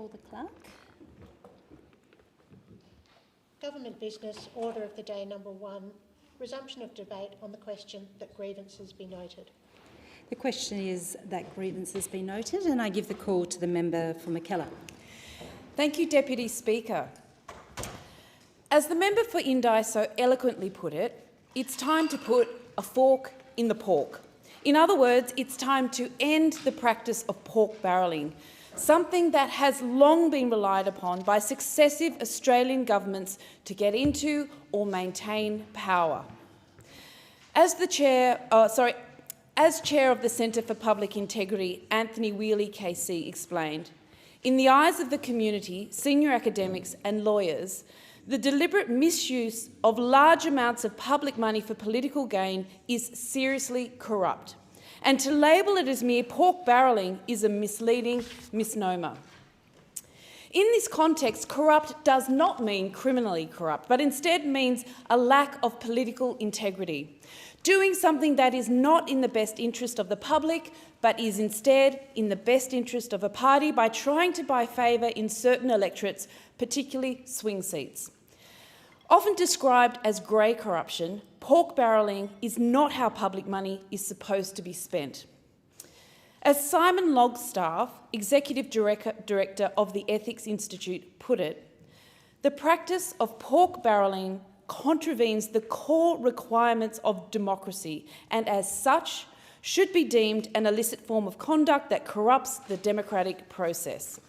call the clerk. Government business, order of the day number 1, resumption of debate on the question that grievances be noted. The question is that grievances be noted, and I give the call to the member for Mackellar. Thank you, Deputy Speaker. As the member for Indi so eloquently put it, it's time to put a fork in the pork. In other words, it's time to end the practice of pork barrelling, something that has long been relied upon by successive Australian governments to get into or maintain power. As Chair of the Centre for Public Integrity, Anthony Wheely KC explained, in the eyes of the community, senior academics and lawyers, the deliberate misuse of large amounts of public money for political gain is seriously corrupt, and to label it as mere pork barrelling is a misleading misnomer. In this context, corrupt does not mean criminally corrupt, but instead means a lack of political integrity, doing something that is not in the best interest of the public, but is instead in the best interest of a party by trying to buy favour in certain electorates, particularly swing seats. Often described as grey corruption, pork barrelling is not how public money is supposed to be spent. As Simon Logstaff, Executive Director of the Ethics Institute, put it, the practice of pork barrelling contravenes the core requirements of democracy and, as such, should be deemed an illicit form of conduct that corrupts the democratic process.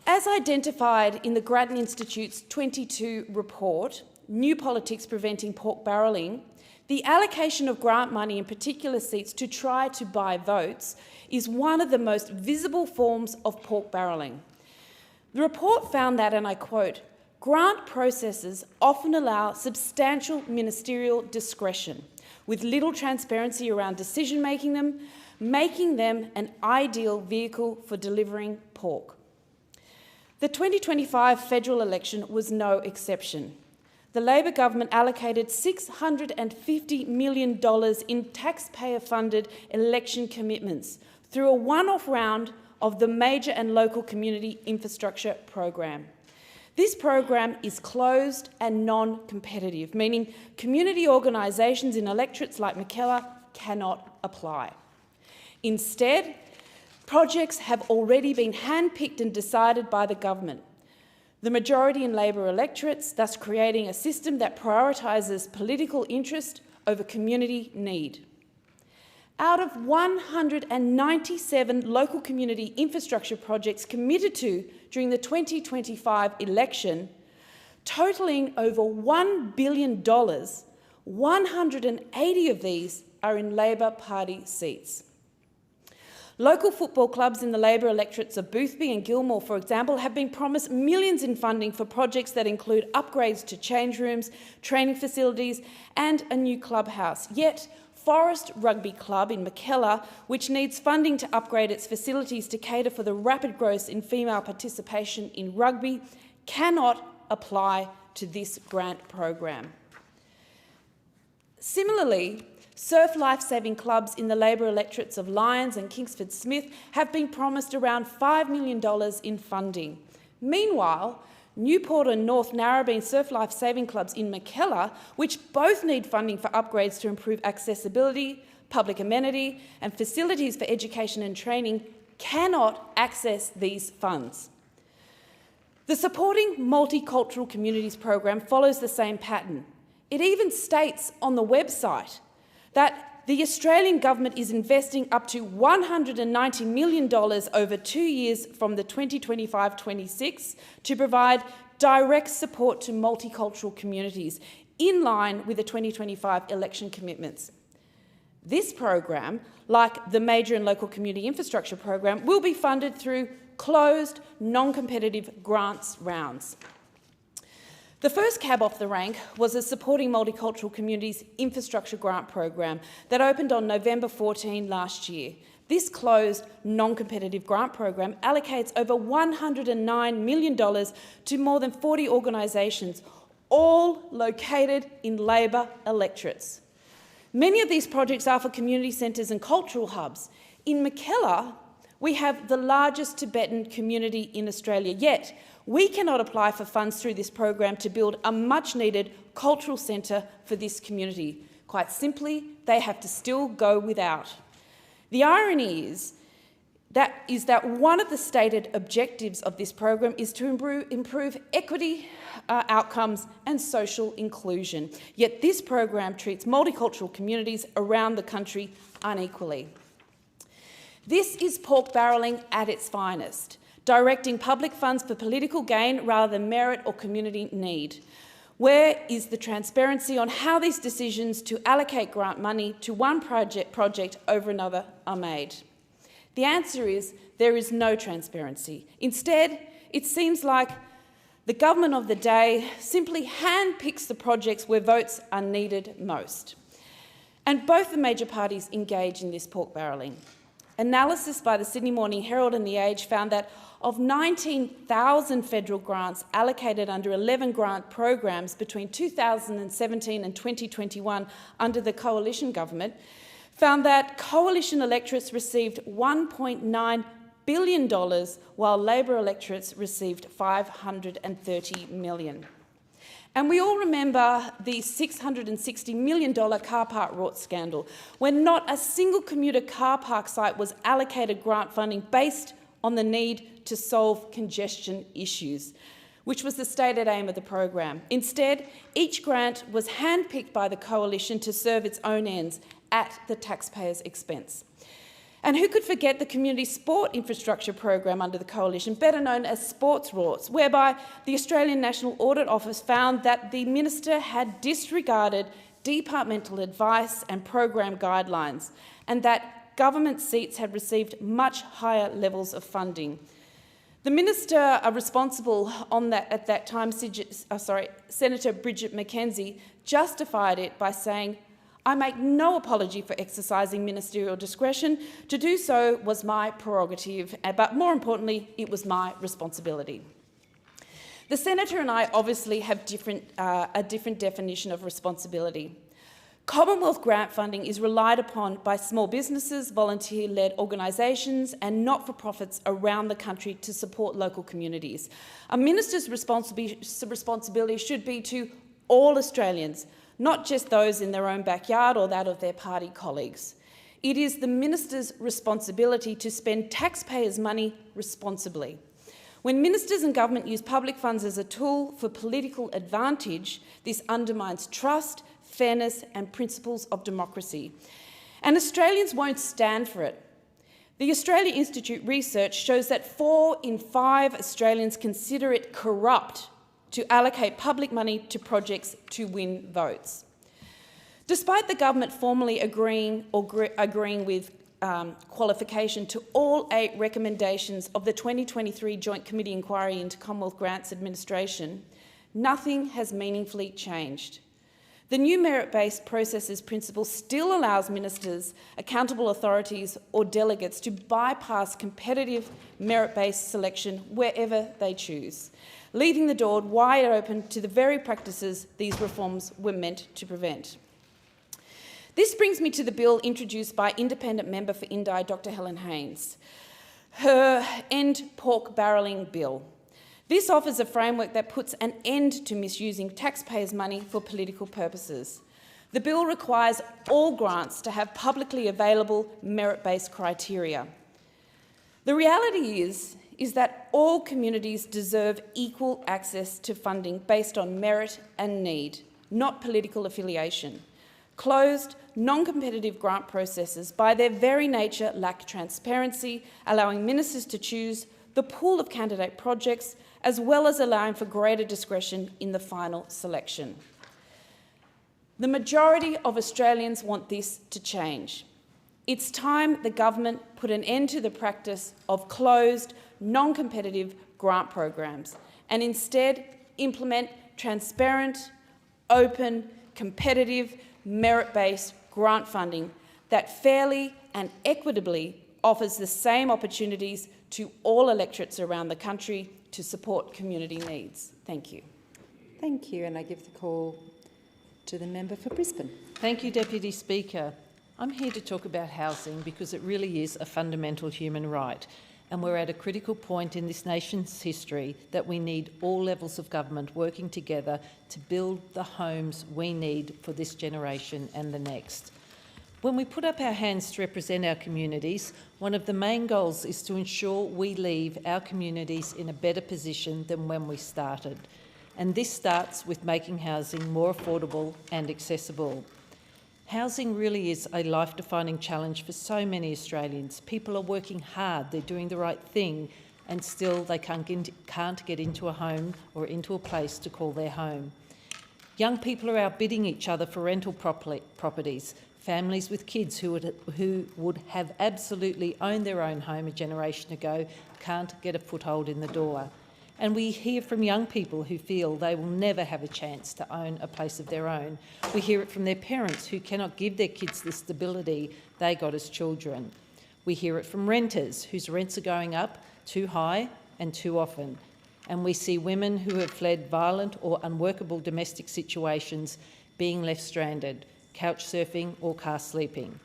As identified in the Grattan Institute's 22 report, New Politics Preventing Pork Barrelling, the allocation of grant money in particular seats to try to buy votes is one of the most visible forms of pork barrelling. The report found that, and I quote, grant processes often allow substantial ministerial discretion, with little transparency around decision-making, making them an ideal vehicle for delivering pork. The 2025 federal election was no exception. The Labor government allocated $650 million in taxpayer-funded election commitments through a one-off round of the Major and Local Community Infrastructure Program. This program is closed and non-competitive, meaning community organisations in electorates like Mackellar cannot apply. Instead, projects have already been handpicked and decided by the government, the majority in Labor electorates, thus creating a system that prioritises political interest over community need. Out of 197 local community infrastructure projects committed to during the 2025 election, totalling over $1 billion, 180 of these are in Labor Party seats. Local football clubs in the Labor electorates of Boothby and Gilmore, for example, have been promised millions in funding for projects that include upgrades to change rooms, training facilities and a new clubhouse. Yet, Forest Rugby Club in Mackellar, which needs funding to upgrade its facilities to cater for the rapid growth in female participation in rugby, cannot apply to this grant program. Similarly, surf lifesaving clubs in the Labor electorates of Lyons and Kingsford Smith have been promised around $5 million in funding. Meanwhile, Newport and North Narrabeen surf lifesaving clubs in Mackellar, which both need funding for upgrades to improve accessibility, public amenity and facilities for education and training, cannot access these funds. The Supporting Multicultural Communities program follows the same pattern. It even states on the website that the Australian government is investing up to $190 million over 2 years from the 2025-26 to provide direct support to multicultural communities in line with the 2025 election commitments. This program, like the Major and Local Community Infrastructure program, will be funded through closed, non-competitive grants rounds. The first cab off the rank was the Supporting Multicultural Communities Infrastructure Grant Program that opened on November 14 last year. This closed, non-competitive grant program allocates over $109 million to more than 40 organisations, all located in Labor electorates. Many of these projects are for community centres and cultural hubs. In Mackellar, We have the largest Tibetan community in Australia, yet we cannot apply for funds through this program to build a much-needed cultural centre for this community. Quite simply, they have to still go without. The irony is that one of the stated objectives of this program is to improve equity outcomes and social inclusion. Yet this program treats multicultural communities around the country unequally. This is pork barrelling at its finest, directing public funds for political gain rather than merit or community need. Where is the transparency on how these decisions to allocate grant money to one project over another are made? The answer is there is no transparency. Instead, it seems like the government of the day simply handpicks the projects where votes are needed most. And both the major parties engage in this pork barrelling. Analysis by the Sydney Morning Herald and The Age found that of 19,000 federal grants allocated under 11 grant programs between 2017 and 2021 under the coalition government, found that coalition electorates received $1.9 billion, while Labor electorates received $530 million. And we all remember the $660 million car park rort scandal, when not a single commuter car park site was allocated grant funding based on the need to solve congestion issues, which was the stated aim of the program. Instead, each grant was handpicked by the coalition to serve its own ends at the taxpayer's expense. And who could forget the community sport infrastructure program under the coalition, better known as sports rorts, whereby the Australian National Audit Office found that the minister had disregarded departmental advice and program guidelines, and that government seats had received much higher levels of funding. The minister responsible on that at that time, Senator Bridget McKenzie, justified it by saying, "I make no apology for exercising ministerial discretion. To do so was my prerogative, but more importantly, it was my responsibility." The senator and I obviously have a different definition of responsibility. Commonwealth grant funding is relied upon by small businesses, volunteer-led organisations and not-for-profits around the country to support local communities. A minister's responsibility should be to all Australians, not just those in their own backyard or that of their party colleagues. It is the minister's responsibility to spend taxpayers' money responsibly. When ministers and government use public funds as a tool for political advantage, this undermines trust, fairness and principles of democracy. And Australians won't stand for it. The Australia Institute research shows that 4 in 5 Australians consider it corrupt to allocate public money to projects to win votes. Despite the government formally agreeing with qualification to all 8 recommendations of the 2023 Joint Committee Inquiry into Commonwealth Grants Administration, nothing has meaningfully changed. The new merit-based processes principle still allows ministers, accountable authorities or delegates to bypass competitive merit-based selection wherever they choose, leaving the door wide open to the very practices these reforms were meant to prevent. This brings me to the bill introduced by independent member for Indi, Dr Helen Haynes, her End Pork Barrelling Bill. This offers a framework that puts an end to misusing taxpayers' money for political purposes. The bill requires all grants to have publicly available merit-based criteria. The reality is that all communities deserve equal access to funding based on merit and need, not political affiliation. Closed, non-competitive grant processes, by their very nature, lack transparency, allowing ministers to choose the pool of candidate projects, as well as allowing for greater discretion in the final selection. The majority of Australians want this to change. It's time the government put an end to the practice of closed, non-competitive grant programs and instead implement transparent, open, competitive, merit-based grant funding that fairly and equitably offers the same opportunities to all electorates around the country to support community needs. Thank you. Thank you, and I give the call to the member for Brisbane. Thank you, Deputy Speaker. I'm here to talk about housing because it really is a fundamental human right, and we're at a critical point in this nation's history that we need all levels of government working together to build the homes we need for this generation and the next. When we put up our hands to represent our communities, one of the main goals is to ensure we leave our communities in a better position than when we started. And this starts with making housing more affordable and accessible. Housing really is a life-defining challenge for so many Australians. People are working hard, they're doing the right thing, and still they can't get into a home or into a place to call their home. Young people are outbidding each other for rental properties. Families with kids who would have absolutely owned their own home a generation ago can't get a foothold in the door. And we hear from young people who feel they will never have a chance to own a place of their own. We hear it from their parents who cannot give their kids the stability they got as children. We hear it from renters whose rents are going up too high and too often. And we see women who have fled violent or unworkable domestic situations being left stranded, couch surfing or car sleeping.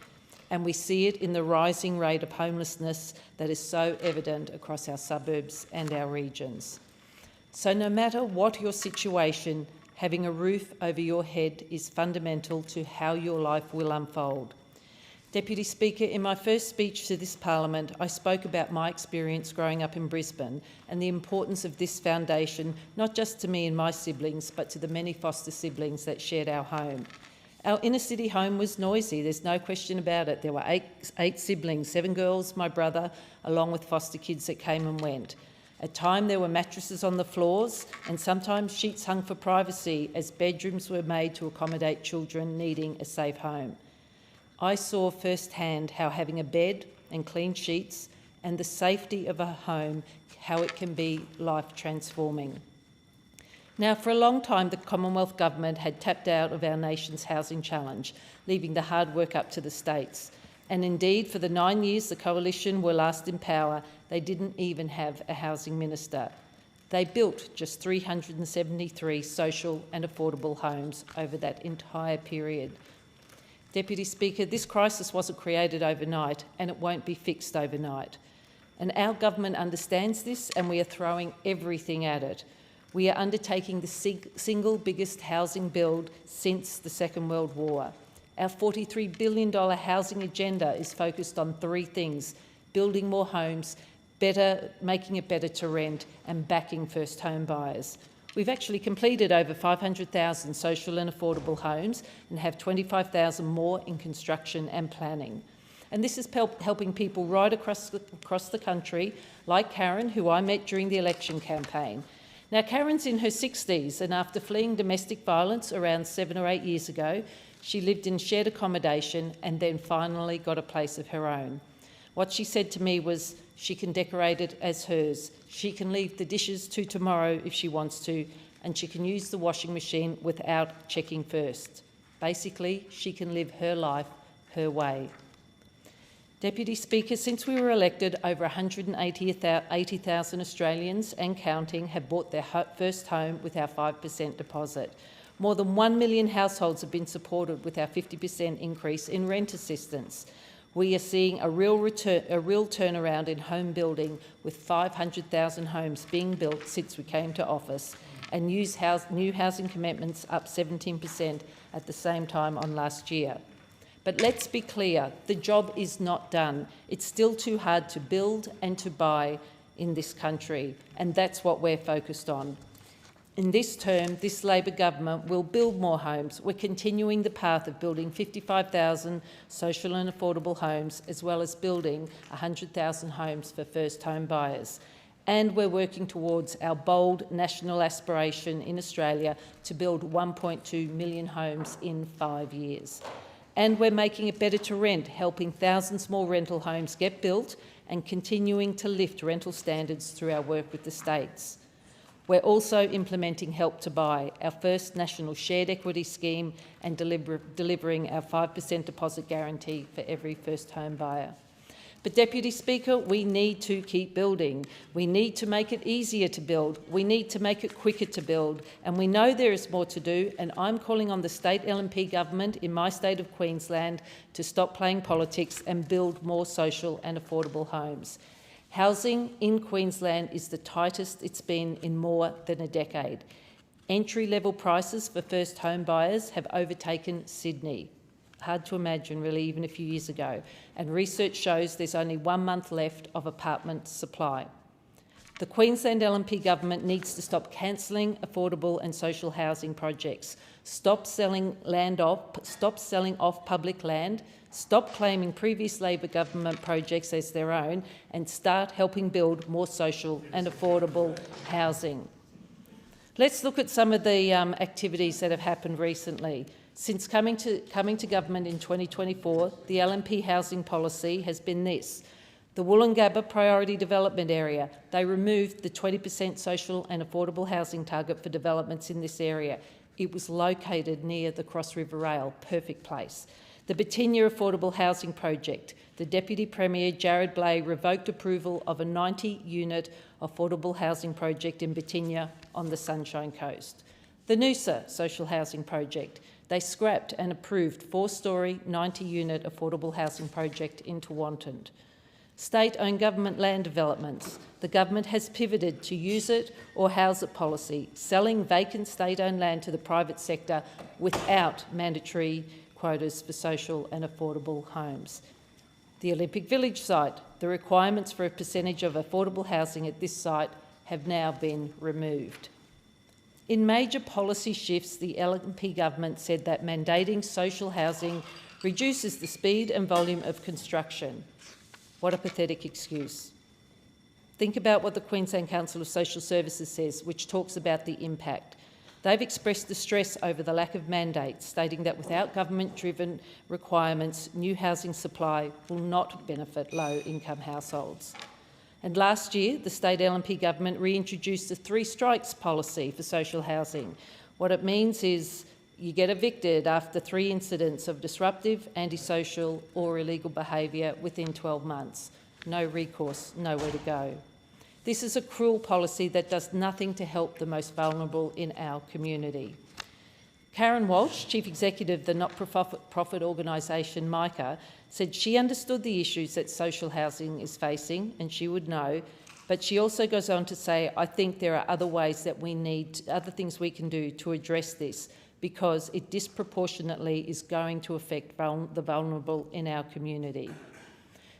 And we see it in the rising rate of homelessness that is so evident across our suburbs and our regions. So no matter what your situation, having a roof over your head is fundamental to how your life will unfold. Deputy Speaker, in my first speech to this Parliament, I spoke about my experience growing up in Brisbane and the importance of this foundation, not just to me and my siblings, but to the many foster siblings that shared our home. Our inner-city home was noisy, there's no question about it. There were eight siblings, 7 girls, my brother, along with foster kids that came and went. At times there were mattresses on the floors and sometimes sheets hung for privacy as bedrooms were made to accommodate children needing a safe home. I saw firsthand how having a bed and clean sheets and the safety of a home, how it can be life-transforming. Now, for a long time, the Commonwealth Government had tapped out of our nation's housing challenge, leaving the hard work up to the states. And indeed, for the 9 years the Coalition were last in power, they didn't even have a housing minister. They built just 373 social and affordable homes over that entire period. Deputy Speaker, this crisis wasn't created overnight and it won't be fixed overnight. And our government understands this and we are throwing everything at it. We are undertaking the single biggest housing build since the Second World War. Our $43 billion housing agenda is focused on 3 things: building more homes, making it better to rent, and backing first home buyers. We've actually completed over 500,000 social and affordable homes and have 25,000 more in construction and planning. And this is helping people right across the country, like Karen, who I met during the election campaign. Now, Karen's in her 60s, and after fleeing domestic violence around 7 or 8 years ago, she lived in shared accommodation and then finally got a place of her own. What she said to me was she can decorate it as hers. She can leave the dishes to tomorrow if she wants to, and she can use the washing machine without checking first. Basically, she can live her life her way. Deputy Speaker, since we were elected, over 180,000 Australians and counting have bought their first home with our 5% deposit. More than 1 million households have been supported with our 50% increase in rent assistance. We are seeing a real turnaround in home building, with 500,000 homes being built since we came to office, and new housing commitments up 17% at the same time on last year. But let's be clear, the job is not done. It's still too hard to build and to buy in this country, and that's what we're focused on. In this term, this Labor government will build more homes. We're continuing the path of building 55,000 social and affordable homes, as well as building 100,000 homes for first home buyers. And we're working towards our bold national aspiration in Australia to build 1.2 million homes in 5 years. And we're making it better to rent, helping thousands more rental homes get built and continuing to lift rental standards through our work with the states. We're also implementing Help to Buy, our first national shared equity scheme, and delivering our 5% deposit guarantee for every first home buyer. But, Deputy Speaker, we need to keep building. We need to make it easier to build. We need to make it quicker to build. And we know there is more to do, and I'm calling on the state LNP government in my state of Queensland to stop playing politics and build more social and affordable homes. Housing in Queensland is the tightest it's been in more than a decade. Entry-level prices for first home buyers have overtaken Sydney. Hard to imagine, really, even a few years ago. And research shows there's only 1 month left of apartment supply. The Queensland LNP government needs to stop cancelling affordable and social housing projects, stop selling off public land, stop claiming previous Labor government projects as their own, and start helping build more social and affordable housing. Let's look at some of the activities that have happened recently. Since coming to government in 2024, the LNP housing policy has been this. The Woolloongabba Priority Development Area, they removed the 20% social and affordable housing target for developments in this area. It was located near the Cross River Rail, perfect place. The Batinia Affordable Housing Project, the Deputy Premier Jared Blay revoked approval of a 90-unit affordable housing project in Batinia on the Sunshine Coast. The Noosa Social Housing Project, they scrapped and approved 4-storey, 90-unit affordable housing project in Tewantin. State-owned government land developments. The government has pivoted to use it or house it policy, selling vacant state-owned land to the private sector without mandatory quotas for social and affordable homes. The Olympic Village site. The requirements for a percentage of affordable housing at this site have now been removed. In major policy shifts, the LNP government said that mandating social housing reduces the speed and volume of construction. What a pathetic excuse. Think about what the Queensland Council of Social Services says, which talks about the impact. They've expressed distress over the lack of mandates, stating that without government-driven requirements, new housing supply will not benefit low-income households. And last year, the state LNP government reintroduced the 3 strikes policy for social housing. What it means is you get evicted after 3 incidents of disruptive, antisocial or illegal behaviour within 12 months. No recourse, nowhere to go. This is a cruel policy that does nothing to help the most vulnerable in our community. Karen Walsh, Chief Executive of the not-for-profit organisation MICA, said she understood the issues that social housing is facing, and she would know, but she also goes on to say, I think there are other ways that we need, other things we can do to address this, because it disproportionately is going to affect the vulnerable in our community.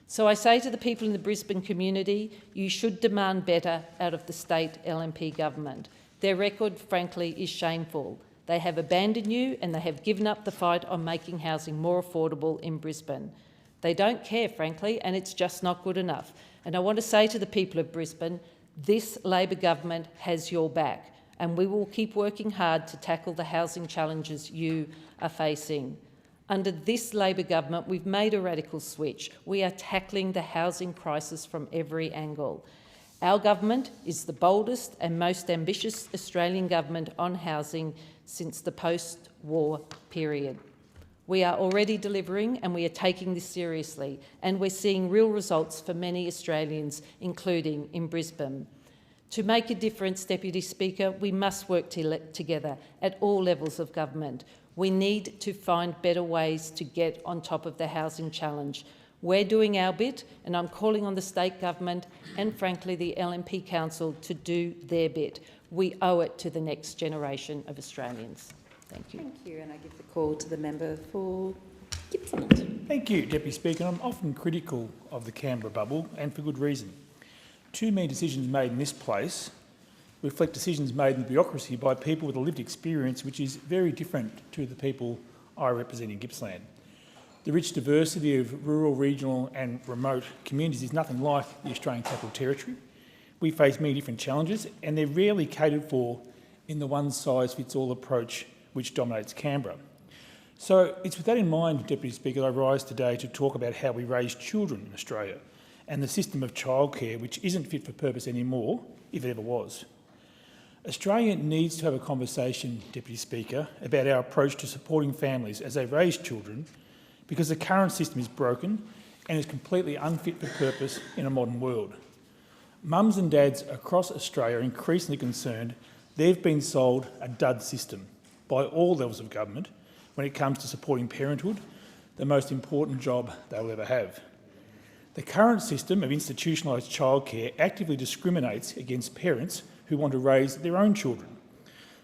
So I say to the people in the Brisbane community, you should demand better out of the state LNP government. Their record, frankly, is shameful. They have abandoned you and they have given up the fight on making housing more affordable in Brisbane. They don't care, frankly, and it's just not good enough. And I want to say to the people of Brisbane, this Labor government has your back, and we will keep working hard to tackle the housing challenges you are facing. Under this Labor government, we've made a radical switch. We are tackling the housing crisis from every angle. Our government is the boldest and most ambitious Australian government on housing since the post-war period. We are already delivering and we are taking this seriously, and we're seeing real results for many Australians, including in Brisbane. To make a difference, Deputy Speaker, we must work together at all levels of government. We need to find better ways to get on top of the housing challenge. We're doing our bit, and I'm calling on the state government and, frankly, the LNP Council to do their bit. We owe it to the next generation of Australians. Thank you. Thank you, and I give the call to the member for Gippsland. Thank you, Deputy Speaker. I'm often critical of the Canberra bubble, and for good reason. Too many decisions made in this place reflect decisions made in bureaucracy by people with a lived experience which is very different to the people I represent in Gippsland. The rich diversity of rural, regional and remote communities is nothing like the Australian Capital Territory. We face many different challenges and they're rarely catered for in the one-size-fits-all approach which dominates Canberra. So it's with that in mind, Deputy Speaker, that I rise today to talk about how we raise children in Australia and the system of childcare which isn't fit for purpose anymore, if it ever was. Australia needs to have a conversation, Deputy Speaker, about our approach to supporting families as they raise children, because the current system is broken and is completely unfit for purpose in a modern world. Mums and dads across Australia are increasingly concerned they've been sold a dud system by all levels of government when it comes to supporting parenthood, the most important job they'll ever have. The current system of institutionalised childcare actively discriminates against parents who want to raise their own children.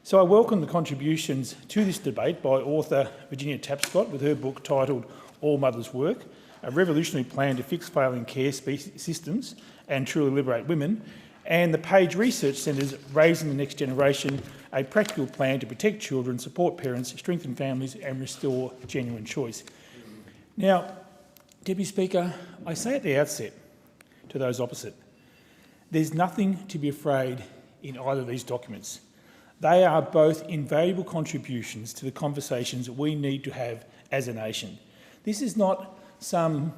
So I welcome the contributions to this debate by author Virginia Tapscott with her book titled All Mothers Work, a revolutionary plan to fix failing care systems and truly liberate women, and the Page Research Centre's Raising the Next Generation, a practical plan to protect children, support parents, strengthen families and restore genuine choice. Now, Deputy Speaker, I say at the outset to those opposite, there's nothing to be afraid in either of these documents. They are both invaluable contributions to the conversations we need to have as a nation. This is not some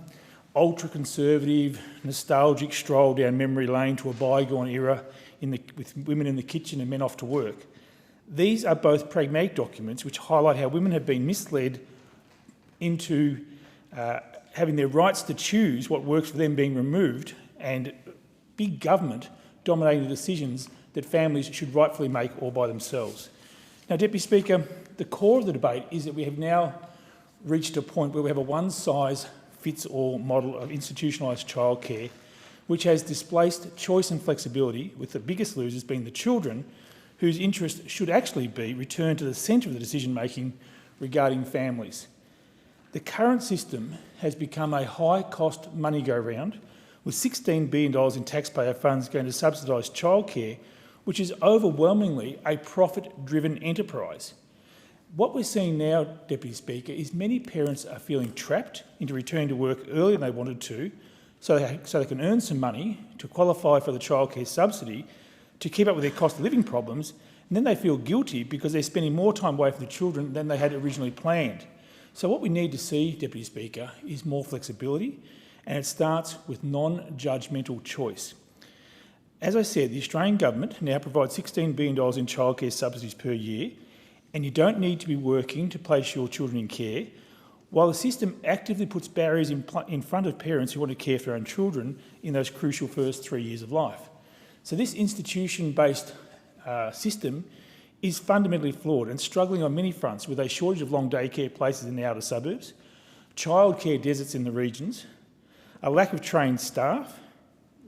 ultra-conservative, nostalgic stroll down memory lane to a bygone era with women in the kitchen and men off to work. These are both pragmatic documents which highlight how women have been misled into having their rights to choose what works for them being removed, and big government dominating the decisions that families should rightfully make all by themselves. Now, Deputy Speaker, the core of the debate is that we have now reached a point where we have a one-size-fits-all model of institutionalised childcare, which has displaced choice and flexibility, with the biggest losers being the children, whose interests should actually be returned to the centre of the decision-making regarding families. The current system has become a high-cost money-go-round, with $16 billion in taxpayer funds going to subsidise childcare, which is overwhelmingly a profit-driven enterprise. What we're seeing now, Deputy Speaker, is many parents are feeling trapped into returning to work earlier than they wanted to, so they can earn some money to qualify for the childcare subsidy to keep up with their cost of living problems, and then they feel guilty because they're spending more time away from the children than they had originally planned. So what we need to see, Deputy Speaker, is more flexibility, and it starts with non-judgmental choice. As I said, the Australian government now provides $16 billion in childcare subsidies per year, and you don't need to be working to place your children in care, while the system actively puts barriers in front of parents who want to care for their own children in those crucial first 3 years of life. So this institution-based system is fundamentally flawed and struggling on many fronts, with a shortage of long daycare places in the outer suburbs, childcare deserts in the regions, a lack of trained staff,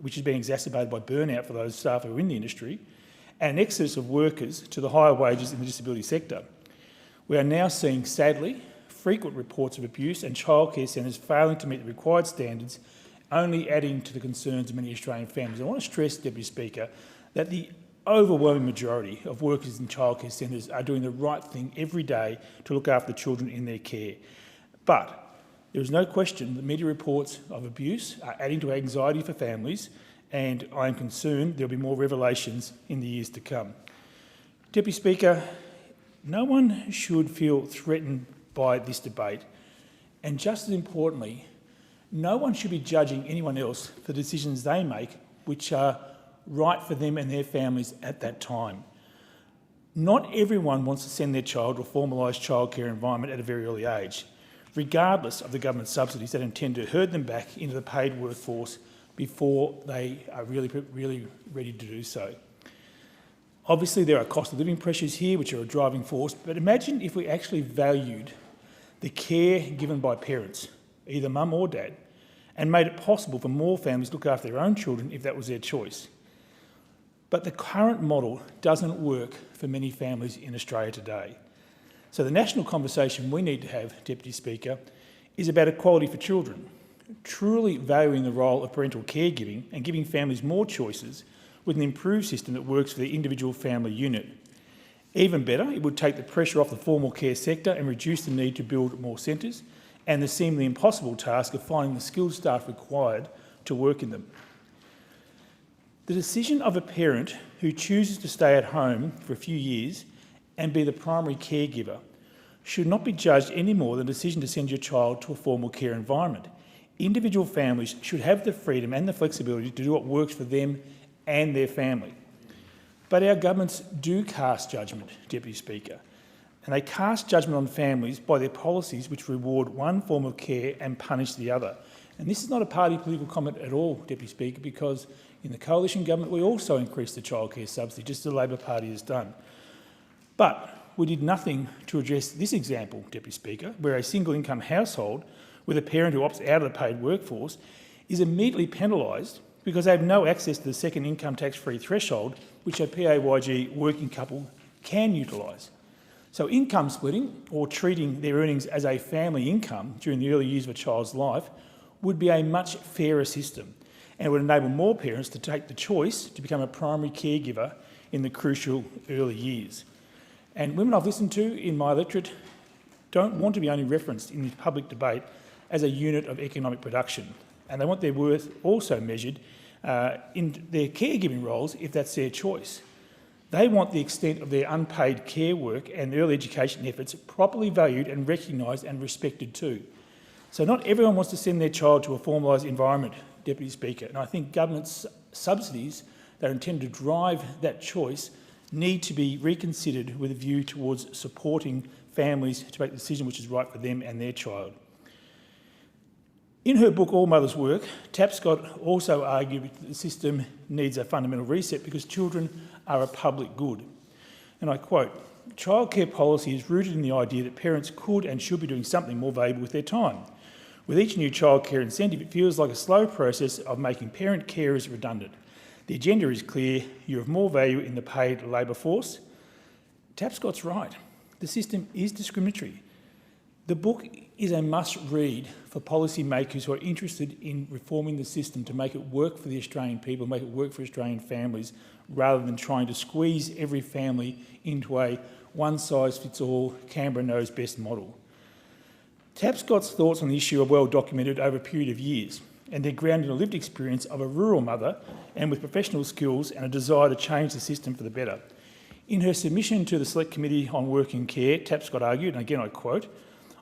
which has been exacerbated by burnout for those staff who are in the industry, and an exodus of workers to the higher wages in the disability sector. We are now seeing, sadly, frequent reports of abuse and childcare centres failing to meet the required standards, only adding to the concerns of many Australian families. I want to stress, Deputy Speaker, that the overwhelming majority of workers in childcare centres are doing the right thing every day to look after the children in their care. But there is no question that media reports of abuse are adding to anxiety for families, and I am concerned there will be more revelations in the years to come. Deputy Speaker, no one should feel threatened by this debate, and just as importantly, no one should be judging anyone else for the decisions they make which are right for them and their families at that time. Not everyone wants to send their child to a formalised childcare environment at a very early age, regardless of the government subsidies that intend to herd them back into the paid workforce before they are really ready to do so. Obviously, there are cost of living pressures here which are a driving force, but imagine if we actually valued the care given by parents, either mum or dad, and made it possible for more families to look after their own children if that was their choice. But the current model doesn't work for many families in Australia today. So the national conversation we need to have, Deputy Speaker, is about equality for children, truly valuing the role of parental caregiving and giving families more choices with an improved system that works for the individual family unit. Even better, it would take the pressure off the formal care sector and reduce the need to build more centres and the seemingly impossible task of finding the skilled staff required to work in them. The decision of a parent who chooses to stay at home for a few years and be the primary caregiver should not be judged any more than the decision to send your child to a formal care environment. Individual families should have the freedom and the flexibility to do what works for them and their family. But our governments do cast judgment, Deputy Speaker, and they cast judgment on families by their policies which reward one form of care and punish the other. And this is not a party political comment at all, Deputy Speaker, because in the coalition government we also increased the childcare subsidy, just as the Labor Party has done. But we did nothing to address this example, Deputy Speaker, where a single income household with a parent who opts out of the paid workforce is immediately penalised because they have no access to the second income tax-free threshold, which a PAYG working couple can utilise. So income splitting, or treating their earnings as a family income during the early years of a child's life, would be a much fairer system, and it would enable more parents to take the choice to become a primary caregiver in the crucial early years. And women I've listened to in my electorate don't want to be only referenced in the public debate as a unit of economic production, and they want their worth also measured in their caregiving roles if that's their choice. They want the extent of their unpaid care work and early education efforts properly valued and recognised and respected too. So not everyone wants to send their child to a formalised environment, Deputy Speaker, and I think government's subsidies that are intended to drive that choice need to be reconsidered with a view towards supporting families to make the decision which is right for them and their child. In her book, All Mothers Work, Tapscott also argued that the system needs a fundamental reset because children are a public good. And I quote, "Childcare policy is rooted in the idea that parents could and should be doing something more valuable with their time. With each new childcare incentive, it feels like a slow process of making parent carers redundant. The agenda is clear. You have more value in the paid labour force." Tapscott's right. The system is discriminatory. The book is a must-read for policymakers who are interested in reforming the system to make it work for the Australian people, make it work for Australian families, rather than trying to squeeze every family into a one-size-fits-all, Canberra knows best model. Tapscott's thoughts on the issue are well documented over a period of years, and they're grounded in a lived experience of a rural mother and with professional skills and a desire to change the system for the better. In her submission to the Select Committee on Work and Care, Tapscott argued, and again I quote,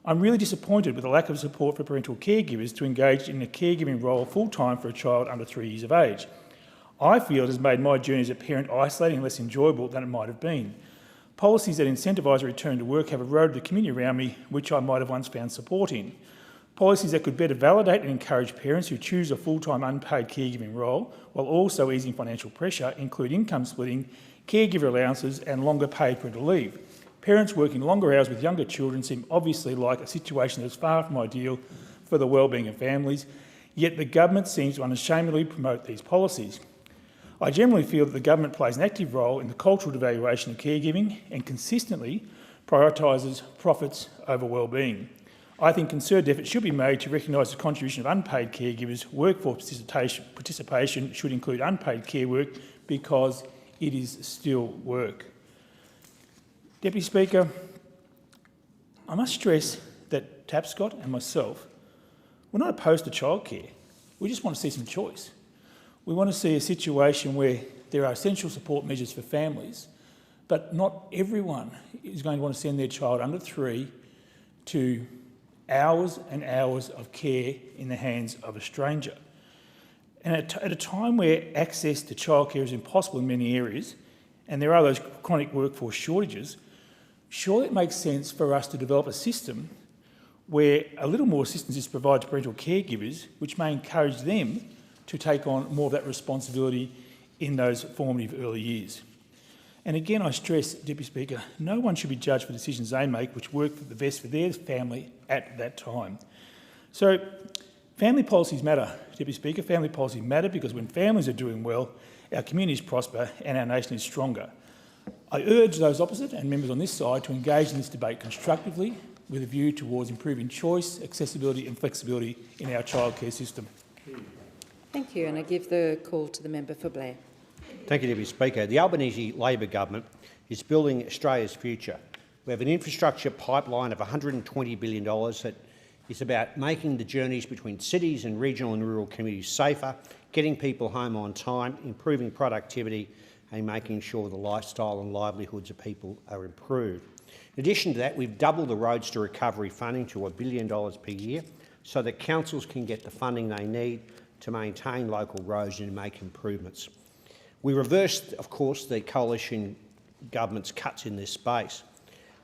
"I'm really disappointed with the lack of support for parental caregivers to engage in a caregiving role full-time for a child under 3 years of age. I feel it has made my journey as a parent isolating and less enjoyable than it might have been. Policies that incentivise a return to work have eroded the community around me, which I might have once found support in. Policies that could better validate and encourage parents who choose a full-time unpaid caregiving role while also easing financial pressure include income splitting, caregiver allowances and longer paid parental leave. Parents working longer hours with younger children seem obviously like a situation that is far from ideal for the wellbeing of families, yet the government seems to unashamedly promote these policies. I generally feel that the government plays an active role in the cultural devaluation of caregiving and consistently prioritises profits over wellbeing. I think concerted efforts should be made to recognise the contribution of unpaid caregivers. Workforce participation should include unpaid care work because it is still work." Deputy Speaker, I must stress that Tapscott and myself, we're not opposed to childcare. We just want to see some choice. We want to see a situation where there are essential support measures for families, but not everyone is going to want to send their child under 3 to hours and hours of care in the hands of a stranger. And at a time where access to childcare is impossible in many areas, and there are those chronic workforce shortages, surely it makes sense for us to develop a system where a little more assistance is provided to parental caregivers, which may encourage them to take on more of that responsibility in those formative early years. And again, I stress, Deputy Speaker, no one should be judged for decisions they make which work for the best for their family at that time. So family policies matter, Deputy Speaker. Family policies matter because when families are doing well, our communities prosper and our nation is stronger. I urge those opposite and members on this side to engage in this debate constructively with a view towards improving choice, accessibility and flexibility in our childcare system. Thank you, and I give the call to the member for Blair. Thank you, Deputy Speaker. The Albanese Labor government is building Australia's future. We have an infrastructure pipeline of $120 billion that is about making the journeys between cities and regional and rural communities safer, getting people home on time, improving productivity and making sure the lifestyle and livelihoods of people are improved. In addition to that, we've doubled the Roads to Recovery funding to $1 billion per year so that councils can get the funding they need to maintain local roads and make improvements. We reversed, of course, the coalition government's cuts in this space.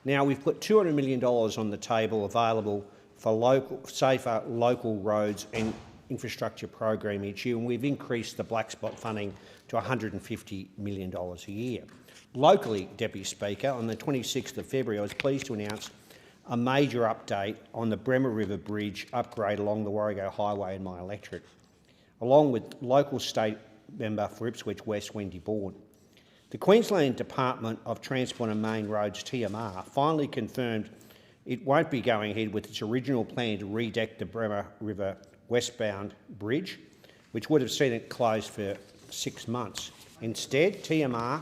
Now we've put $200 million on the table available for safer local roads and infrastructure program each year, and we've increased the black spot funding to $150 million a year. Locally, Deputy Speaker, on the 26th of February, I was pleased to announce a major update on the Bremer River Bridge upgrade along the Warrego Highway in my electorate, along with local state member for Ipswich West, Wendy Bourne. The Queensland Department of Transport and Main Roads, TMR, finally confirmed it won't be going ahead with its original plan to redeck the Bremer River westbound bridge, which would have seen it closed for 6 months. Instead, TMR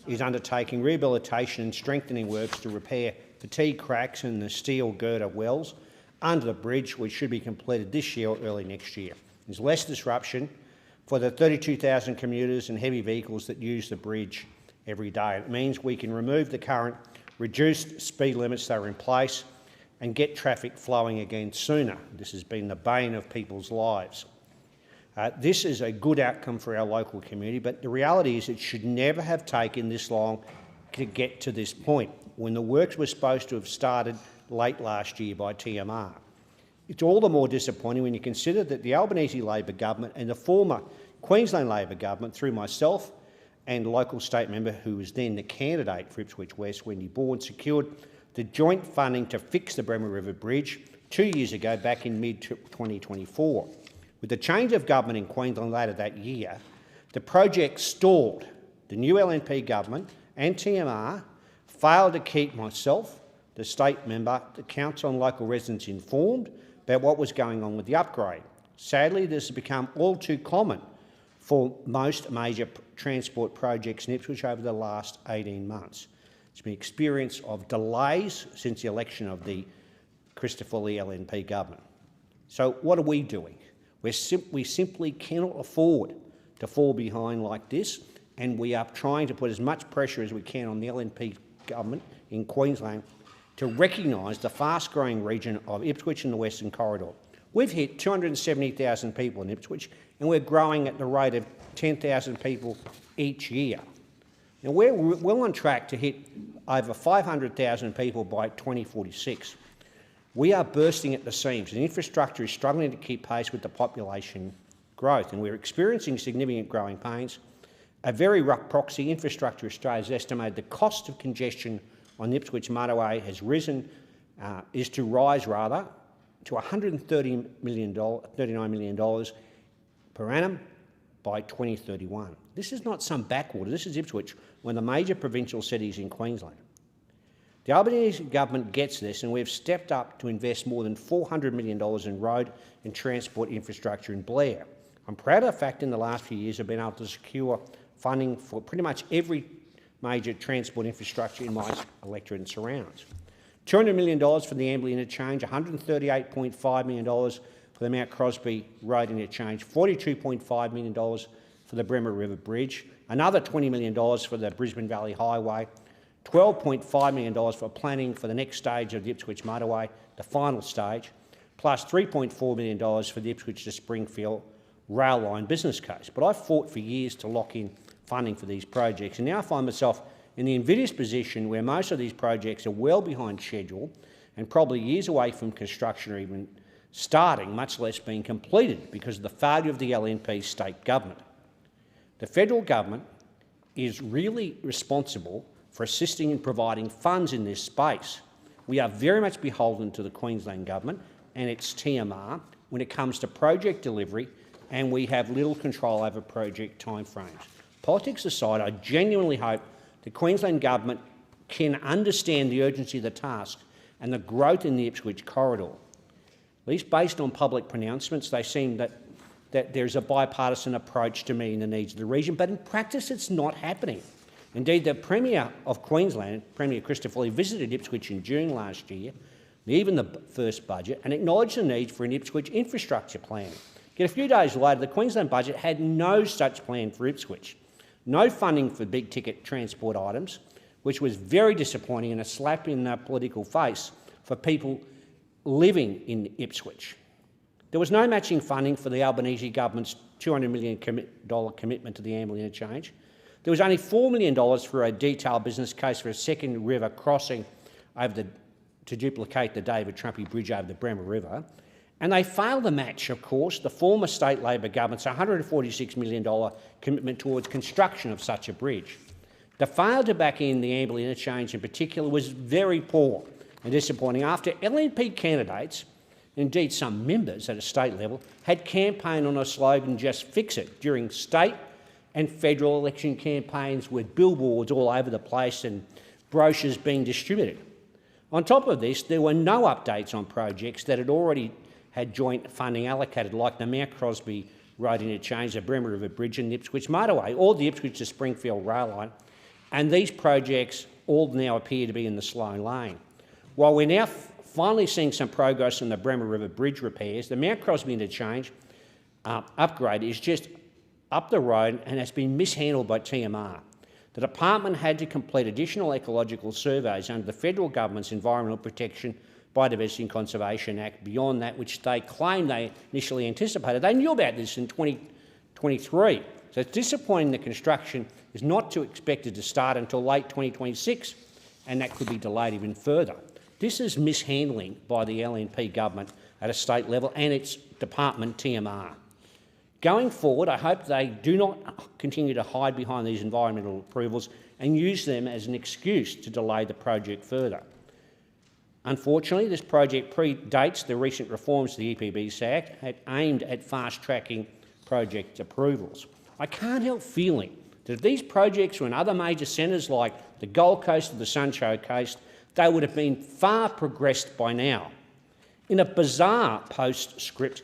is undertaking rehabilitation and strengthening works to repair fatigue cracks in the steel girder wells under the bridge, which should be completed this year or early next year. There's less disruption for the 32,000 commuters and heavy vehicles that use the bridge every day. It means we can remove the current reduced speed limits that are in place and get traffic flowing again sooner. This has been the bane of people's lives. This is a good outcome for our local community, but the reality is it should never have taken this long to get to this point, when the works were supposed to have started late last year by TMR. It's all the more disappointing when you consider that the Albanese Labor government and the former Queensland Labor government, through myself and local state member who was then the candidate for Ipswich West, Wendy Bourne, secured the joint funding to fix the Bremer River Bridge 2 years ago, back in mid-2024. With the change of government in Queensland later that year, the project stalled. The new LNP government and TMR failed to keep myself, the state member, the council and local residents informed about what was going on with the upgrade. Sadly, this has become all too common for most major transport projects in Ipswich over the last 18 months. It's been an experience of delays since the election of the Christopher Lee LNP government. So what are we doing? We simply cannot afford to fall behind like this, and we are trying to put as much pressure as we can on the LNP government in Queensland to recognise the fast-growing region of Ipswich and the Western Corridor. We've hit 270,000 people in Ipswich, and we're growing at the rate of 10,000 people each year. Now, we're well on track to hit over 500,000 people by 2046. We are bursting at the seams, and infrastructure is struggling to keep pace with the population growth, and we're experiencing significant growing pains. A very rough proxy, Infrastructure Australia has estimated the cost of congestion on the Ipswich motorway is to rise to $139 million per annum by 2031. This is not some backwater. This is Ipswich, one of the major provincial cities in Queensland. The Albanese government gets this, and we've stepped up to invest more than $400 million in road and transport infrastructure in Blair. I'm proud of the fact in the last few years I've been able to secure funding for pretty much every major transport infrastructure in my electorate and surrounds. $200 million for the Amberley interchange, $138.5 million for the Mount Crosby Road interchange, $42.5 million for the Bremer River Bridge, another $20 million for the Brisbane Valley Highway, $12.5 million for planning for the next stage of the Ipswich motorway, the final stage, plus $3.4 million for the Ipswich to Springfield rail line business case. But I've fought for years to lock in funding for these projects, and now I find myself in the invidious position where most of these projects are well behind schedule and probably years away from construction or even starting, much less being completed, because of the failure of the LNP state government. The federal government is really responsible for assisting in providing funds in this space. We are very much beholden to the Queensland government and its TMR when it comes to project delivery, and we have little control over project timeframes. Politics aside, I genuinely hope the Queensland government can understand the urgency of the task and the growth in the Ipswich corridor. At least based on public pronouncements, they seem that there's a bipartisan approach to meeting the needs of the region, but in practice it's not happening. Indeed, the Premier of Queensland, Premier Christopher Lee, visited Ipswich in June last year, even the first budget, and acknowledged the need for an Ipswich infrastructure plan. Yet a few days later, the Queensland budget had no such plan for Ipswich. No funding for big-ticket transport items, which was very disappointing and a slap in the political face for people living in Ipswich. There was no matching funding for the Albanese government's $200 million commitment to the Amberley interchange. There was only $4 million for a detailed business case for a second river crossing to duplicate the David Trumpy Bridge over the Bremer River, And they failed to match, of course, the former state Labor government's $146 million commitment towards construction of such a bridge. The failure to back in the Amberley interchange in particular was very poor and disappointing after LNP candidates, indeed some members at a state level, had campaigned on a slogan, "Just fix it," during state and federal election campaigns with billboards all over the place and brochures being distributed. On top of this, there were no updates on projects that had already had joint funding allocated, like the Mount Crosby Road interchange, the Bremer River Bridge and the Ipswich Motorway, or the Ipswich to Springfield rail line, and these projects all now appear to be in the slow lane. While we're now finally seeing some progress on the Bremer River Bridge repairs, the Mount Crosby interchange upgrade is just up the road and has been mishandled by TMR. The department had to complete additional ecological surveys under the federal government's Environmental Protection, Biodiversity and Conservation Act beyond that which they claimed they initially anticipated. They knew about this in 2023. So it's disappointing that construction is not expected to start until late 2026, and that could be delayed even further. This is mishandling by the LNP government at a state level and its department, TMR. Going forward, I hope they do not continue to hide behind these environmental approvals and use them as an excuse to delay the project further. Unfortunately, this project predates the recent reforms to the EPBC Act aimed at fast-tracking project approvals. I can't help feeling that if these projects were in other major centres like the Gold Coast or the Sunshine Coast, they would have been far progressed by now. In a bizarre postscript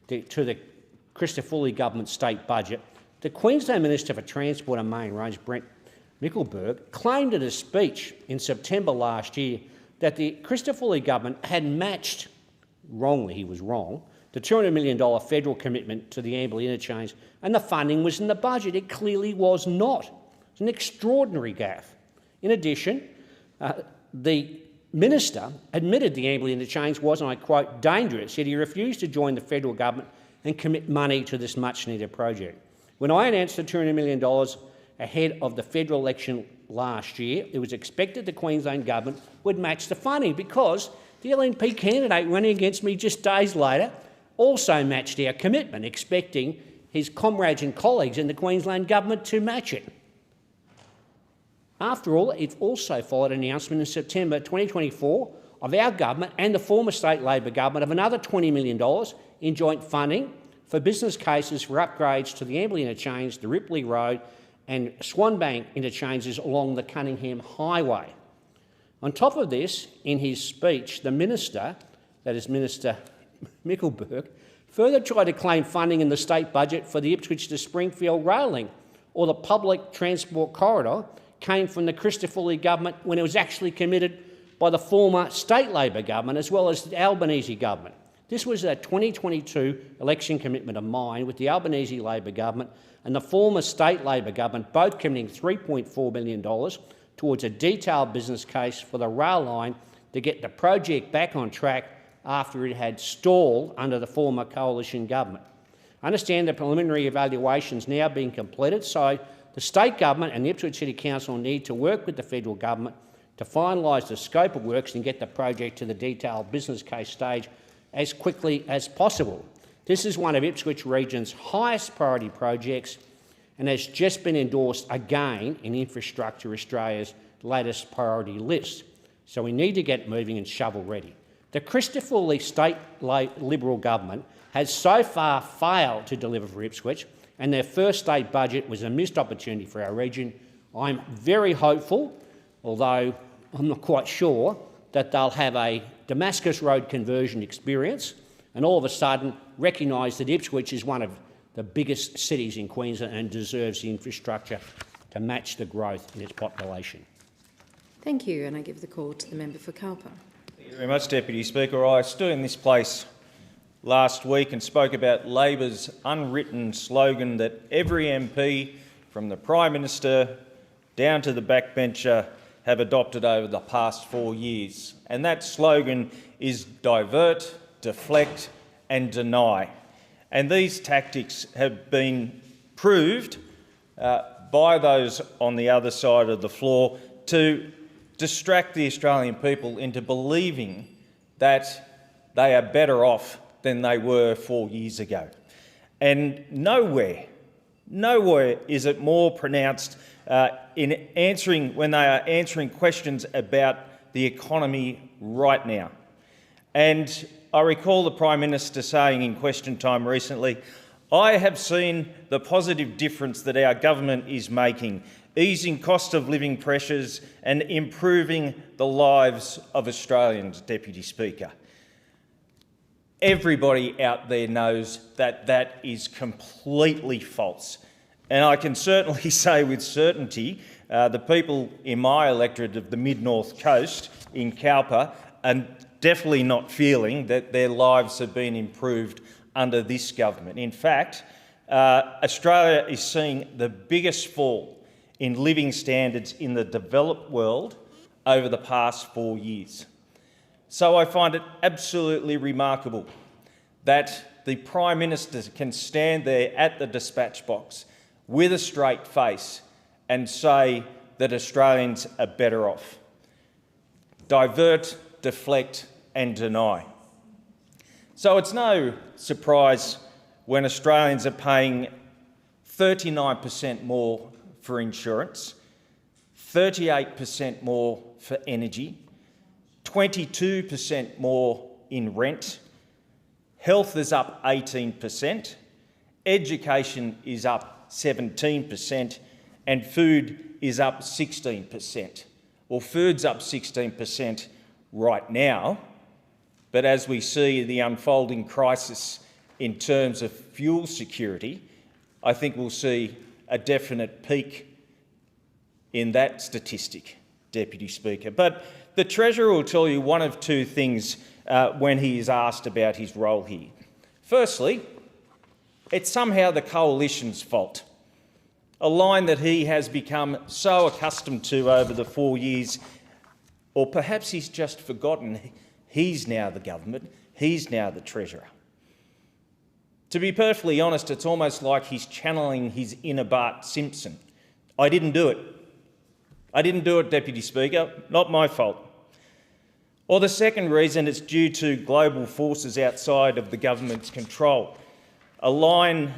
to the Christopher government state budget, the Queensland Minister for Transport and Main Roads, Brent Mickelberg, claimed in a speech in September last year that the Christopher government had matched, wrongly he was wrong, the $200 million federal commitment to the Amberley interchange, and the funding was in the budget. It clearly was not. It's an extraordinary gaffe. In addition, the minister admitted the Amberley interchange was, and I quote, dangerous, yet he refused to join the federal government and commit money to this much-needed project. When I announced the $200 million ahead of the federal election last year, it was expected the Queensland government would match the funding because the LNP candidate running against me just days later also matched our commitment, expecting his comrades and colleagues in the Queensland government to match it. After all, it also followed an announcement in September 2024 of our government and the former state Labor government of another $20 million in joint funding for business cases for upgrades to the Amberley interchange, the Ripley Road and Swanbank interchanges along the Cunningham Highway. On top of this, in his speech, the minister, that is Minister Mickelberg, further tried to claim funding in the state budget for the Ipswich to Springfield rail link or the public transport corridor came from the Christopher government when it was actually committed by the former state Labor government as well as the Albanese government. This was a 2022 election commitment of mine with the Albanese Labor government and the former state Labor government both committing $3.4 million towards a detailed business case for the rail line to get the project back on track after it had stalled under the former coalition government. I understand the preliminary evaluation is now being completed, so the state government and the Ipswich City Council need to work with the federal government to finalise the scope of works and get the project to the detailed business case stage as quickly as possible. This is one of Ipswich Region's highest priority projects and has just been endorsed again in Infrastructure Australia's latest priority list. So we need to get moving and shovel ready. The Christopher State Liberal government has so far failed to deliver for Ipswich, and their first state budget was a missed opportunity for our region. I'm very hopeful, although I'm not quite sure, that they'll have a Damascus Road conversion experience and all of a sudden recognise that Ipswich is one of the biggest cities in Queensland and deserves the infrastructure to match the growth in its population. Thank you, and I give the call to the member for Calper. Thank you very much, Deputy Speaker. I stood in this place last week and spoke about Labor's unwritten slogan that every MP, from the Prime Minister down to the backbencher, have adopted over the past 4 years. And that slogan is divert, deflect and deny. And these tactics have been proved by those on the other side of the floor to distract the Australian people into believing that they are better off than they were 4 years ago. And nowhere is it more pronounced when they are answering questions about the economy right now. And I recall the Prime Minister saying in question time recently, "I have seen the positive difference that our government is making, easing cost of living pressures and improving the lives of Australians," Deputy Speaker. Everybody out there knows that that is completely false. And I can certainly say with certainty the people in my electorate of the mid-north coast in Cowper are definitely not feeling that their lives have been improved under this government. In fact, Australia is seeing the biggest fall in living standards in the developed world over the past 4 years. So I find it absolutely remarkable that the Prime Minister can stand there at the dispatch box with a straight face and say that Australians are better off. Divert, deflect and deny. So it's no surprise when Australians are paying 39% more for insurance, 38% more for energy, 22% more in rent, health is up 18%, education is up 17%, and food is up 16%. Well, food's up 16% right now, but as we see the unfolding crisis in terms of fuel security, I think we'll see a definite peak in that statistic, Deputy Speaker. But the Treasurer will tell you one of two things when he is asked about his role here. Firstly, it's somehow the coalition's fault, a line that he has become so accustomed to over the 4 years, or perhaps he's just forgotten he's now the government, he's now the Treasurer. To be perfectly honest, it's almost like he's channeling his inner Bart Simpson. I didn't do it. I didn't do it, Deputy Speaker, not my fault. Or the second reason, it's due to global forces outside of the government's control, a line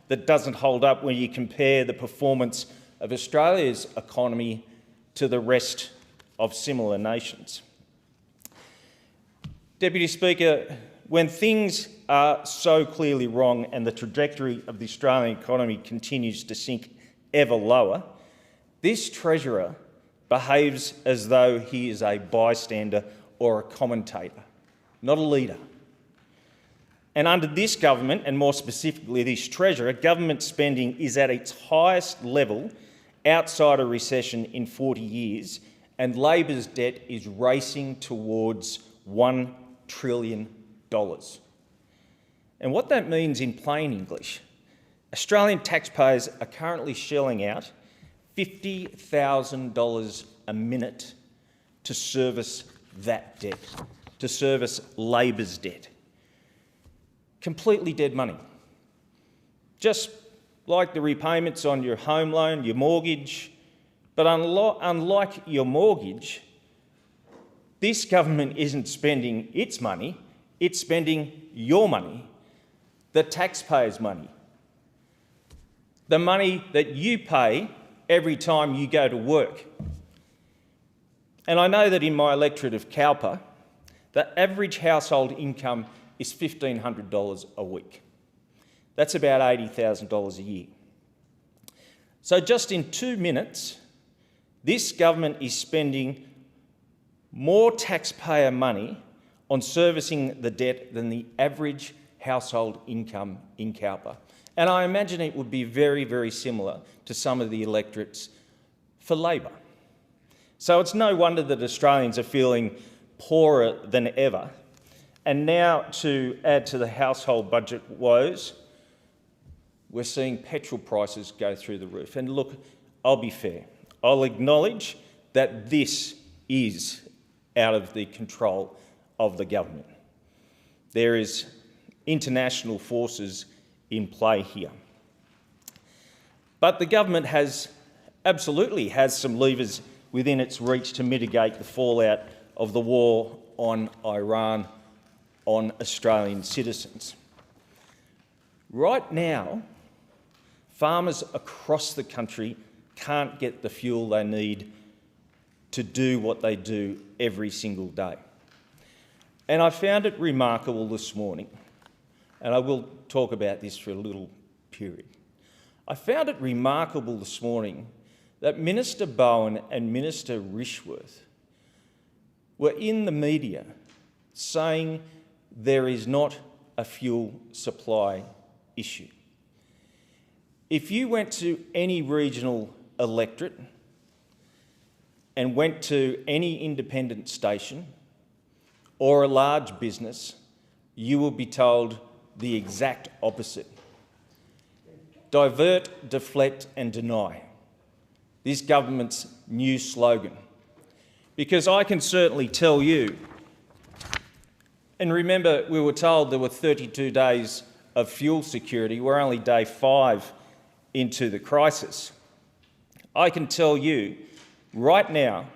that doesn't hold up when you compare the performance of Australia's economy to the rest of similar nations. Deputy Speaker, when things are so clearly wrong and the trajectory of the Australian economy continues to sink ever lower, this Treasurer behaves as though he is a bystander or a commentator, not a leader. And under this government, and more specifically this Treasurer, government spending is at its highest level outside a recession in 40 years, and Labor's debt is racing towards $1 trillion. And what that means in plain English, Australian taxpayers are currently shelling out $50,000 a minute to service that debt, to service Labor's debt. Completely dead money. Just like the repayments on your home loan, your mortgage, but unlike your mortgage, this government isn't spending its money, it's spending your money, the taxpayers' money, the money that you pay every time you go to work. And I know that in my electorate of Cowper, the average household income is $1,500 a week. That's about $80,000 a year. So just in 2 minutes, this government is spending more taxpayer money on servicing the debt than the average household income in Cowper. And I imagine it would be very, very similar to some of the electorates for Labor. So it's no wonder that Australians are feeling poorer than ever. And now, to add to the household budget woes, we're seeing petrol prices go through the roof. And look, I'll be fair. I'll acknowledge that this is out of the control of the government. There is international forces in play here. But the government absolutely has some levers within its reach to mitigate the fallout of the war on Iran on Australian citizens. Right now, farmers across the country can't get the fuel they need to do what they do every single day. And I found it remarkable this morning, and I will talk about this for a little period. I found it remarkable this morning that Minister Bowen and Minister Rishworth were in the media saying there is not a fuel supply issue. If you went to any regional electorate and went to any independent station or a large business, you will be told the exact opposite. Divert, deflect and deny. This government's new slogan. Because I can certainly tell you, and remember we were told there were 32 days of fuel security, we're only day 5 into the crisis. I can tell you right now,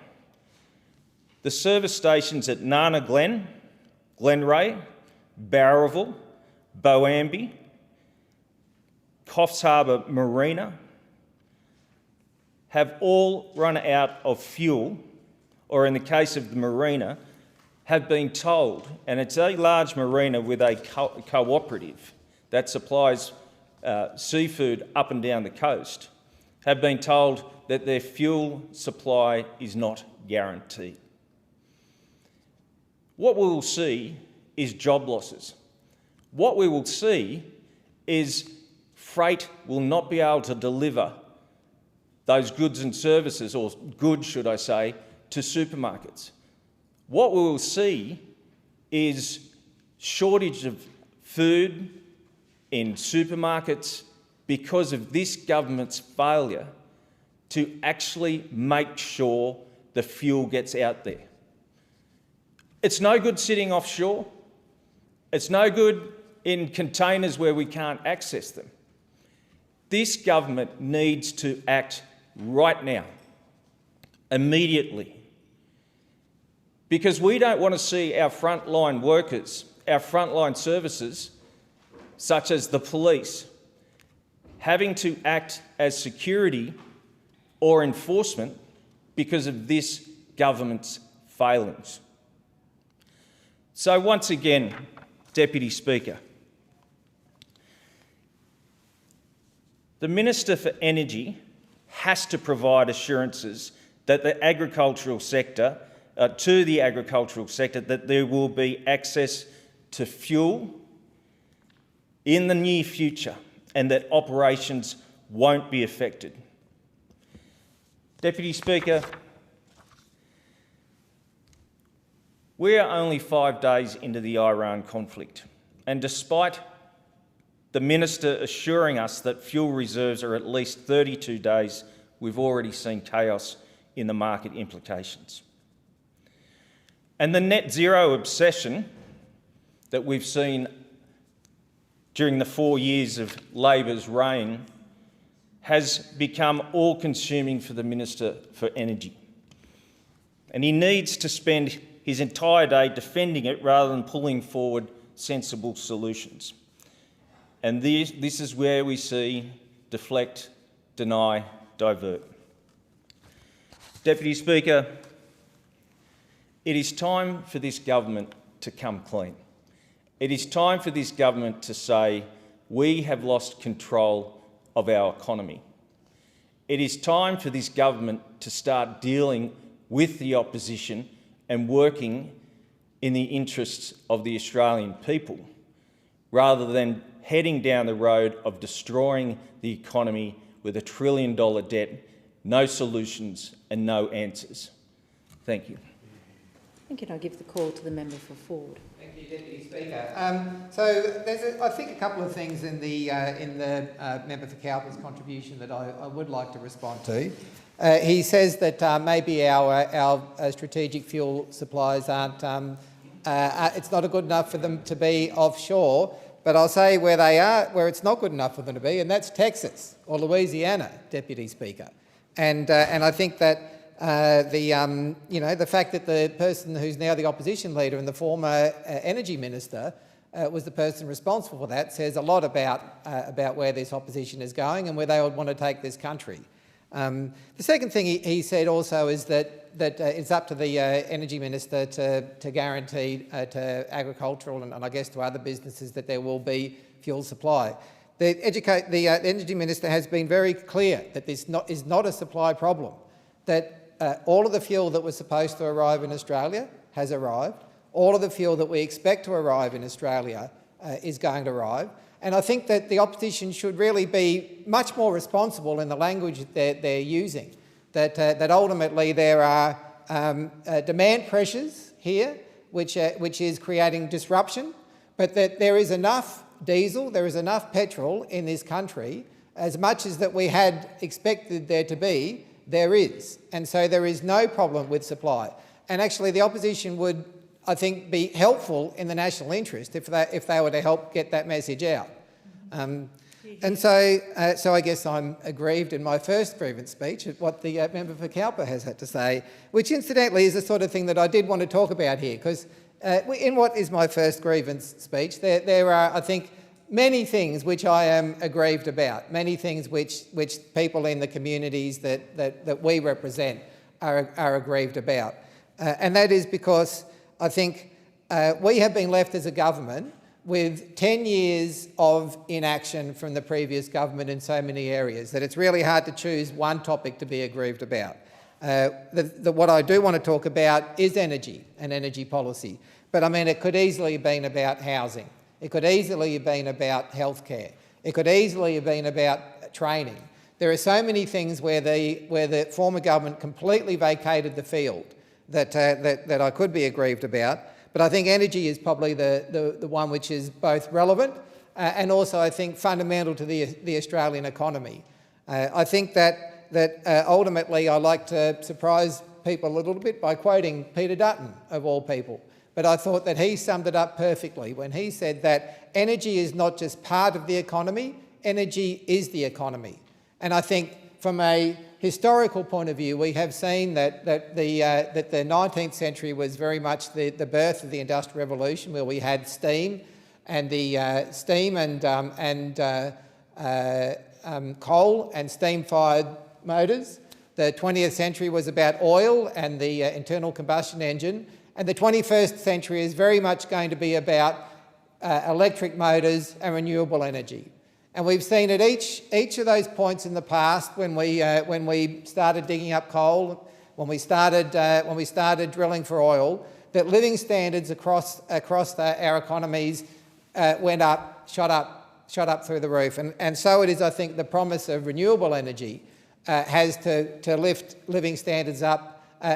the service stations at Nana Glen, Glenray, Barraville, Boambi, Coffs Harbour Marina have all run out of fuel, or in the case of the marina, have been told, and it's a large marina with a cooperative that supplies seafood up and down the coast, have been told that their fuel supply is not guaranteed. What we will see is job losses. What we will see is freight will not be able to deliver those goods and services, or goods, should I say, to supermarkets. What we will see is shortage of food in supermarkets because of this government's failure to actually make sure the fuel gets out there. It's no good sitting offshore. It's no good in containers where we can't access them. This government needs to act right now, immediately, because we don't want to see our frontline workers, our frontline services, such as the police, having to act as security or enforcement because of this government's failings. So once again, Deputy Speaker, the Minister for Energy has to provide assurances that the agricultural sector, that there will be access to fuel in the near future and that operations won't be affected. Deputy Speaker, we are only 5 days into the Iran conflict, and despite the Minister assuring us that fuel reserves are at least 32 days, we've already seen chaos in the market implications. And the net zero obsession that we've seen during the 4 years of Labor's reign has become all-consuming for the Minister for Energy. And he needs to spend his entire day defending it rather than pulling forward sensible solutions. And this is where we see deflect, deny, divert. Deputy Speaker, it is time for this government to come clean. It is time for this government to say, we have lost control of our economy. It is time for this government to start dealing with the opposition and working in the interests of the Australian people, rather than heading down the road of destroying the economy with $1 trillion debt, no solutions and no answers. Thank you. Thank you. I'll give the call to the member for Ford. Thank you, Deputy Speaker. So there's, I think, a couple of things in the member for Cowper's contribution that I would like to respond to. He says that maybe our strategic fuel supplies aren't. It's not good enough for them to be offshore. But I'll say where they are, where it's not good enough for them to be, and that's Texas or Louisiana, Deputy Speaker. And I think that the fact that the person who's now the opposition leader and the former energy minister was the person responsible for that says a lot about where this opposition is going and where they would want to take this country. The second thing he said also is that it's up to the energy minister to guarantee to agricultural and I guess to other businesses that there will be fuel supply. The energy minister has been very clear that this is not a supply problem, that all of the fuel that was supposed to arrive in Australia has arrived. All of the fuel that we expect to arrive in Australia is going to arrive. And I think that the opposition should really be much more responsible in the language that they're using, that ultimately there are demand pressures here which is creating disruption, but that there is enough diesel, there is enough petrol in this country, as much as that we had expected there to be, there is. And so there is no problem with supply. And actually the opposition would, I think, be helpful in the national interest if they were to help get that message out. And so I guess I'm aggrieved in my first grievance speech at what the member for Cowper has had to say, which incidentally is the sort of thing that I did want to talk about here, because in what is my first grievance speech, there are, I think, many things which I am aggrieved about, many things which people in the communities that we represent are aggrieved about. And that is because I think we have been left as a government with 10 years of inaction from the previous government in so many areas that it's really hard to choose one topic to be aggrieved about. What I do want to talk about is energy and energy policy. But I mean, it could easily have been about housing. It could easily have been about healthcare. It could easily have been about training. There are so many things where the former government completely vacated the field that I could be aggrieved about. But I think energy is probably the one which is both relevant and also, I think, fundamental to the Australian economy. I think that ultimately I like to surprise people a little bit by quoting Peter Dutton, of all people. But I thought that he summed it up perfectly when he said that energy is not just part of the economy, energy is the economy. And I think from a historical point of view, we have seen that the 19th century was very much the birth of the Industrial Revolution, where we had steam and coal and steam-fired motors. The 20th century was about oil and the internal combustion engine. And the 21st century is very much going to be about electric motors and renewable energy. And we've seen at each of those points in the past, when we started digging up coal, when we started drilling for oil, that living standards across our economies went up, shot up through the roof. And so it is, I think, the promise of renewable energy has to lift living standards up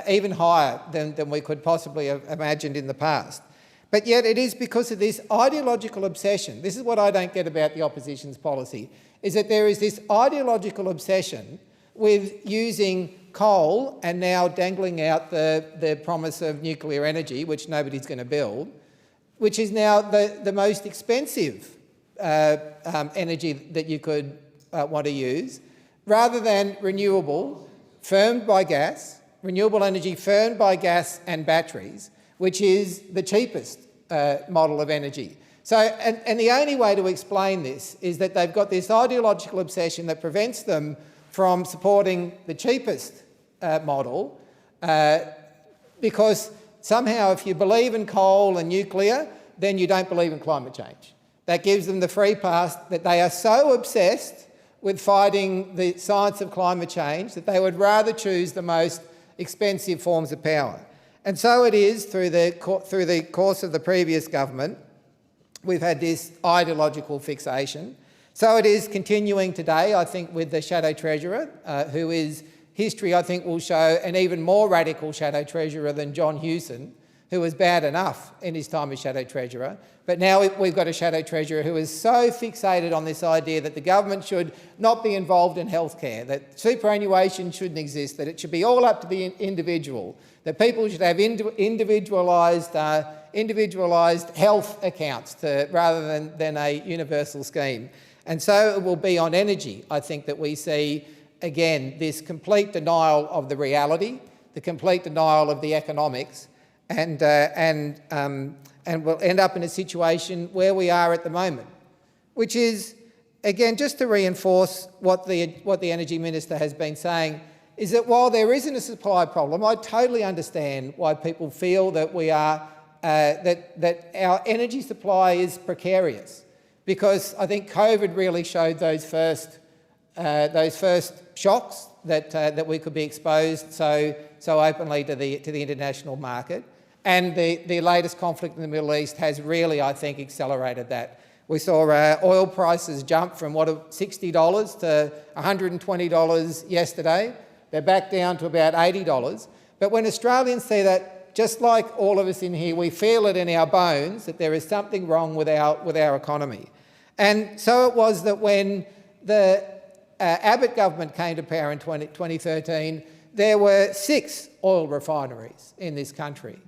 even higher than we could possibly have imagined in the past. But yet it is because of this ideological obsession. This is what I don't get about the opposition's policy, is that there is this ideological obsession with using coal and now dangling out the promise of nuclear energy, which nobody's going to build, which is now the most expensive energy that you could want to use, rather than renewable energy firmed by gas and batteries, which is the cheapest model of energy. So, and the only way to explain this is that they've got this ideological obsession that prevents them from supporting the cheapest model, because somehow if you believe in coal and nuclear, then you don't believe in climate change. That gives them the free pass, that they are so obsessed with fighting the science of climate change that they would rather choose the most expensive forms of power. And so it is through the course of the previous government, we've had this ideological fixation. So it is continuing today, I think, with the Shadow Treasurer, who is, history I think will show, an even more radical Shadow Treasurer than John Hewson, who was bad enough in his time as Shadow Treasurer. But now we've got a Shadow Treasurer who is so fixated on this idea that the government should not be involved in healthcare, that superannuation shouldn't exist, that it should be all up to the individual, that people should have individualised health accounts rather than a universal scheme. And so it will be on energy, I think, that we see, again, this complete denial of the reality the complete denial of the economics, and we'll end up in a situation where we are at the moment, which is, again, just to reinforce what the Energy Minister has been saying, is that while there isn't a supply problem, I totally understand why people feel that we are that our energy supply is precarious, because I think COVID really showed those first shocks that we could be exposed so openly to the international market, and the latest conflict in the Middle East has really, I think, accelerated that. We saw oil prices jump from $60 to $120 yesterday. They're back down to about $80. But when Australians see that, just like all of us in here, we feel it in our bones that there is something wrong with our economy. And so it was that when the Abbott government came to power in 2013, there were 6 oil refineries in this country.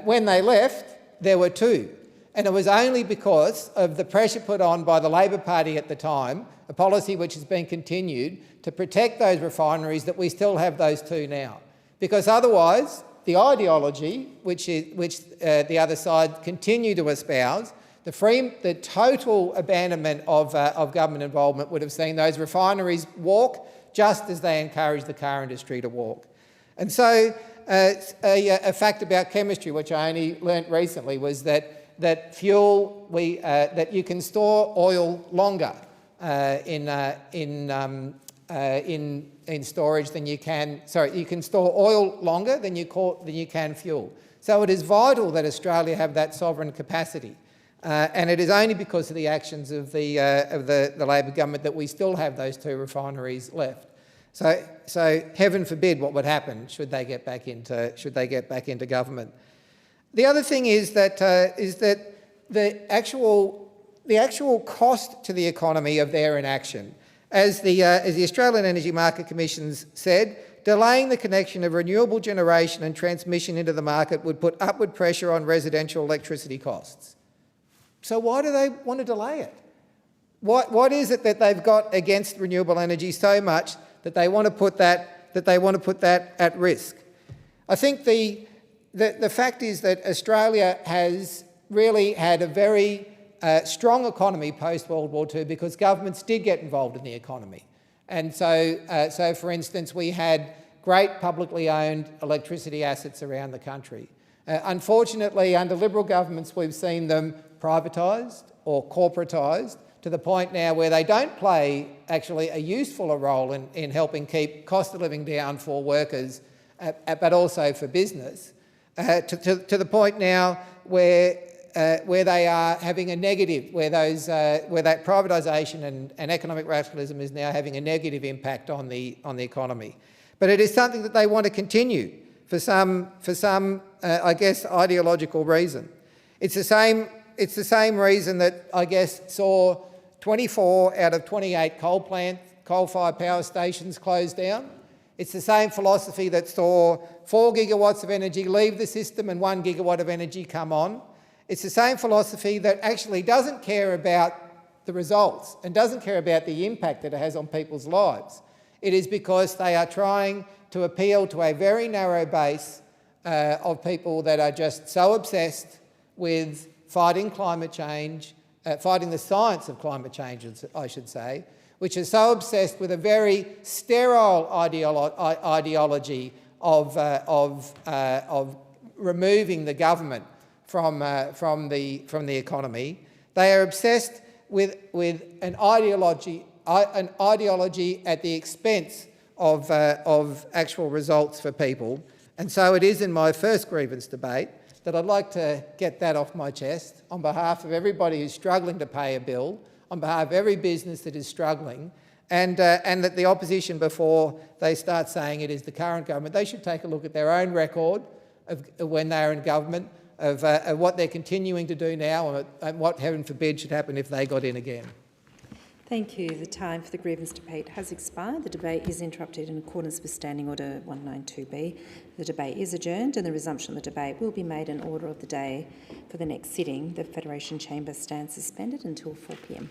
When they left, there were 2. And it was only because of the pressure put on by the Labor Party at the time, a policy which has been continued, to protect those refineries, that we still have those 2 now. Because otherwise, the ideology which the other side continue to espouse, the total abandonment of government involvement, would have seen those refineries walk just as they encouraged the car industry to walk. And so a fact about chemistry, which I only learnt recently, was that fuel, that you can store oil longer in storage than you can. Sorry, you can store oil longer than you can fuel. So it is vital that Australia have that sovereign capacity, and it is only because of the actions of the Labor government that we still have those 2 refineries left. So heaven forbid what would happen should they get back into government. The other thing is that the actual cost to the economy of their inaction, as the Australian Energy Market Commission said, delaying the connection of renewable generation and transmission into the market would put upward pressure on residential electricity costs. So why do they want to delay it? What is it that they've got against renewable energy so much that they want to put that at risk? I think the fact is that Australia has really had a very strong economy post-World War II, because governments did get involved in the economy. And so for instance, we had great publicly owned electricity assets around the country. Unfortunately, under Liberal governments, we've seen them privatised or corporatised to the point now where they don't play actually a useful role in helping keep cost of living down for workers, but also for business, to the point now where they are having a negative, where that privatisation and economic radicalism is now having a negative impact on the economy. But it is something that they want to continue for some I guess ideological reason. It's the same reason that I guess saw 24 out of 28 coal-fired power stations closed down. It's the same philosophy that saw 4 gigawatts of energy leave the system and 1 gigawatt of energy come on. It's the same philosophy that actually doesn't care about the results and doesn't care about the impact that it has on people's lives. It is because they are trying to appeal to a very narrow base of people that are just so obsessed with fighting climate change, fighting the science of climate change, I should say, which is so obsessed with a very sterile ideology of removing the government from the economy. They are obsessed with an ideology at the expense of actual results for people. And so it is in my first grievance debate that I'd like to get that off my chest on behalf of everybody who's struggling to pay a bill, on behalf of every business that is struggling, and that the opposition, before they start saying it is the current government, they should take a look at their own record of when they are in government, of what they're continuing to do now, and what, heaven forbid, should happen if they got in again. Thank you. The time for the grievance debate has expired. The debate is interrupted in accordance with Standing Order 192B. The debate is adjourned and the resumption of the debate will be made in order of the day for the next sitting. The Federation Chamber stands suspended until 4 p.m.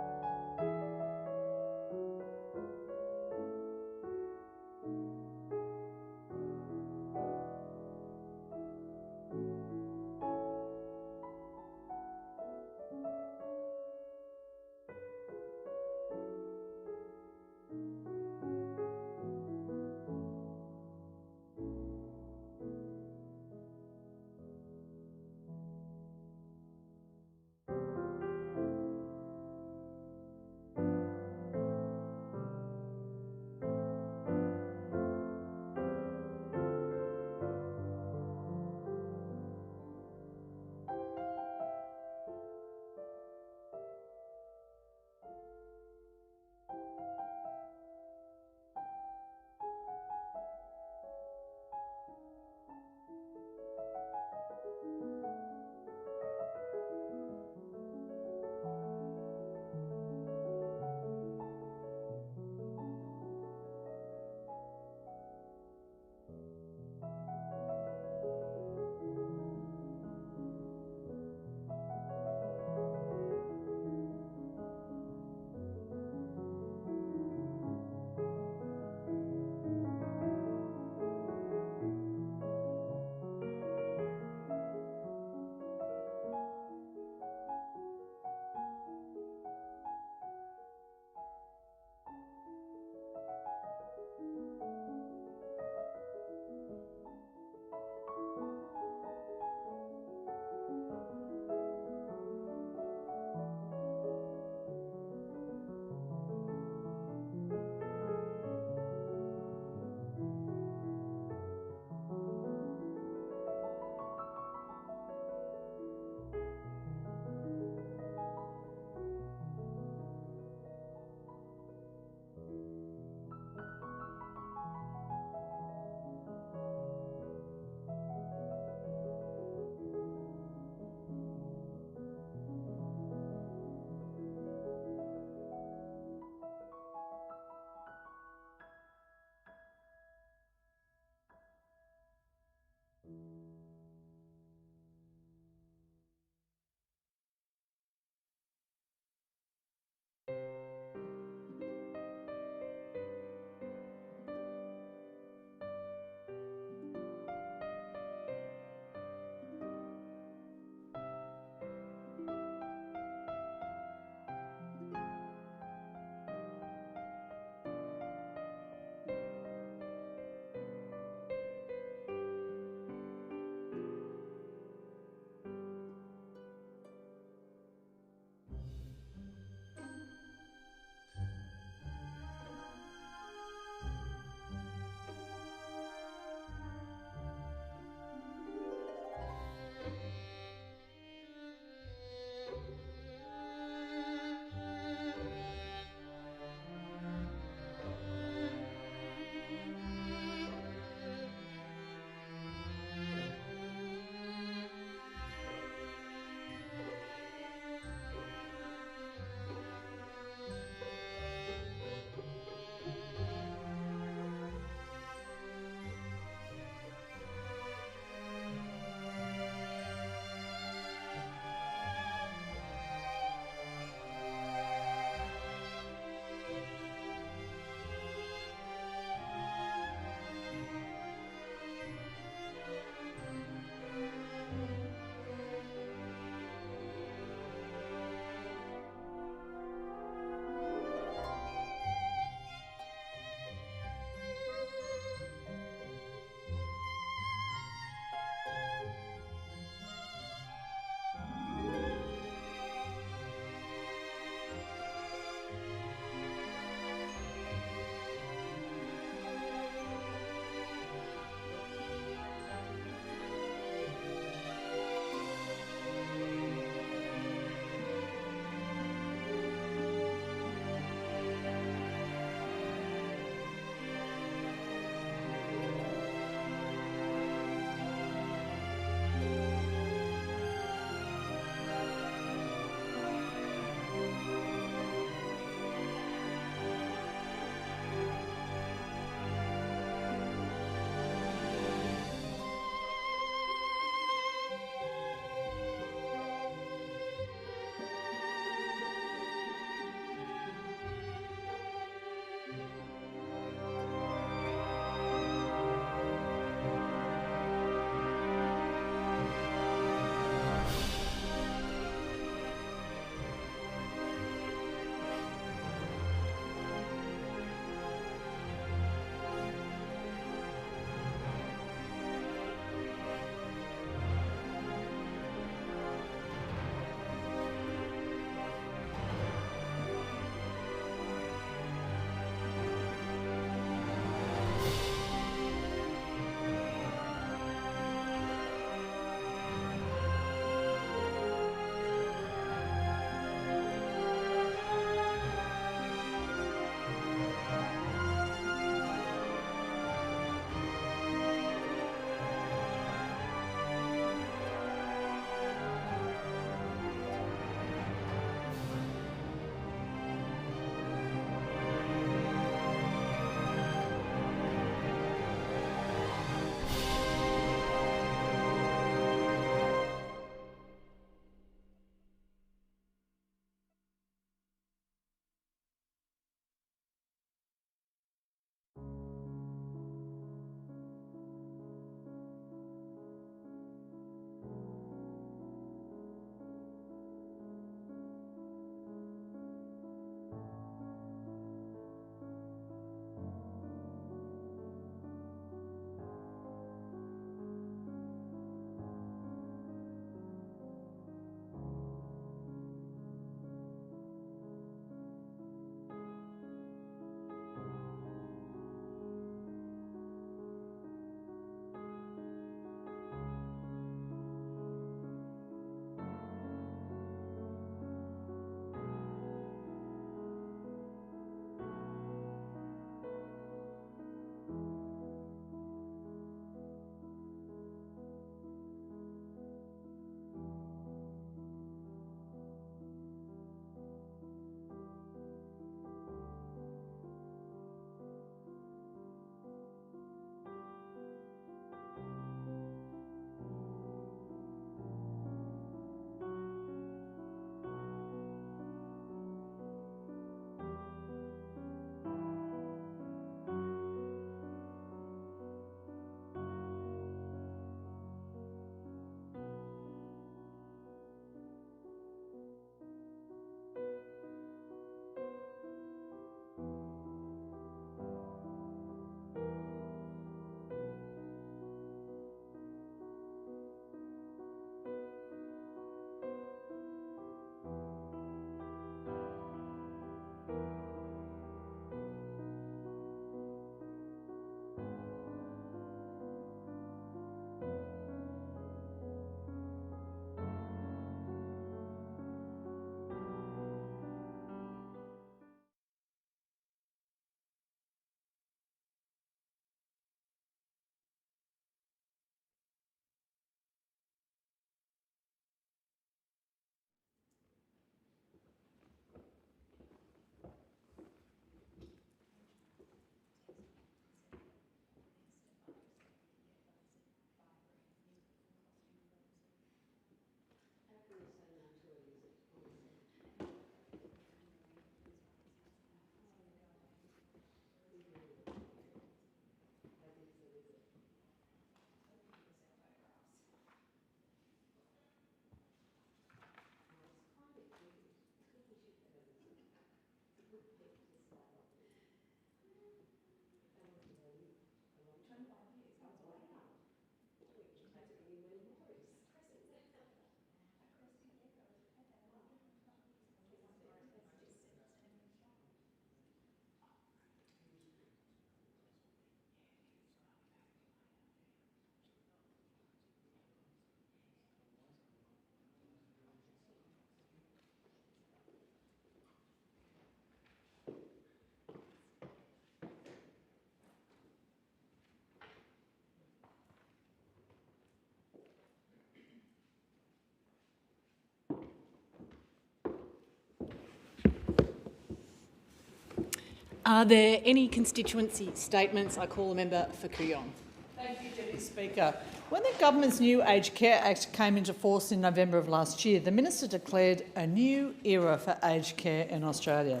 Are there any constituency statements? I call the member for Kooyong. Thank you, Deputy Speaker. When the government's new Aged Care Act came into force in November of last year, the minister declared a new era for aged care in Australia.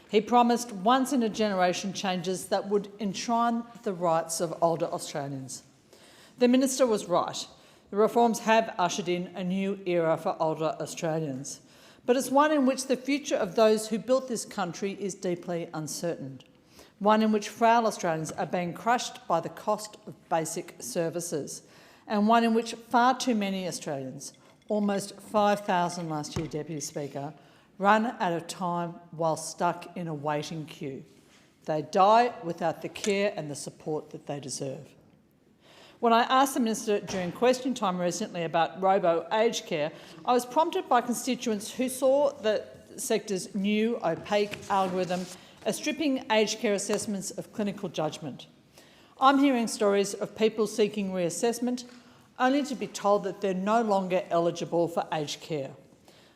He promised once-in-a-generation changes that would enshrine the rights of older Australians. The minister was right. The reforms have ushered in a new era for older Australians, but it's one in which the future of those who built this country is deeply uncertain, one in which frail Australians are being crushed by the cost of basic services, and one in which far too many Australians, almost 5,000 last year, Deputy Speaker, run out of time while stuck in a waiting queue. They die without the care and the support that they deserve. When I asked the minister during question time recently about robo-aged care, I was prompted by constituents who saw the sector's new opaque algorithm as stripping aged care assessments of clinical judgment. I'm hearing stories of people seeking reassessment only to be told that they're no longer eligible for aged care.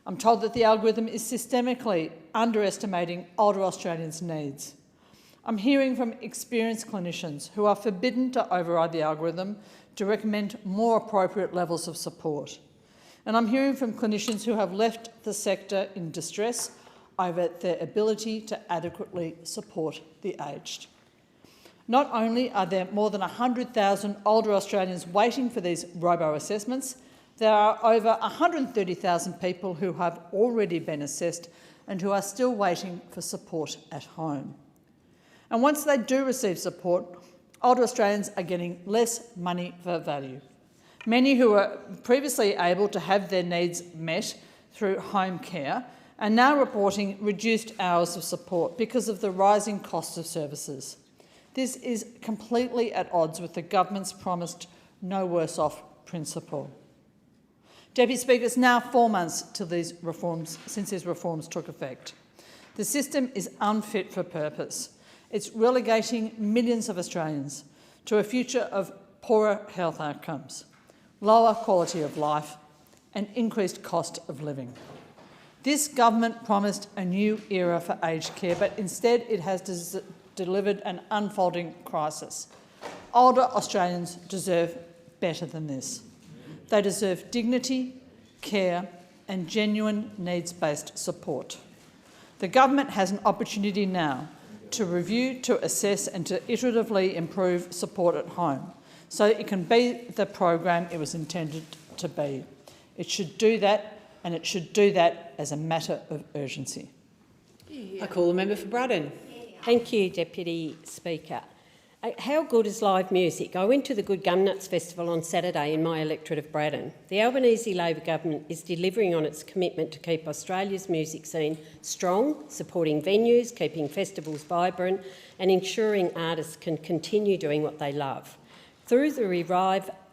I'm told that the algorithm is systemically underestimating older Australians' needs. I'm hearing from experienced clinicians who are forbidden to override the algorithm to recommend more appropriate levels of support. And I'm hearing from clinicians who have left the sector in distress over their ability to adequately support the aged. Not only are there more than 100,000 older Australians waiting for these robo-assessments, there are over 130,000 people who have already been assessed and who are still waiting for support at home. And once they do receive support, older Australians are getting less money for value. Many who were previously able to have their needs met through home care are now reporting reduced hours of support because of the rising cost of services. This is completely at odds with the government's promised no worse off principle. Deputy Speaker, it's now 4 months since these reforms took effect. The system is unfit for purpose. It's relegating millions of Australians to a future of poorer health outcomes, lower quality of life and increased cost of living. This government promised a new era for aged care, but instead it has delivered an unfolding crisis. Older Australians deserve better than this. They deserve dignity, care and genuine needs-based support. The government has an opportunity now to review, to assess and to iteratively improve support at home so it can be the program it was intended to be. It should do that, and it should do that as a matter of urgency. I call the member for Braddon. Thank you, Deputy Speaker. How good is live music? I went to the Good Gumnuts Festival on Saturday in my electorate of Braddon. The Albanese Labor government is delivering on its commitment to keep Australia's music scene strong, supporting venues, keeping festivals vibrant and ensuring artists can continue doing what they love. Through the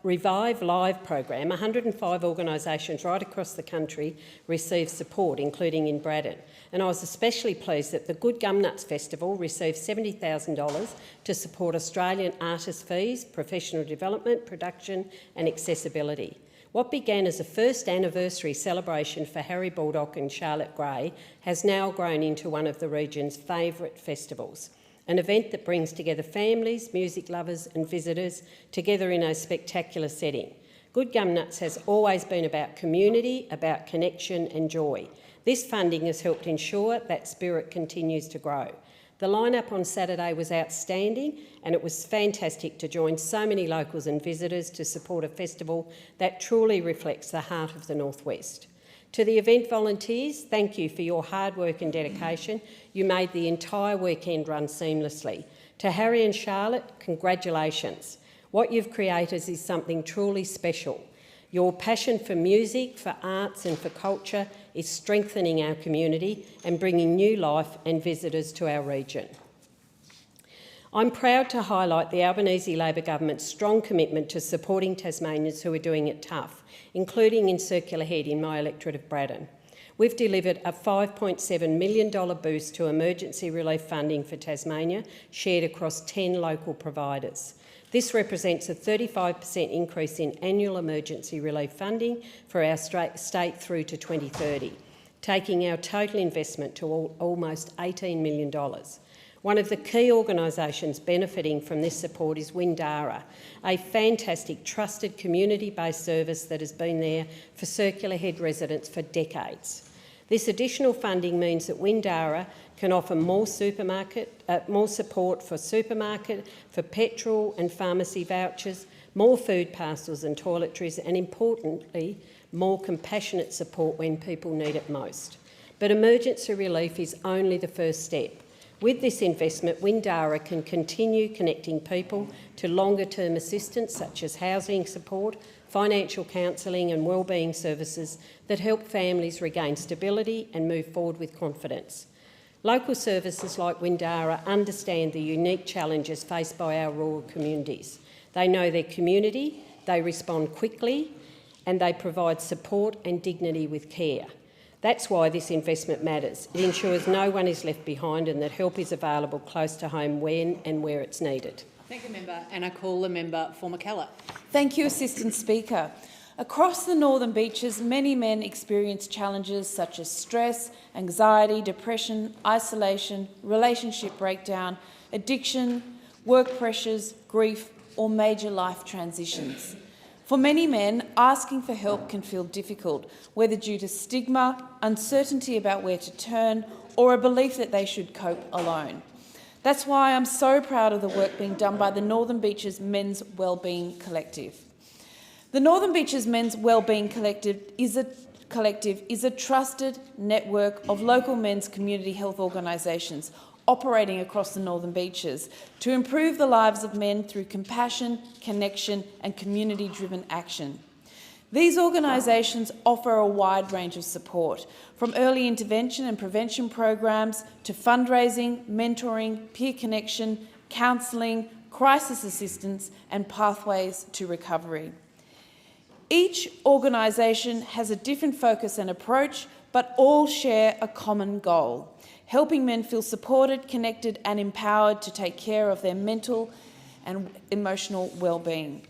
Revive Live program, 105 organisations right across the country received support, including in Braddon. And I was especially pleased that the Good Gumnuts Festival received $70,000 to support Australian artist fees, professional development, production and accessibility. What began as a first anniversary celebration for Harry Baldock and Charlotte Gray has now grown into one of the region's favourite festivals, an event that brings together families, music lovers and visitors together in a spectacular setting. Good Gumnuts has always been about community, about connection and joy. This funding has helped ensure that spirit continues to grow. The line-up on Saturday was outstanding and it was fantastic to join so many locals and visitors to support a festival that truly reflects the heart of the North West. To the event volunteers, thank you for your hard work and dedication. You made the entire weekend run seamlessly. To Harry and Charlotte, congratulations. What you've created is something truly special. Your passion for music, for arts and for culture is strengthening our community and bringing new life and visitors to our region. I'm proud to highlight the Albanese Labor government's strong commitment to supporting Tasmanians who are doing it tough, including in Circular Head in my electorate of Braddon. We've delivered a $5.7 million boost to emergency relief funding for Tasmania, shared across 10 local providers. This represents a 35% increase in annual emergency relief funding for our state through to 2030, taking our total investment to almost $18 million. One of the key organisations benefiting from this support is Windara, a fantastic, trusted community-based service that has been there for Circular Head residents for decades. This additional funding means that Windara can offer more support for supermarket, for petrol and pharmacy vouchers, more food parcels and toiletries, and importantly, more compassionate support when people need it most. But emergency relief is only the first step. With this investment, Windara can continue connecting people to longer-term assistance such as housing support, financial counselling and wellbeing services that help families regain stability and move forward with confidence. Local services like Windara understand the unique challenges faced by our rural communities. They know their community, they respond quickly, and they provide support and dignity with care. That's why this investment matters. It ensures no one is left behind and that help is available close to home when and where it's needed. Thank you, Member. And I call the member for McKellar. Thank you, Assistant Speaker. Across the Northern Beaches, many men experience challenges such as stress, anxiety, depression, isolation, relationship breakdown, addiction, work pressures, grief, or major life transitions. For many men, asking for help can feel difficult, whether due to stigma, uncertainty about where to turn, or a belief that they should cope alone. That's why I'm so proud of the work being done by the Northern Beaches Men's Wellbeing Collective. The Northern Beaches Men's Wellbeing Collective is a trusted network of local men's community health organisations operating across the Northern Beaches to improve the lives of men through compassion, connection and community-driven action. These organisations offer a wide range of support, from early intervention and prevention programs to fundraising, mentoring, peer connection, counselling, crisis assistance and pathways to recovery. Each organisation has a different focus and approach, but all share a common goal: helping men feel supported, connected and empowered to take care of their mental and emotional well-being.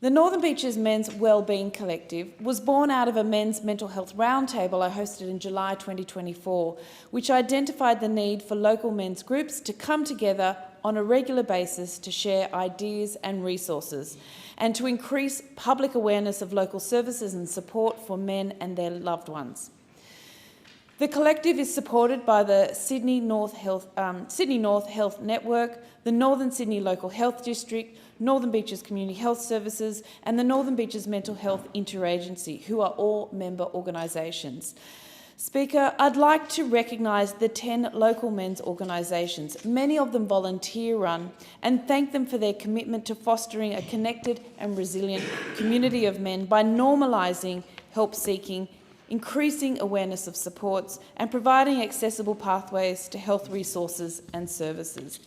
The Northern Beaches Men's Wellbeing Collective was born out of a men's mental health roundtable I hosted in July 2024, which identified the need for local men's groups to come together on a regular basis to share ideas and resources, and to increase public awareness of local services and support for men and their loved ones. The collective is supported by the Sydney North Health Network, the Northern Sydney Local Health District, Northern Beaches Community Health Services and the Northern Beaches Mental Health Interagency, who are all member organisations. Speaker, I'd like to recognise the 10 local men's organisations, many of them volunteer-run, and thank them for their commitment to fostering a connected and resilient community of men by normalising help-seeking, increasing awareness of supports and providing accessible pathways to health resources and services.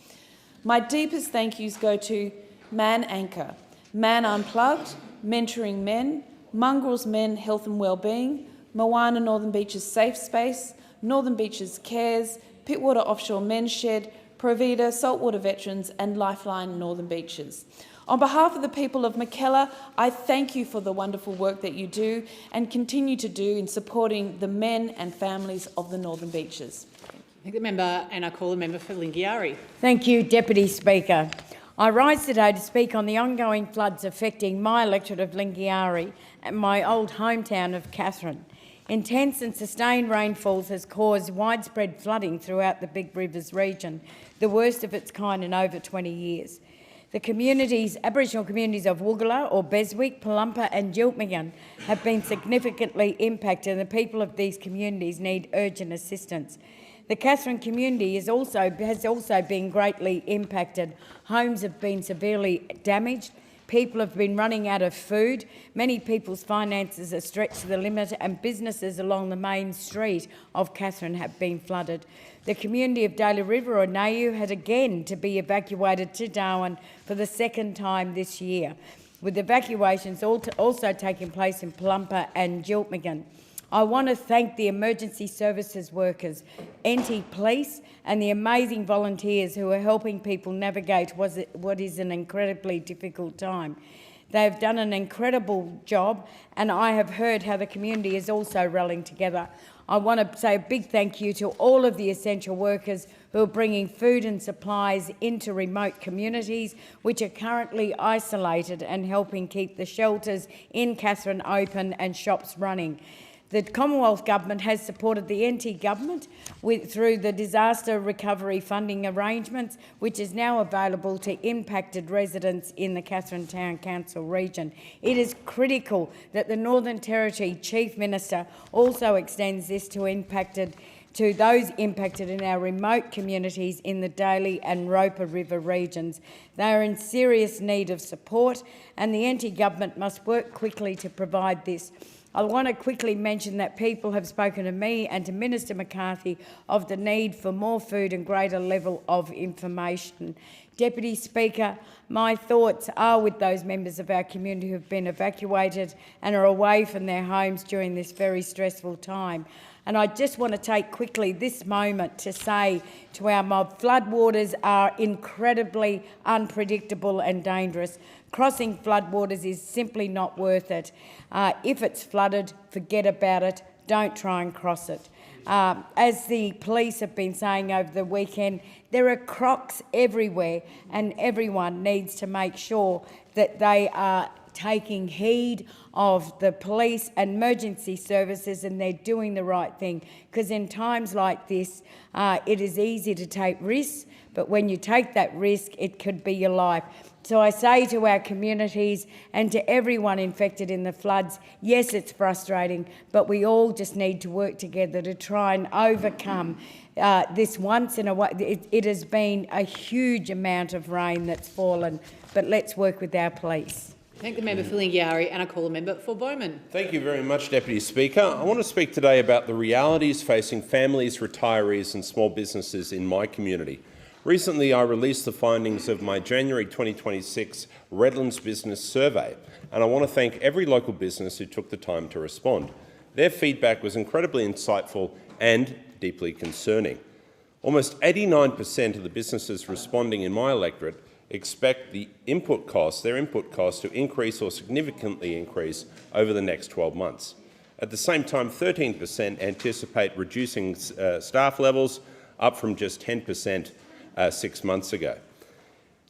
My deepest thank yous go to Man Anchor, Man Unplugged, Mentoring Men, Mongrels Men Health and Wellbeing, Moana Northern Beaches Safe Space, Northern Beaches Cares, Pittwater Offshore Men's Shed, Provida, Saltwater Veterans and Lifeline Northern Beaches. On behalf of the people of McKellar, I thank you for the wonderful work that you do and continue to do in supporting the men and families of the Northern Beaches. I think the member, and I call the member for Lingiari. Thank you, Deputy Speaker. I rise today to speak on the ongoing floods affecting my electorate of Lingiari and my old hometown of Katherine. Intense and sustained rainfalls has caused widespread flooding throughout the Big Rivers region, the worst of its kind in over 20 years. The Aboriginal communities of Woogala or Beswick, Palumpa and Jiltmigan have been significantly impacted, and the people of these communities need urgent assistance. The Katherine community has also been greatly impacted. Homes have been severely damaged. People have been running out of food. Many people's finances are stretched to the limit, and businesses along the main street of Katherine have been flooded. The community of Daly River or Nayu had again to be evacuated to Darwin for the second time this year, with evacuations also taking place in Palumpa and Jiltmigan. I want to thank the emergency services workers, NT Police and the amazing volunteers who are helping people navigate what is an incredibly difficult time. They have done an incredible job, and I have heard how the community is also rallying together. I want to say a big thank you to all of the essential workers who are bringing food and supplies into remote communities which are currently isolated and helping keep the shelters in Katherine open and shops running. The Commonwealth Government has supported the NT Government through the disaster recovery funding arrangements, which is now available to impacted residents in the Katherine Town Council region. It is critical that the Northern Territory Chief Minister also extends this to those impacted in our remote communities in the Daly and Roper River regions. They are in serious need of support, and the NT Government must work quickly to provide this. I want to quickly mention that people have spoken to me and to Minister McCarthy of the need for more food and greater level of information. Deputy Speaker, my thoughts are with those members of our community who have been evacuated and are away from their homes during this very stressful time. And I just want to take quickly this moment to say to our mob, floodwaters are incredibly unpredictable and dangerous. Crossing floodwaters is simply not worth it. If it's flooded, forget about it. Don't try and cross it. As the police have been saying over the weekend, there are crocs everywhere, and everyone needs to make sure that they are taking heed of the police and emergency services, and they're doing the right thing, because in times like this it is easy to take risks, but when you take that risk it could be your life. So I say to our communities and to everyone infected in the floods, yes, it's frustrating, but we all just need to work together to try and overcome this once in a while. It has been a huge amount of rain that's fallen, but let's work with our police. Thank the member for Lingiari, and I call the member for Bowman. Thank you very much, Deputy Speaker. I want to speak today about the realities facing families, retirees and small businesses in my community. Recently, I released the findings of my January 2026 Redlands Business Survey, and I want to thank every local business who took the time to respond. Their feedback was incredibly insightful and deeply concerning. Almost 89% of the businesses responding in my electorate expect their input costs to increase or significantly increase over the next 12 months. At the same time, 13% anticipate reducing staff levels, up from just 10% 6 months ago.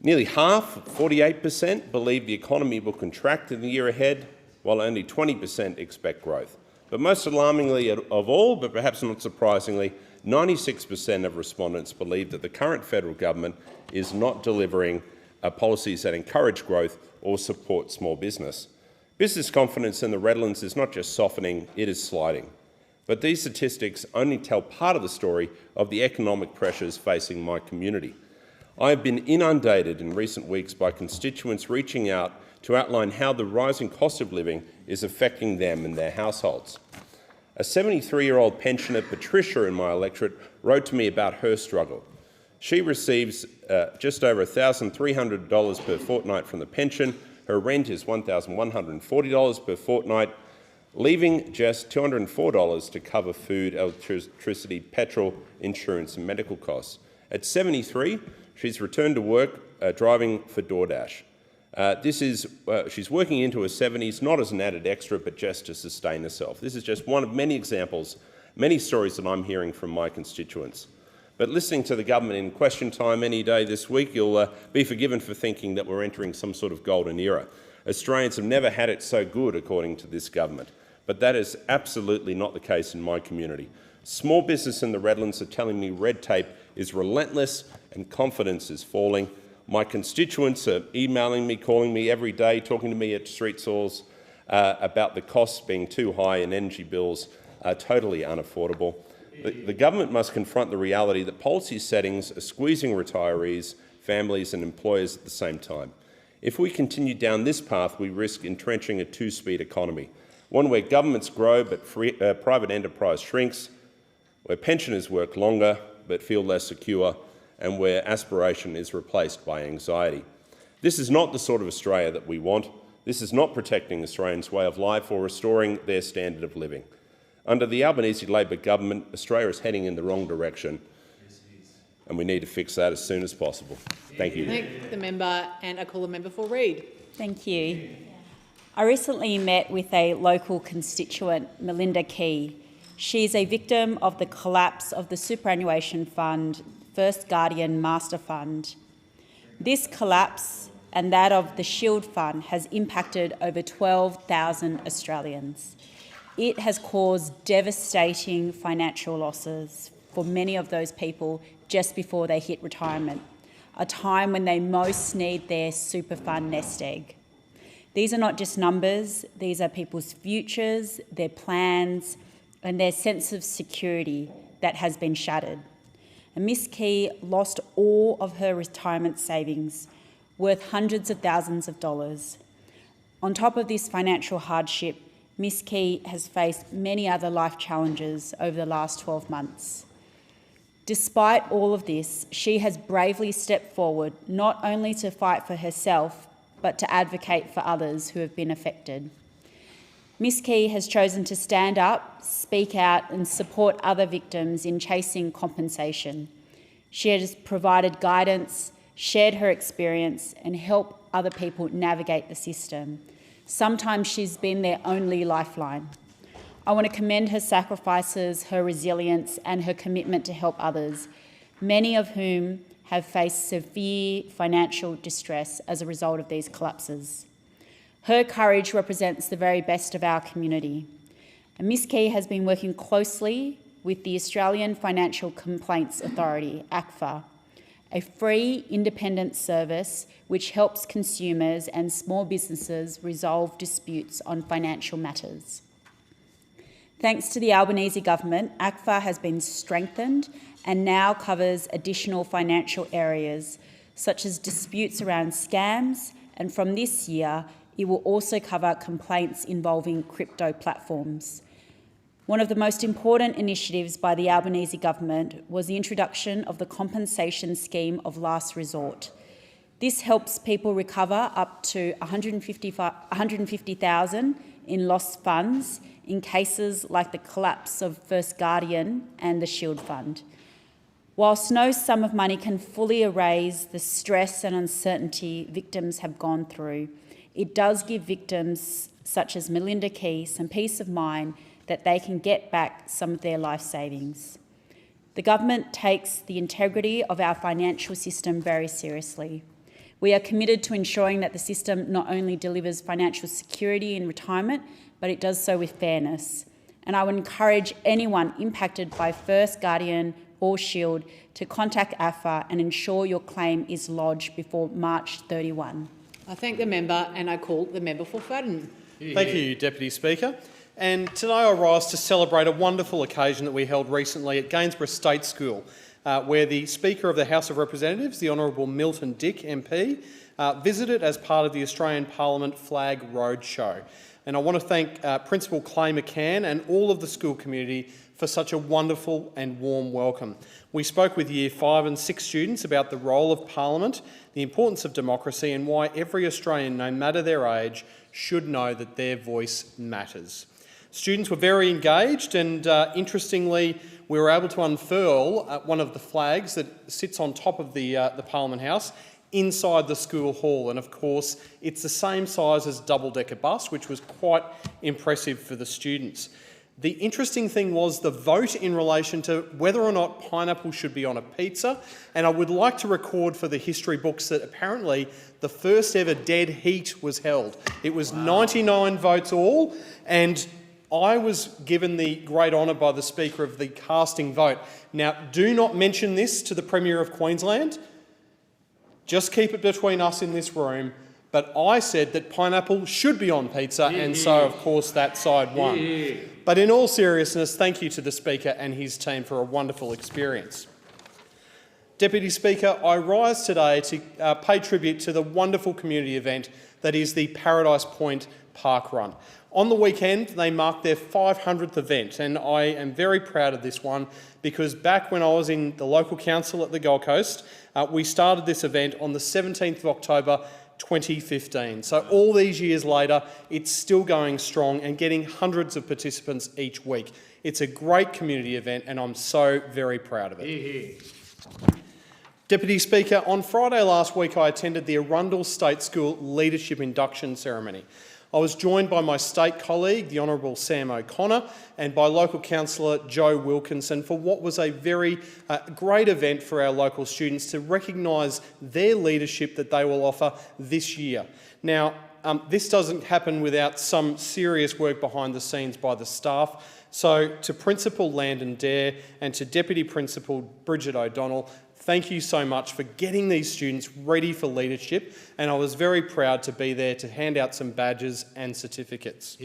Nearly half, 48%, believe the economy will contract in the year ahead, while only 20% expect growth. But most alarmingly of all, but perhaps not surprisingly, 96% of respondents believe that the current federal government is not delivering policies that encourage growth or support small business. Business confidence in the Redlands is not just softening, it is sliding. But these statistics only tell part of the story of the economic pressures facing my community. I have been inundated in recent weeks by constituents reaching out to outline how the rising cost of living is affecting them and their households. A 73-year-old pensioner, Patricia, in my electorate, wrote to me about her struggle. She receives just over $1,300 per fortnight from the pension. Her rent is $1,140 per fortnight, leaving just $204 to cover food, electricity, petrol, insurance and medical costs. At 73, she's returned to work driving for DoorDash. She's working into her 70s, not as an added extra, but just to sustain herself. This is just one of many examples, many stories that I'm hearing from my constituents. But listening to the government in question time any day this week, you'll be forgiven for thinking that we're entering some sort of golden era. Australians have never had it so good, according to this government. But that is absolutely not the case in my community. Small business in the Redlands are telling me red tape is relentless and confidence is falling. My constituents are emailing me, calling me every day, talking to me at street stalls about the costs being too high and energy bills are totally unaffordable. The government must confront the reality that policy settings are squeezing retirees, families and employers at the same time. If we continue down this path, we risk entrenching a two-speed economy, one where governments grow but private enterprise shrinks, where pensioners work longer but feel less secure, and where aspiration is replaced by anxiety. This is not the sort of Australia that we want. This is not protecting Australians' way of life or restoring their standard of living. Under the Albanese Labor government, Australia is heading in the wrong direction, and we need to fix that as soon as possible. Thank you. Thank the member, and I call the member for Reid. Thank you. I recently met with a local constituent, Melinda Key. She is a victim of the collapse of the superannuation fund First Guardian Master Fund. This collapse and that of the Shield Fund has impacted over 12,000 Australians. It has caused devastating financial losses for many of those people just before they hit retirement, a time when they most need their super fund nest egg. These are not just numbers, these are people's futures, their plans, and their sense of security that has been shattered. And Miss Key lost all of her retirement savings, worth hundreds of thousands of dollars. On top of this financial hardship, Miss Key has faced many other life challenges over the last 12 months. Despite all of this, she has bravely stepped forward not only to fight for herself, but to advocate for others who have been affected. Miss Key has chosen to stand up, speak out and support other victims in chasing compensation. She has provided guidance, shared her experience and helped other people navigate the system. Sometimes she's been their only lifeline. I want to commend her sacrifices, her resilience and her commitment to help others, many of whom have faced severe financial distress as a result of these collapses. Her courage represents the very best of our community. And Miss Key has been working closely with the Australian Financial Complaints Authority, ACFA, a free independent service which helps consumers and small businesses resolve disputes on financial matters. Thanks to the Albanese government, ACFA has been strengthened and now covers additional financial areas such as disputes around scams, and from this year it will also cover complaints involving crypto platforms. One of the most important initiatives by the Albanese government was the introduction of the compensation scheme of last resort. This helps people recover up to $150,000 in lost funds in cases like the collapse of First Guardian and the Shield Fund. Whilst no sum of money can fully erase the stress and uncertainty victims have gone through, it does give victims such as Melinda Key some peace of mind that they can get back some of their life savings. The government takes the integrity of our financial system very seriously. We are committed to ensuring that the system not only delivers financial security in retirement, but it does so with fairness. And I would encourage anyone impacted by First Guardian or Shield to contact AFA and ensure your claim is lodged before March 31. I thank the member and I call the member for Fadden. Thank you, Deputy Speaker. And today I rise to celebrate a wonderful occasion that we held recently at Gainsborough State School, where the Speaker of the House of Representatives, the Honourable Milton Dick MP, visited as part of the Australian Parliament Flag Roadshow. And I want to thank Principal Clay McCann and all of the school community for such a wonderful and warm welcome. We spoke with Year 5 and 6 students about the role of Parliament, the importance of democracy and why every Australian, no matter their age, should know that their voice matters. Students were very engaged and, interestingly, we were able to unfurl one of the flags that sits on top of the Parliament House inside the school hall. And, of course, it's the same size as a double-decker bus, which was quite impressive for the students. The interesting thing was the vote in relation to whether or not pineapple should be on a pizza. And I would like to record for the history books that apparently the first ever dead heat was held. It was 99 votes all, and I was given the great honour by the Speaker of the casting vote. Now, do not mention this to the Premier of Queensland. Just keep it between us in this room. But I said that pineapple should be on pizza, and so, of course, that side won. But in all seriousness, thank you to the Speaker and his team for a wonderful experience. Deputy Speaker, I rise today to pay tribute to the wonderful community event that is the Paradise Point Park Run. On the weekend, they marked their 500th event, and I am very proud of this one because back when I was in the local council at the Gold Coast, we started this event on the 17th of October 2015. So all these years later, it's still going strong and getting hundreds of participants each week. It's a great community event and I'm so very proud of it. Deputy Speaker, on Friday last week I attended the Arundel State School Leadership Induction Ceremony. I was joined by my state colleague, the Honourable Sam O'Connor, and by local councillor Joe Wilkinson for what was a very great event for our local students to recognise their leadership that they will offer this year. Now, this doesn't happen without some serious work behind the scenes by the staff. So to Principal Landon Dare and to Deputy Principal Bridget O'Donnell, thank you so much for getting these students ready for leadership, and I was very proud to be there to hand out some badges and certificates.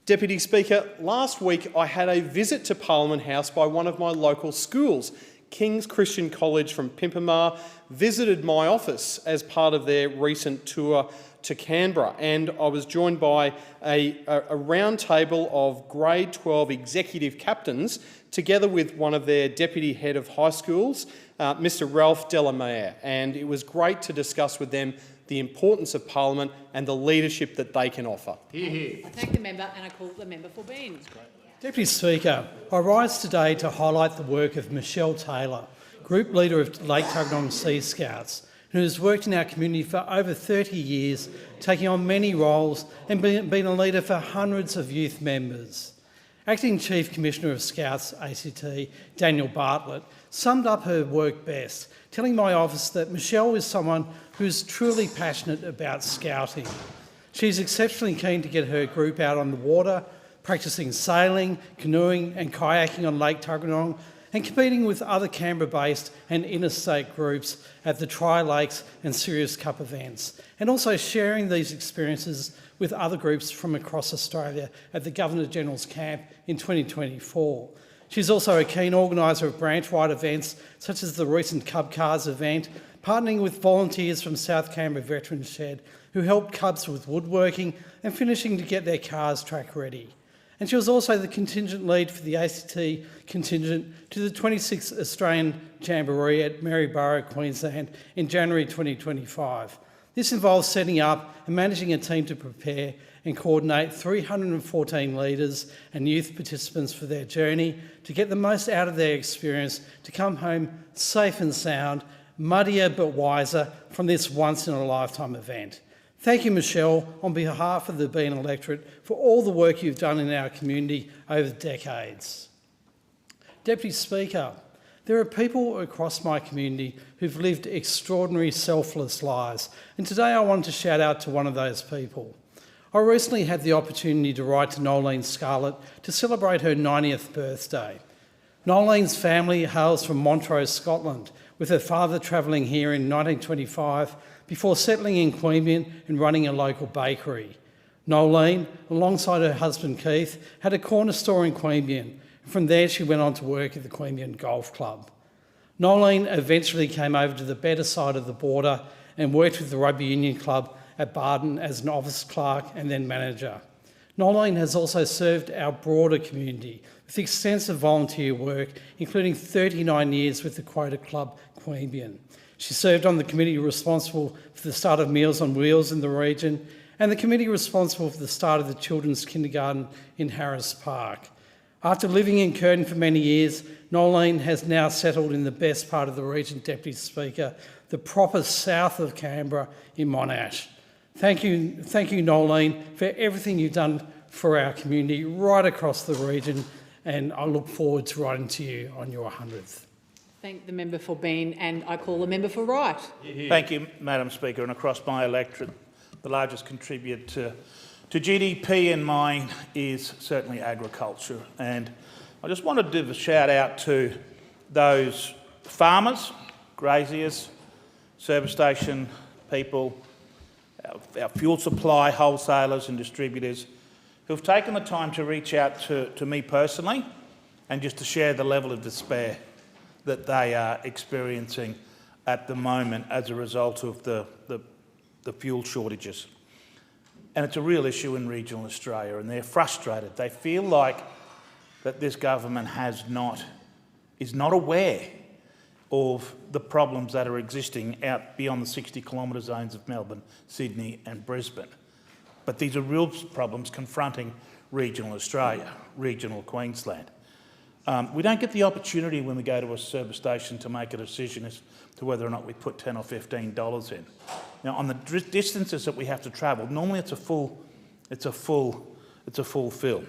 Deputy Speaker, last week I had a visit to Parliament House by one of my local schools. King's Christian College from Pimpamar visited my office as part of their recent tour to Canberra, and I was joined by a round table of grade 12 executive captains together with one of their deputy head of high schools, Mr Ralph Delamere, and it was great to discuss with them the importance of Parliament and the leadership that they can offer. I thank the member and I call the member for Bean. Deputy Speaker, I rise today to highlight the work of Michelle Taylor, Group Leader of Lake Tuggeranong Sea Scouts, who has worked in our community for over 30 years, taking on many roles and been a leader for hundreds of youth members. Acting Chief Commissioner of Scouts ACT, Daniel Bartlett, summed up her work best, telling my office that Michelle is someone who's truly passionate about scouting. She's exceptionally keen to get her group out on the water, practising sailing, canoeing and kayaking on Lake Tuggeranong, and competing with other Canberra-based and interstate groups at the Tri-Lakes and Sirius Cup events, and also sharing these experiences with other groups from across Australia at the Governor-General's Camp in 2024. She's also a keen organiser of branch-wide events such as the recent Cub Cars event, partnering with volunteers from South Canberra Veterans Shed who helped Cubs with woodworking and finishing to get their cars track ready. And she was also the contingent lead for the ACT contingent to the 26th Australian Jamboree at Maryborough, Queensland in January 2025. This involves setting up and managing a team to prepare and coordinate 314 leaders and youth participants for their journey to get the most out of their experience to come home safe and sound, muddier but wiser from this once-in-a-lifetime event. Thank you, Michelle, on behalf of the Bean electorate for all the work you've done in our community over decades. Deputy Speaker, there are people across my community who've lived extraordinary selfless lives, and today I want to shout out to one of those people. I recently had the opportunity to write to Nolene Scarlett to celebrate her 90th birthday. Nolene's family hails from Montrose, Scotland, with her father travelling here in 1925 before settling in Queanbeyan and running a local bakery. Nolene, alongside her husband Keith, had a corner store in Queanbeyan. From there she went on to work at the Queanbeyan Golf Club. Nolene eventually came over to the better side of the border and worked with the Rugby Union Club at Barden as an office clerk and then manager. Nolene has also served our broader community with extensive volunteer work, including 39 years with the Quota Club Queanbeyan. She served on the committee responsible for the start of Meals on Wheels in the region and the committee responsible for the start of the children's kindergarten in Harris Park. After living in Curtin for many years, Nolene has now settled in the best part of the region, Deputy Speaker, the proper south of Canberra in Monash. Thank you, Nolene, for everything you've done for our community right across the region, and I look forward to writing to you on your 100th. Thank the member for Bean and I call the member for Wright. Thank you, Madam Speaker. And across my electorate, the largest contributor to GDP in mine is certainly agriculture. And I just wanted to give a shout out to those farmers, graziers, service station people, our fuel supply wholesalers and distributors who've taken the time to reach out to me personally and just to share the level of despair that they are experiencing at the moment as a result of the fuel shortages. And it's a real issue in regional Australia, and they're frustrated. They feel like that this government is not aware of the problems that are existing out beyond the 60-kilometre zones of Melbourne, Sydney and Brisbane. But these are real problems confronting regional Australia, regional Queensland. We don't get the opportunity when we go to a service station to make a decision as to whether or not we put $10 or $15 in. Now, on the distances that we have to travel, normally it's a full fill.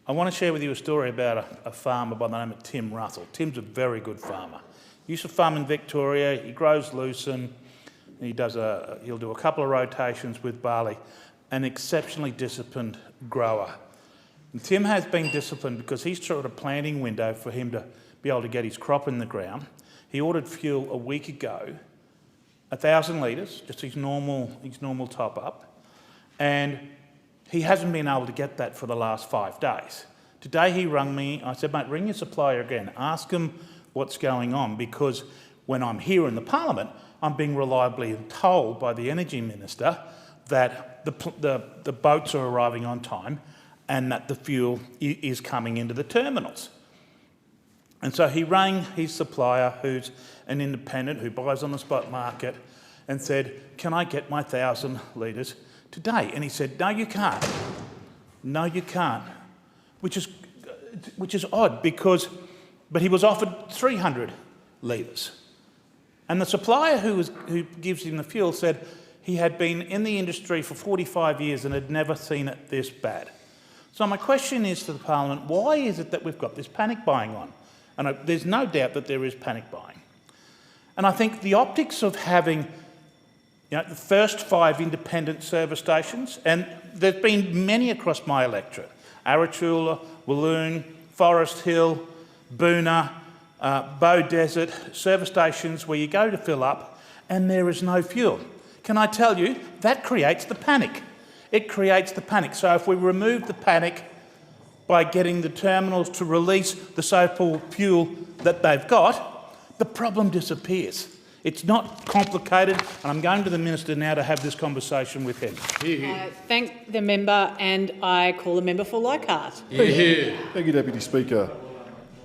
I want to share with you a story about a farmer by the name of Tim Russell. Tim's a very good farmer. He used to farm in Victoria. He grows lucerne. He'll do a couple of rotations with barley. An exceptionally disciplined grower. And Tim has been disciplined because he's tried a planting window for him to be able to get his crop in the ground. He ordered fuel a week ago, 1,000 litres, just his normal top up, and he hasn't been able to get that for the last 5 days. Today he rang me. I said, mate, ring your supplier again. Ask him what's going on, because when I'm here in the Parliament, I'm being reliably told by the Energy Minister that the boats are arriving on time and that the fuel is coming into the terminals. And so he rang his supplier, who's an independent who buys on the spot market, and said, can I get my 1,000 litres today? And he said, no, you can't. No, you can't. Which is odd, but he was offered 300 litres. And the supplier who gives him the fuel said he had been in the industry for 45 years and had never seen it this bad. So my question is to the Parliament, why is it that we've got this panic buying on? And there's no doubt that there is panic buying. And I think the optics of having the first 5 independent service stations, and there's been many across my electorate, Arachula, Walloon, Forest Hill, Boona, Bow Desert, service stations where you go to fill up and there is no fuel. Can I tell you, that creates the panic. It creates the panic. So if we remove the panic by getting the terminals to release the so-called fuel that they've got, the problem disappears. It's not complicated, and I'm going to the Minister now to have this conversation with him. I thank the member, and I call the member for Leichhardt. Thank you, Deputy Speaker.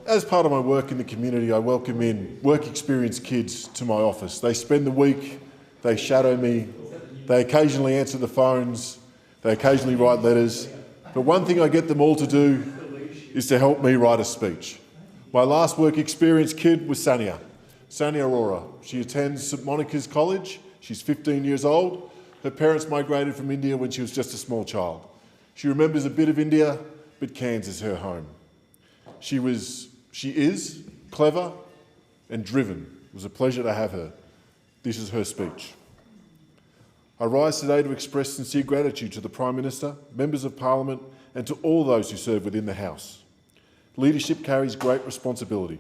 As part of my work in the community, I welcome in work experience kids to my office. They spend the week, they shadow me, they occasionally answer the phones, they occasionally write letters, but one thing I get them all to do is to help me write a speech. My last work experience kid was Sania Aurora. She attends St Monica's College. She's 15 years old. Her parents migrated from India when she was just a small child. She remembers a bit of India, but Cairns is her home. She is clever and driven. It was a pleasure to have her. This is her speech. I rise today to express sincere gratitude to the Prime Minister, members of Parliament, and to all those who serve within the House. Leadership carries great responsibility,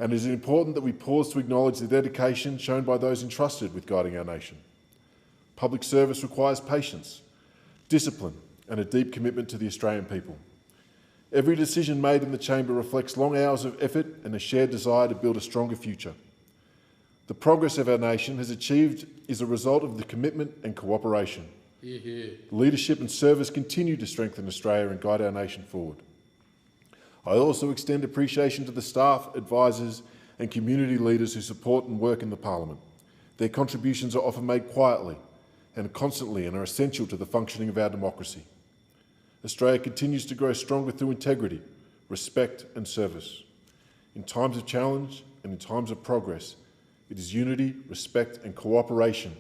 and it is important that we pause to acknowledge the dedication shown by those entrusted with guiding our nation. Public service requires patience, discipline, and a deep commitment to the Australian people. Every decision made in the chamber reflects long hours of effort and a shared desire to build a stronger future. The progress of our nation has achieved is a result of the commitment and cooperation. Leadership and service continue to strengthen Australia and guide our nation forward. I also extend appreciation to the staff, advisors and community leaders who support and work in the Parliament. Their contributions are often made quietly and constantly and are essential to the functioning of our democracy. Australia continues to grow stronger through integrity, respect and service. In times of challenge and in times of progress, it is unity, respect and cooperation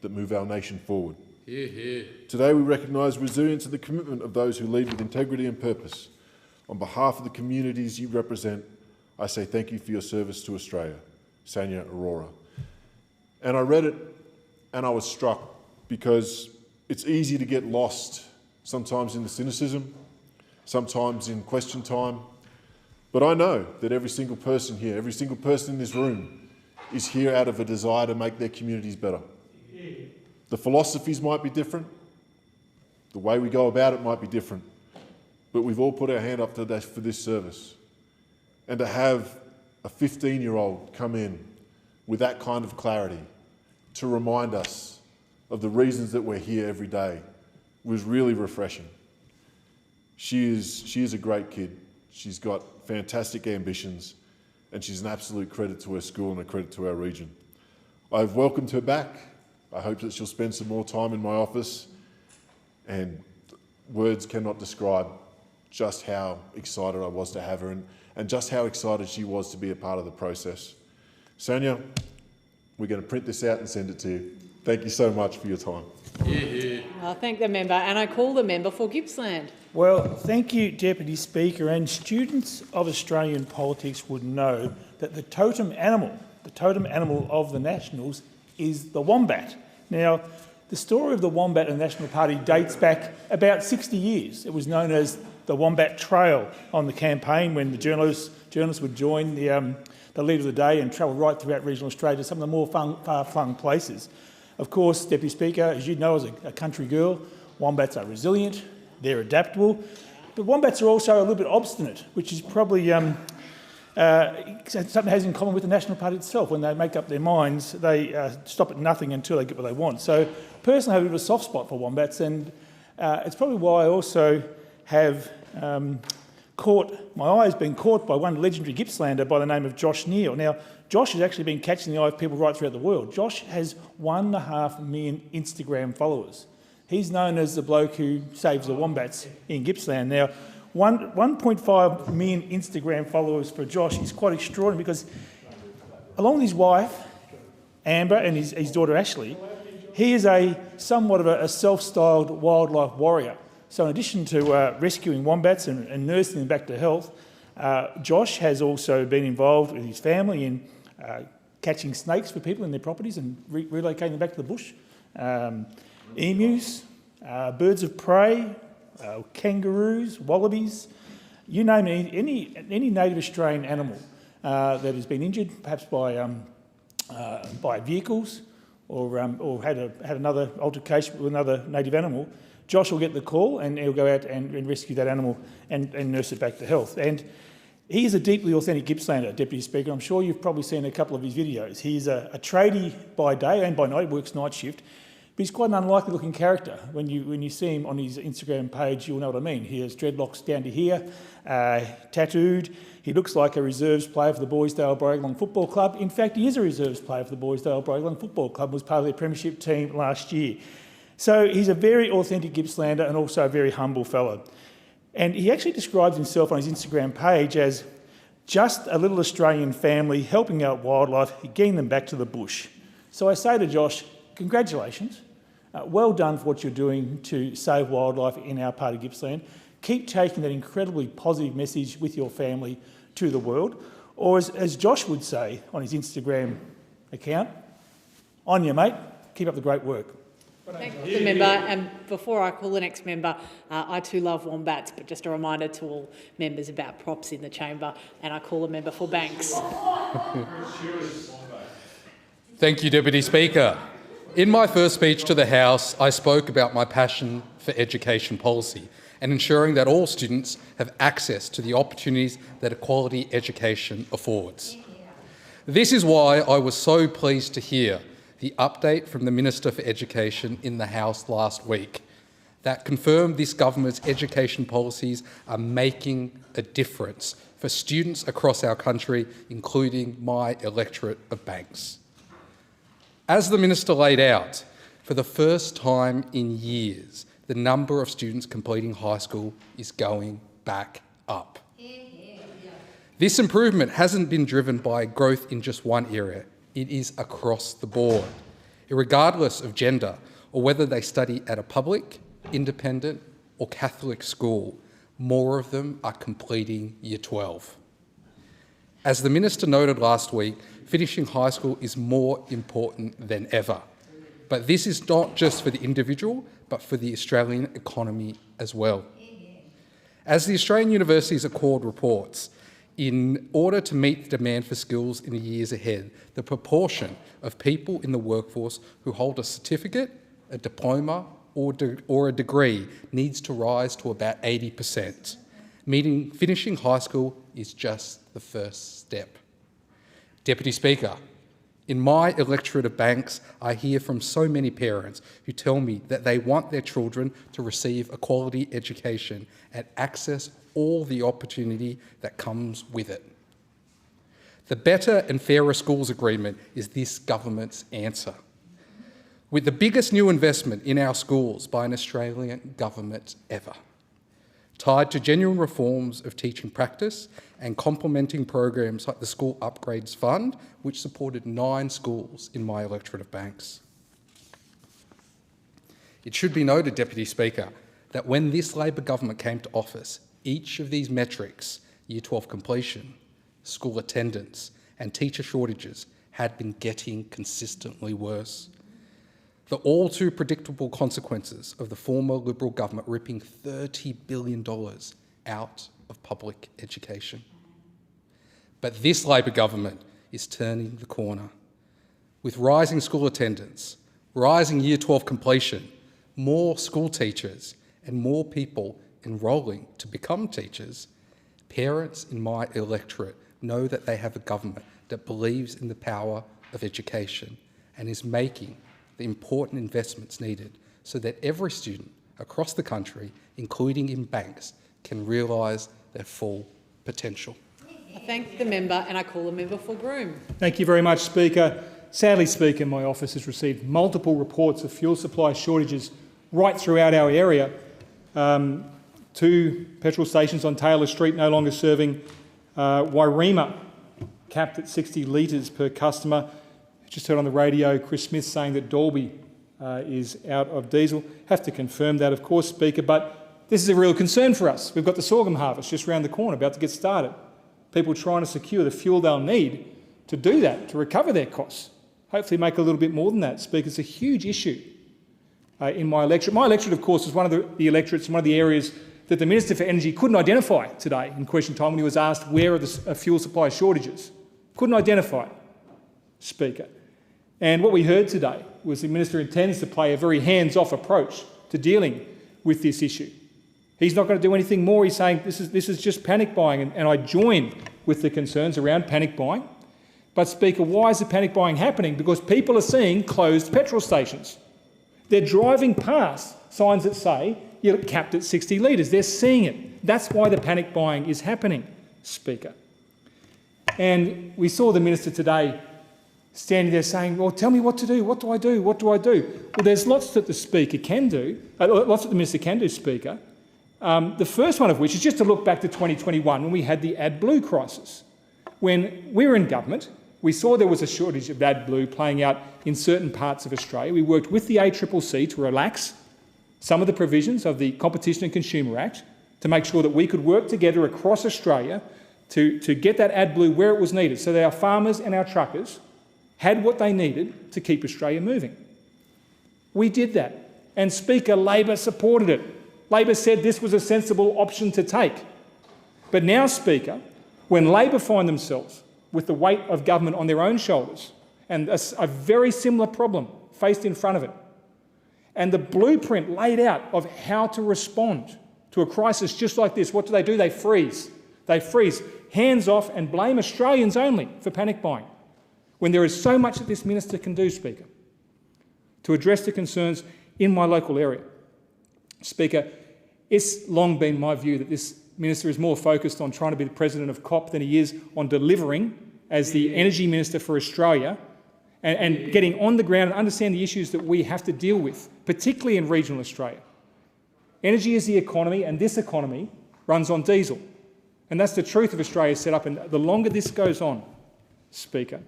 that move our nation forward. Today we recognise resilience and the commitment of those who lead with integrity and purpose. On behalf of the communities you represent, I say thank you for your service to Australia. Sania Aurora. And I read it and I was struck because it's easy to get lost sometimes in the cynicism, sometimes in question time. But I know that every single person here, every single person in this room is here out of a desire to make their communities better. The philosophies might be different, the way we go about it might be different, but we've all put our hand up today for this service. And to have a 15-year-old come in with that kind of clarity to remind us of the reasons that we're here every day was really refreshing. She is a great kid. She's got fantastic ambitions and she's an absolute credit to her school and a credit to our region. I've welcomed her back. I hope that she'll spend some more time in my office, and words cannot describe just how excited I was to have her. And and just how excited she was to be a part of the process. Sonia, we're going to print this out and send it to you. Thank you so much for your time. I thank the member, and I call the member for Gippsland. Well, thank you, Deputy Speaker. And students of Australian politics would know that the totem animal of the Nationals is the wombat. Now, the story of the wombat and the National Party dates back about 60 years. It was known as the Wombat Trail on the campaign, when the journalists would join the leader of the day and travel right throughout regional Australia to some of the more far-flung places. Of course, Deputy Speaker, as you know as a country girl, wombats are resilient, they're adaptable, but wombats are also a little bit obstinate, which is probably something that has in common with the National Party itself. When they make up their minds, they stop at nothing until they get what they want. So personally, I have a bit of a soft spot for wombats, and it's probably why I also have my eye has been caught by one legendary Gippslander by the name of Josh Neal. Now, Josh has actually been catching the eye of people right throughout the world. Josh has 1.5 million Instagram followers. He's known as the bloke who saves the wombats in Gippsland. Now, 1.5 million Instagram followers for Josh is quite extraordinary, because along with his wife, Amber, and his daughter, Ashley, he is somewhat of a self-styled wildlife warrior. So in addition to rescuing wombats and nursing them back to health, Josh has also been involved with his family in catching snakes for people in their properties and relocating them back to the bush. Emus, birds of prey, kangaroos, wallabies, you name it, any native Australian animal that has been injured, perhaps by vehicles or had another altercation with another native animal, Josh will get the call and he'll go out and rescue that animal and nurse it back to health. And he is a deeply authentic Gippslander, Deputy Speaker. I'm sure you've probably seen a couple of his videos. He's a tradie by day and by night, he works night shift, but he's quite an unlikely looking character. When you see him on his Instagram page, you'll know what I mean. He has dreadlocks down to here, tattooed. He looks like a reserves player for the Boysdale-Borrolong Football Club. In fact, he is a reserves player for the Boysdale-Borrolong Football Club, was part of their premiership team last year. So he's a very authentic Gippslander and also a very humble fellow. And he actually describes himself on his Instagram page as just a little Australian family helping out wildlife, getting them back to the bush. So I say to Josh, congratulations. Well done for what you're doing to save wildlife in our part of Gippsland. Keep taking that incredibly positive message with your family to the world. Or as Josh would say on his Instagram account, on you, mate. Keep up the great work. Thank the member. And before I call the next member, I too love wombats, but just a reminder to all members about props in the chamber, and I call the member for Banks. Thank you, Deputy Speaker. In my first speech to the House, I spoke about my passion for education policy and ensuring that all students have access to the opportunities that a quality education affords. This is why I was so pleased to hear the update from the Minister for Education in the House last week that confirmed this government's education policies are making a difference for students across our country, including my electorate of Banks. As the Minister laid out, for the first time in years, the number of students completing high school is going back up. This improvement hasn't been driven by growth in just one area. It is across the board, regardless of gender or whether they study at a public, independent or Catholic school. More of them are completing Year 12. As the Minister noted last week, finishing high school is more important than ever. But this is not just for the individual, but for the Australian economy as well. As the Australian Universities Accord reports, in order to meet the demand for skills in the years ahead, the proportion of people in the workforce who hold a certificate, a diploma or a degree needs to rise to about 80%, meaning finishing high school is just the first step. Deputy Speaker, in my electorate of Banks, I hear from so many parents who tell me that they want their children to receive a quality education and access all the opportunity that comes with it. The Better and Fairer Schools Agreement is this government's answer. With the biggest new investment in our schools by an Australian government ever. tied to genuine reforms of teaching practice and complementing programs like the School Upgrades Fund, which supported 9 schools in my electorate of Banks. It should be noted, Deputy Speaker, that when this Labor government came to office, each of these metrics, Year 12 completion, school attendance and teacher shortages, had been getting consistently worse. The all too predictable consequences of the former Liberal government ripping $30 billion out of public education. But this Labor government is turning the corner. With rising school attendance, rising Year 12 completion, more school teachers and more people enrolling to become teachers, parents in my electorate know that they have a government that believes in the power of education and is making the important investments needed so that every student across the country, including in Banks, can realise their full potential. I thank the member and I call the member for Groom. Thank you very much, Speaker. Sadly, Speaker, my office has received multiple reports of fuel supply shortages right throughout our area. 2 petrol stations on Taylor Street no longer serving. Wairima capped at 60 litres per customer. Just heard on the radio Chris Smith saying that Dalby is out of diesel. Have to confirm that, of course, Speaker, but this is a real concern for us. We've got the sorghum harvest just around the corner, about to get started. People trying to secure the fuel they'll need to do that, to recover their costs. Hopefully make a little bit more than that, Speaker. It's a huge issue in my electorate. My electorate, of course, was one of the electorates, one of the areas that the Minister for Energy couldn't identify today in question time when he was asked where are the fuel supply shortages. Couldn't identify it, Speaker. And what we heard today was the Minister intends to play a very hands-off approach to dealing with this issue. He's not going to do anything more. He's saying this is just panic buying, and I join with the concerns around panic buying. But, Speaker, why is the panic buying happening? Because people are seeing closed petrol stations. They're driving past signs that say you're capped at 60 litres. They're seeing it. That's why the panic buying is happening, Speaker. And we saw the Minister today standing there saying, well, tell me what to do. What do I do? What do I do? Well, there's lots that the Speaker can do, lots that the Minister can do, Speaker. The first one of which is just to look back to 2021 when we had the AdBlue crisis. When we were in government, we saw there was a shortage of AdBlue playing out in certain parts of Australia. We worked with the ACCC to relax some of the provisions of the Competition and Consumer Act to make sure that we could work together across Australia to get that AdBlue where it was needed so that our farmers and our truckers had what they needed to keep Australia moving. We did that. And, Speaker, Labor supported it. Labor said this was a sensible option to take. But now, Speaker, when Labor find themselves with the weight of government on their own shoulders and a very similar problem faced in front of it, and the blueprint laid out of how to respond to a crisis just like this, what do? They freeze. They freeze, hands off, and blame Australians only for panic buying, when there is so much that this Minister can do, Speaker, to address the concerns in my local area. Speaker, it's long been my view that this Minister is more focused on trying to be the president of COP than he is on delivering as the Energy Minister for Australia and getting on the ground and understand the issues that we have to deal with, particularly in regional Australia. Energy is the economy, and this economy runs on diesel. And that's the truth of Australia's setup. And the longer this goes on, Speaker,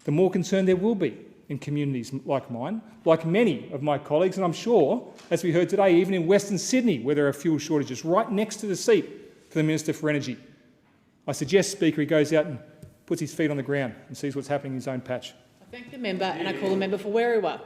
the more concern there will be in communities like mine, like many of my colleagues, and I'm sure, as we heard today, even in Western Sydney, where there are fuel shortages, right next to the seat for the Minister for Energy. I suggest, Speaker, he goes out and puts his feet on the ground and sees what's happening in his own patch. I thank the member and I call the member for Werriwa.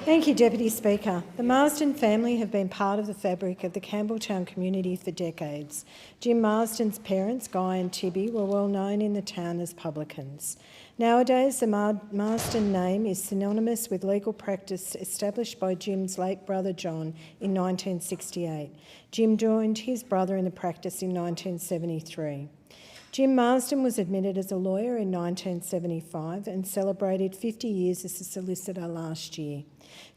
Thank you, Deputy Speaker. The Marsden family have been part of the fabric of the Campbelltown community for decades. Jim Marsden's parents, Guy and Tibby, were well known in the town as publicans. Nowadays, the Marsden name is synonymous with legal practice established by Jim's late brother John in 1968. Jim joined his brother in the practice in 1973. Jim Marsden was admitted as a lawyer in 1975 and celebrated 50 years as a solicitor last year.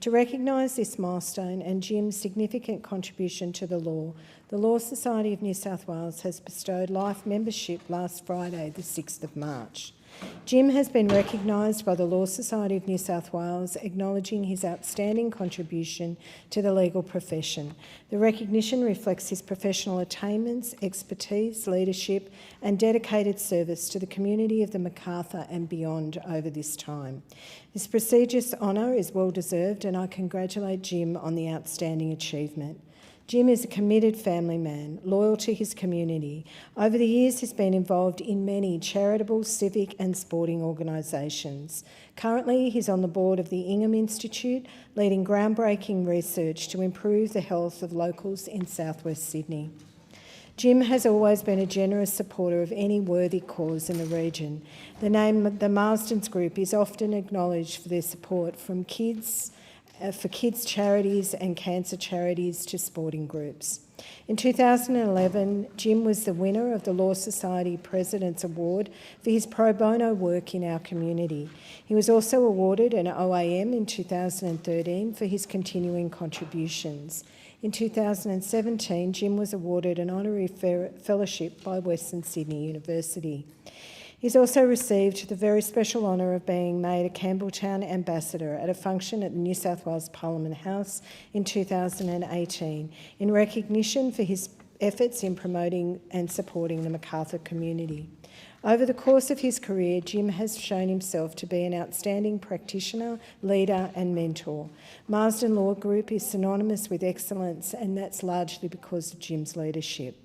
To recognise this milestone and Jim's significant contribution to the Law Society of New South Wales has bestowed life membership last Friday, the 6th of March. Jim has been recognised by the Law Society of New South Wales, acknowledging his outstanding contribution to the legal profession. The recognition reflects his professional attainments, expertise, leadership and dedicated service to the community of the Macarthur and beyond over this time. This prestigious honour is well deserved and I congratulate Jim on the outstanding achievement. Jim is a committed family man, loyal to his community. Over the years, he's been involved in many charitable, civic and sporting organisations. Currently, he's on the board of the Ingham Institute, leading groundbreaking research to improve the health of locals in southwest Sydney. Jim has always been a generous supporter of any worthy cause in the region. The name the Marsden's Group is often acknowledged for their support from kids charities and cancer charities to sporting groups. In 2011, Jim was the winner of the Law Society President's Award for his pro bono work in our community. He was also awarded an OAM in 2013 for his continuing contributions. In 2017, Jim was awarded an honorary fellowship by Western Sydney University. He's also received the very special honour of being made a Campbelltown Ambassador at a function at the New South Wales Parliament House in 2018 in recognition for his efforts in promoting and supporting the Macarthur community. Over the course of his career, Jim has shown himself to be an outstanding practitioner, leader and mentor. Marsden Law Group is synonymous with excellence and that's largely because of Jim's leadership.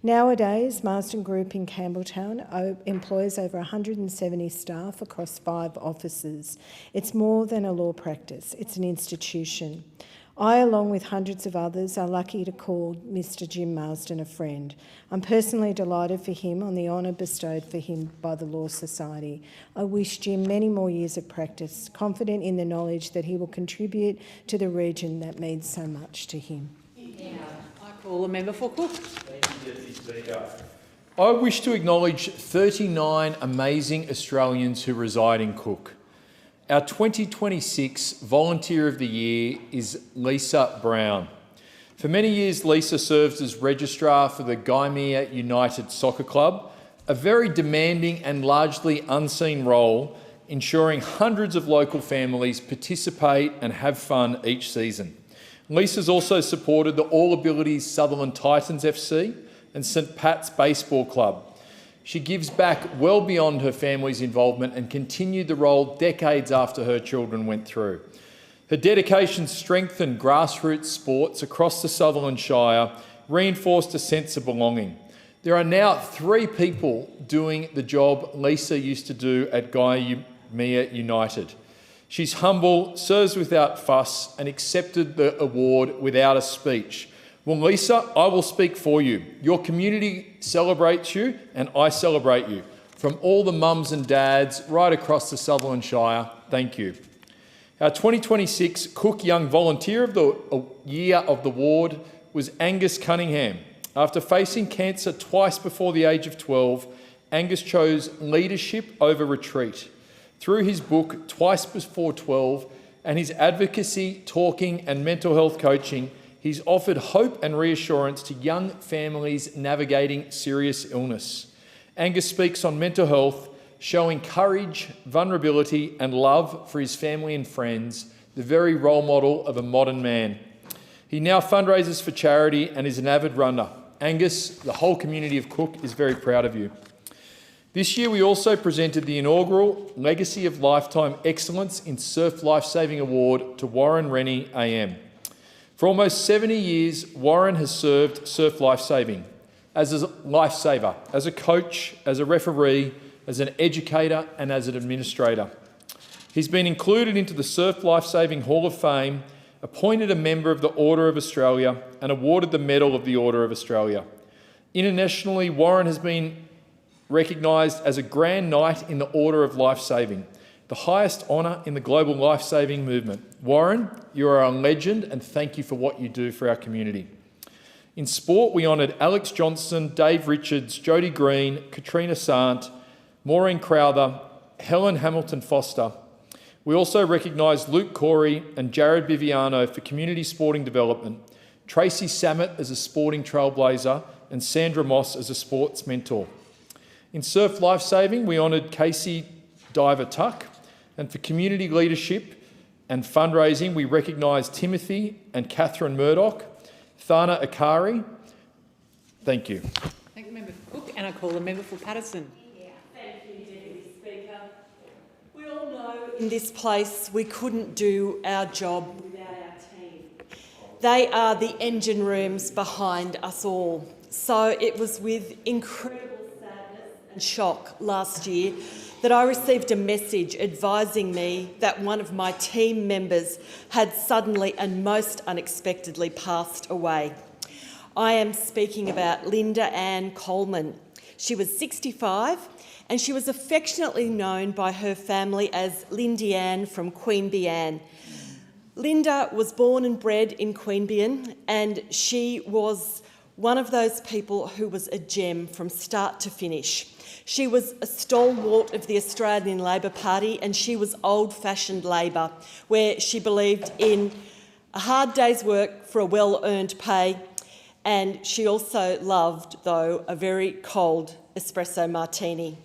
Nowadays, Marsden Group in Campbelltown employs over 170 staff across 5 offices. It's more than a law practice, it's an institution. I, along with hundreds of others, are lucky to call Mr Jim Marsden a friend. I'm personally delighted for him on the honour bestowed for him by the Law Society. I wish Jim many more years of practice, confident in the knowledge that he will contribute to the region that means so much to him. I call the member for Cook. Thank you, Deputy Speaker. I wish to acknowledge 39 amazing Australians who reside in Cook. Our 2026 Volunteer of the Year is Lisa Brown. For many years, Lisa served as Registrar for the Gymea United Soccer Club, a very demanding and largely unseen role, ensuring hundreds of local families participate and have fun each season. Lisa's also supported the All Abilities Sutherland Titans FC and St Pat's Baseball Club. She gives back well beyond her family's involvement and continued the role decades after her children went through. Her dedication strengthened grassroots sports across the Sutherland Shire, reinforced a sense of belonging. There are now 3 people doing the job Lisa used to do at Gymea United. She's humble, serves without fuss and accepted the award without a speech. Well, Lisa, I will speak for you. Your community celebrates you and I celebrate you. From all the mums and dads right across the Sutherland Shire, thank you. Our 2026 Cook Young Volunteer of the Year of the Ward was Angus Cunningham. After facing cancer twice before the age of 12, Angus chose leadership over retreat. Through his book, Twice Before 12, and his advocacy, talking and mental health coaching, he's offered hope and reassurance to young families navigating serious illness. Angus speaks on mental health, showing courage, vulnerability and love for his family and friends, the very role model of a modern man. He now fundraises for charity and is an avid runner. Angus, the whole community of Cook is very proud of you. This year we also presented the inaugural Legacy of Lifetime Excellence in Surf Lifesaving Award to Warren Rennie AM. For almost 70 years, Warren has served surf lifesaving as a lifesaver, as a coach, as a referee, as an educator and as an administrator. He's been included into the Surf Lifesaving Hall of Fame, appointed a member of the Order of Australia and awarded the Medal of the Order of Australia. Internationally, Warren has been recognised as a Grand Knight in the Order of Lifesaving, the highest honour in the global lifesaving movement. Warren, you are a legend and thank you for what you do for our community. In sport, we honoured Alex Johnson, Dave Richards, Jodie Green, Katrina Sant, Maureen Crowther, Helen Hamilton Foster. We also recognised Luke Corey and Jared Biviano for community sporting development, Tracy Samet as a sporting trailblazer and Sandra Moss as a sports mentor. In surf lifesaving, we honoured Casey Diver Tuck, and for community leadership and fundraising, we recognised Timothy and Catherine Murdoch, Thana Akari. Thank you. Thank you, Member for Cook, and I call the member for Patterson. Thank you, Deputy Speaker. We all know in this place we couldn't do our job without our team. They are the engine rooms behind us all. So it was with incredible sadness and shock last year that I received a message advising me that one of my team members had suddenly and most unexpectedly passed away. I am speaking about Linda Ann Coleman. She was 65 and she was affectionately known by her family as Lindy Ann from Queanbeyan. Linda was born and bred in Queanbeyan, and she was one of those people who was a gem from start to finish. She was a stalwart of the Australian Labor Party, and she was old-fashioned Labor, where she believed in a hard day's work for a well-earned pay, and she also loved, though, a very cold espresso martini.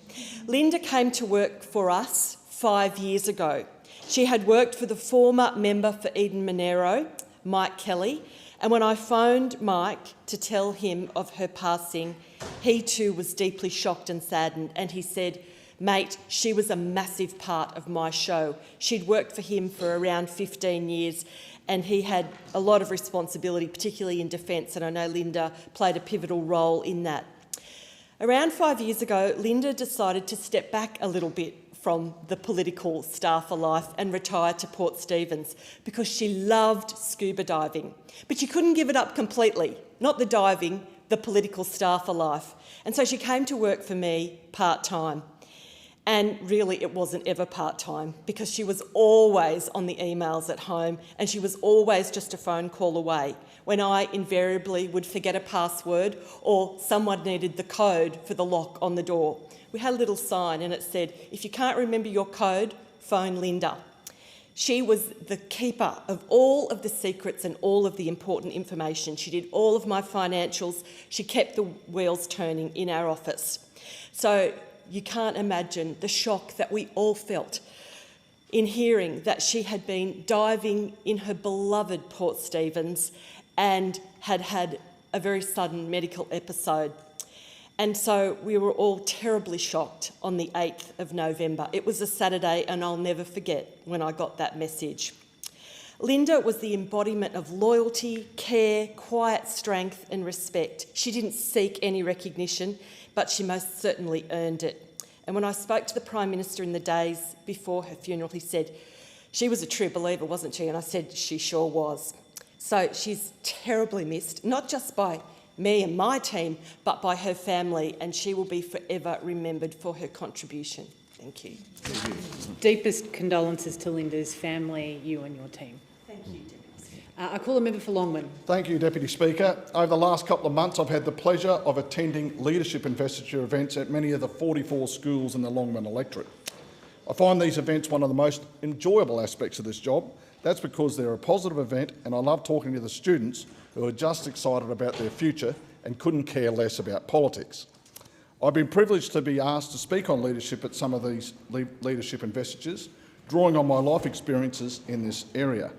Linda came to work for us 5 years ago. She had worked for the former member for Eden Monero, Mike Kelly, and when I phoned Mike to tell him of her passing, he too was deeply shocked and saddened, and he said, "Mate, she was a massive part of my show." She'd worked for him for around 15 years, and he had a lot of responsibility, particularly in defence, and I know Linda played a pivotal role in that. Around 5 years ago, Linda decided to step back a little bit from the political staffer life and retire to Port Stephens because she loved scuba diving. But she couldn't give it up completely, not the diving, the political staffer life. And so she came to work for me part-time. And really it wasn't ever part-time because she was always on the emails at home and she was always just a phone call away when I invariably would forget a password or someone needed the code for the lock on the door. We had a little sign and it said, "If you can't remember your code, phone Linda." She was the keeper of all of the secrets and all of the important information. She did all of my financials. She kept the wheels turning in our office. So you can't imagine the shock that we all felt in hearing that she had been diving in her beloved Port Stephens and had had a very sudden medical episode. And so we were all terribly shocked on the 8th of November. It was a Saturday and I'll never forget when I got that message. Linda was the embodiment of loyalty, care, quiet strength and respect. She didn't seek any recognition, but she most certainly earned it. And when I spoke to the Prime Minister in the days before her funeral, he said, "She was a true believer, wasn't she?" And I said, "She sure was." So she's terribly missed, not just by me and my team, but by her family, and she will be forever remembered for her contribution. Thank you. Deepest condolences to Linda's family, you and your team. Thank you, Deputy Speaker. I call the member for Longman. Thank you, Deputy Speaker. Over the last couple of months, I've had the pleasure of attending leadership investiture events at many of the 44 schools in the Longman electorate. I find these events one of the most enjoyable aspects of this job. That's because they're a positive event, and I love talking to the students who are just excited about their future and couldn't care less about politics. I've been privileged to be asked to speak on leadership at some of these leadership investitures, drawing on my life experiences in this area.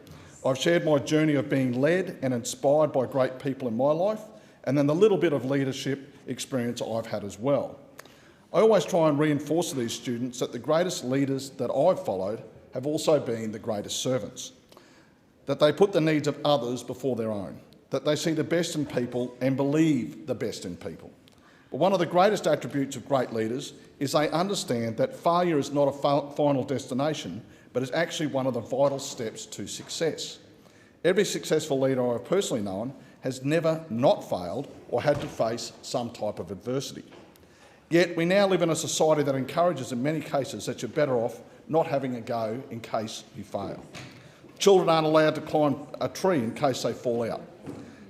I've shared my journey of being led and inspired by great people in my life, and then the little bit of leadership experience I've had as well. I always try and reinforce to these students that the greatest leaders that I've followed have also been the greatest servants, that they put the needs of others before their own, that they see the best in people and believe the best in people. But one of the greatest attributes of great leaders is they understand that failure is not a final destination, but is actually one of the vital steps to success. Every successful leader I've personally known has never not failed or had to face some type of adversity. Yet we now live in a society that encourages in many cases that you're better off not having a go in case you fail. Children aren't allowed to climb a tree in case they fall out.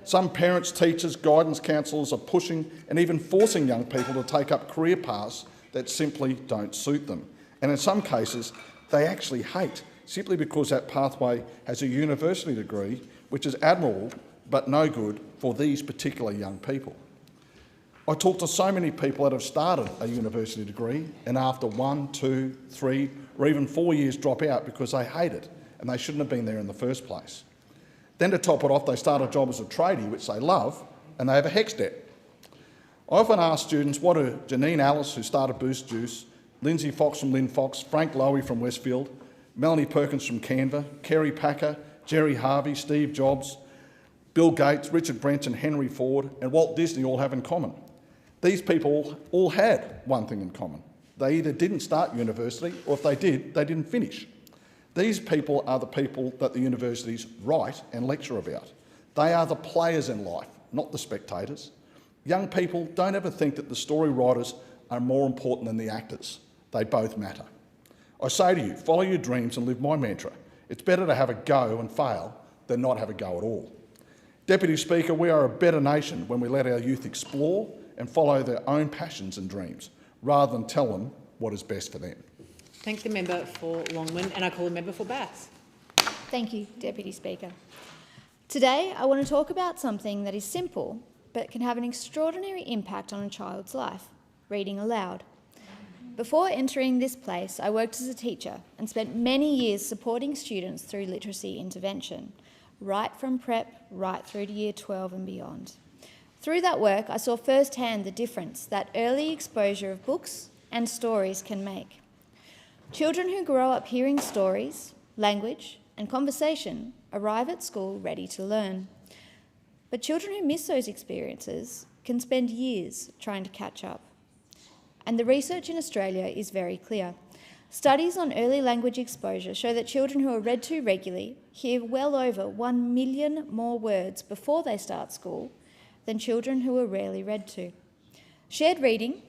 Some parents, teachers, guidance counsellors are pushing and even forcing young people to take up career paths that simply don't suit them. And in some cases, they actually hate, simply because that pathway has a university degree, which is admirable but no good for these particular young people. I talk to so many people that have started a university degree and after 1, 2, 3 or even 4 years drop out because they hate it and they shouldn't have been there in the first place. Then to top it off, they start a job as a tradie, which they love, and they have a HECS debt. I often ask students, what do Janine Alice, who started Boost Juice, Lindsay Fox from Lynn Fox, Frank Lowy from Westfield, Melanie Perkins from Canva, Kerry Packer, Jerry Harvey, Steve Jobs, Bill Gates, Richard Branson, Henry Ford and Walt Disney all have in common? These people all had one thing in common. They either didn't start university or if they did, they didn't finish. These people are the people that the universities write and lecture about. They are the players in life, not the spectators. Young people, don't ever think that the story writers are more important than the actors. They both matter. I say to you, follow your dreams and live my mantra. It's better to have a go and fail than not have a go at all. Deputy Speaker, we are a better nation when we let our youth explore and follow their own passions and dreams, rather than tell them what is best for them. Thank the member for Longman, and I call the member for Bass. Thank you, Deputy Speaker. Today, I want to talk about something that is simple but can have an extraordinary impact on a child's life: reading aloud. Before entering this place, I worked as a teacher and spent many years supporting students through literacy intervention, right from prep right through to Year 12 and beyond. Through that work, I saw firsthand the difference that early exposure of books and stories can make. Children who grow up hearing stories, language, and conversation arrive at school ready to learn. But children who miss those experiences can spend years trying to catch up. And the research in Australia is very clear. Studies on early language exposure show that children who are read to regularly hear well over 1 million more words before they start school than children who are rarely read to. Shared reading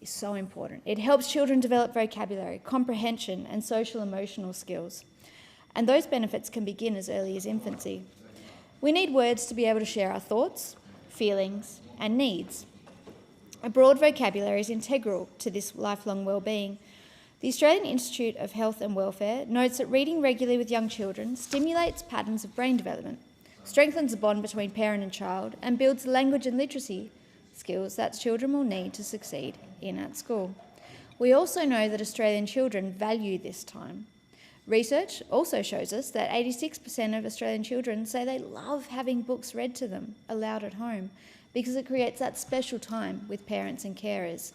is so important. It helps children develop vocabulary, comprehension, and social emotional skills. And those benefits can begin as early as infancy. We need words to be able to share our thoughts, feelings, and needs. A broad vocabulary is integral to this lifelong well-being. The Australian Institute of Health and Welfare notes that reading regularly with young children stimulates patterns of brain development, strengthens the bond between parent and child, and builds language and literacy skills that children will need to succeed in at school. We also know that Australian children value this time. Research also shows us that 86% of Australian children say they love having books read to them aloud at home because it creates that special time with parents and carers.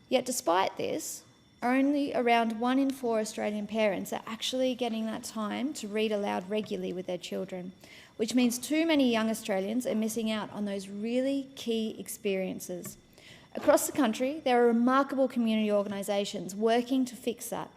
Yet despite this, only around 1 in 4 Australian parents are actually getting that time to read aloud regularly with their children, which means too many young Australians are missing out on those really key experiences. Across the country, there are remarkable community organisations working to fix that.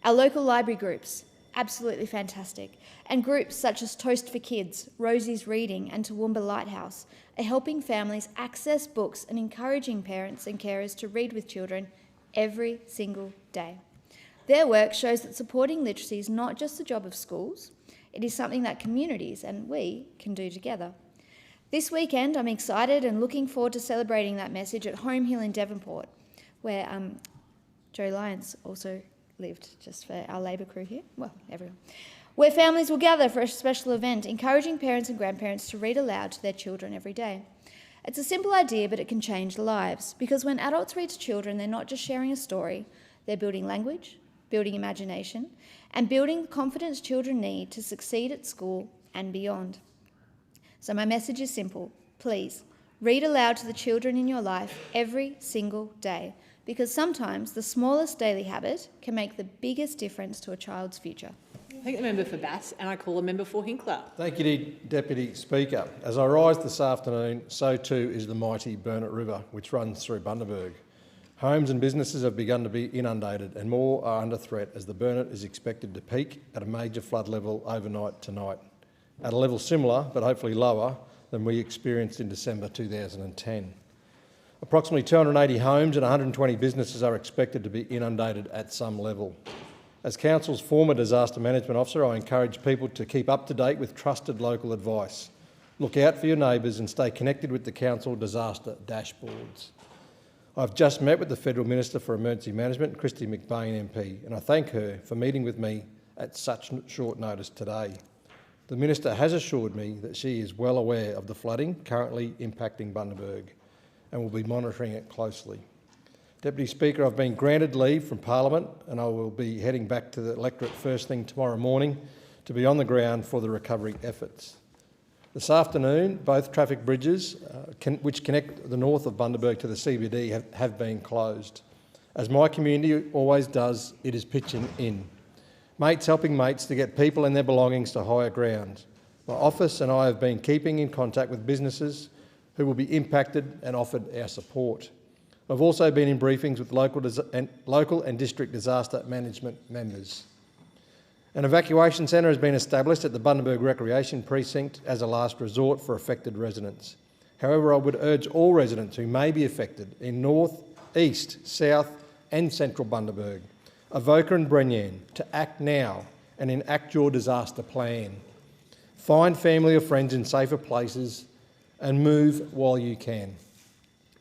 Our local library groups, absolutely fantastic, and groups such as Toast for Kids, Rosie's Reading and Toowoomba Lighthouse are helping families access books and encouraging parents and carers to read with children every single day. Their work shows that supporting literacy is not just the job of schools, it is something that communities and we can do together. This weekend, I'm excited and looking forward to celebrating that message at Home Hill in Devonport, where Joe Lyons also lived, just for our Labor crew here, well, everyone, where families will gather for a special event, encouraging parents and grandparents to read aloud to their children every day. It's a simple idea, but it can change lives, because when adults read to children, they're not just sharing a story, they're building language, building imagination, and building the confidence children need to succeed at school and beyond. So my message is simple. Please, read aloud to the children in your life every single day, because sometimes the smallest daily habit can make the biggest difference to a child's future. Thank the member for Bass, and I call the member for Hinkler. Thank you, Deputy Speaker. As I rise this afternoon, so too is the mighty Burnett River, which runs through Bundaberg. Homes and businesses have begun to be inundated and more are under threat as the Burnett is expected to peak at a major flood level overnight tonight, at a level similar but hopefully lower than we experienced in December 2010. Approximately 280 homes and 120 businesses are expected to be inundated at some level. As Council's former disaster management officer, I encourage people to keep up to date with trusted local advice. Look out for your neighbours and stay connected with the Council disaster dashboards. I've just met with the Federal Minister for Emergency Management, Christy McBain MP, and I thank her for meeting with me at such short notice today. The Minister has assured me that she is well aware of the flooding currently impacting Bundaberg. and will be monitoring it closely. Deputy Speaker, I've been granted leave from Parliament and I will be heading back to the electorate first thing tomorrow morning to be on the ground for the recovery efforts. This afternoon, both traffic bridges which connect the north of Bundaberg to the CBD have been closed. As my community always does, it is pitching in. Mates helping mates to get people and their belongings to higher ground. My office and I have been keeping in contact with businesses who will be impacted and offered our support. I've also been in briefings with local and district disaster management members. An evacuation centre has been established at the Bundaberg Recreation Precinct as a last resort for affected residents. However, I would urge all residents who may be affected in North, East, South and Central Bundaberg, Avoca and Brenyan to act now and enact your disaster plan. Find family or friends in safer places and move while you can.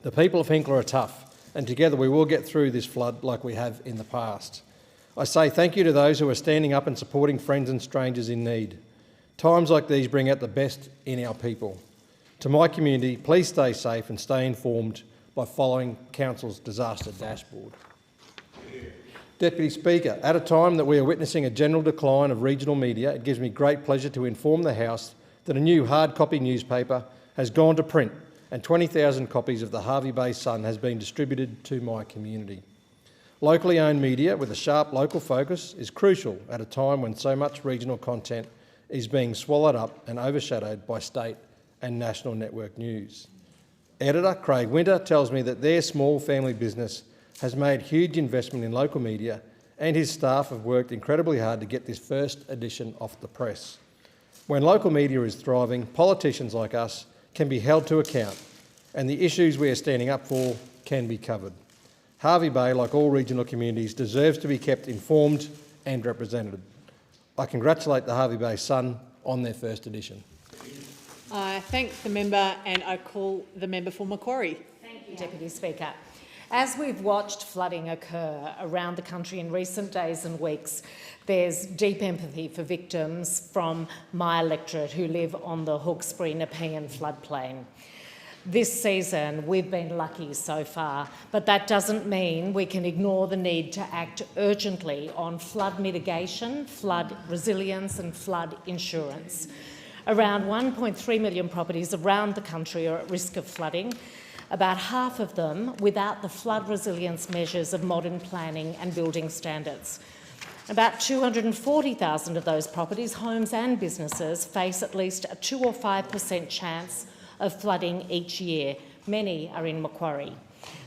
The people of Hinkler are tough and together we will get through this flood like we have in the past. I say thank you to those who are standing up and supporting friends and strangers in need. Times like these bring out the best in our people. To my community, please stay safe and stay informed by following Council's disaster dashboard. Deputy Speaker, at a time that we are witnessing a general decline of regional media, it gives me great pleasure to inform the House that a new hard copy newspaper has gone to print and 20,000 copies of the Hervey Bay Sun has been distributed to my community. Locally owned media with a sharp local focus is crucial at a time when so much regional content is being swallowed up and overshadowed by state and national network news. Editor Craig Winter tells me that their small family business has made huge investment in local media and his staff have worked incredibly hard to get this first edition off the press. When local media is thriving, politicians like us can be held to account and the issues we are standing up for can be covered. Hervey Bay, like all regional communities, deserves to be kept informed and represented. I congratulate the Hervey Bay Sun on their first edition. I thank the member and I call the member for Macquarie. Thank you, Deputy Speaker. As we've watched flooding occur around the country in recent days and weeks, there's deep empathy for victims from my electorate who live on the Hawkesbury-Nepean floodplain. This season, we've been lucky so far, but that doesn't mean we can ignore the need to act urgently on flood mitigation, flood resilience and flood insurance. Around 1.3 million properties around the country are at risk of flooding, about half of them without the flood resilience measures of modern planning and building standards. About 240,000 of those properties, homes and businesses, face at least a 2 or 5% chance of flooding each year. Many are in Macquarie.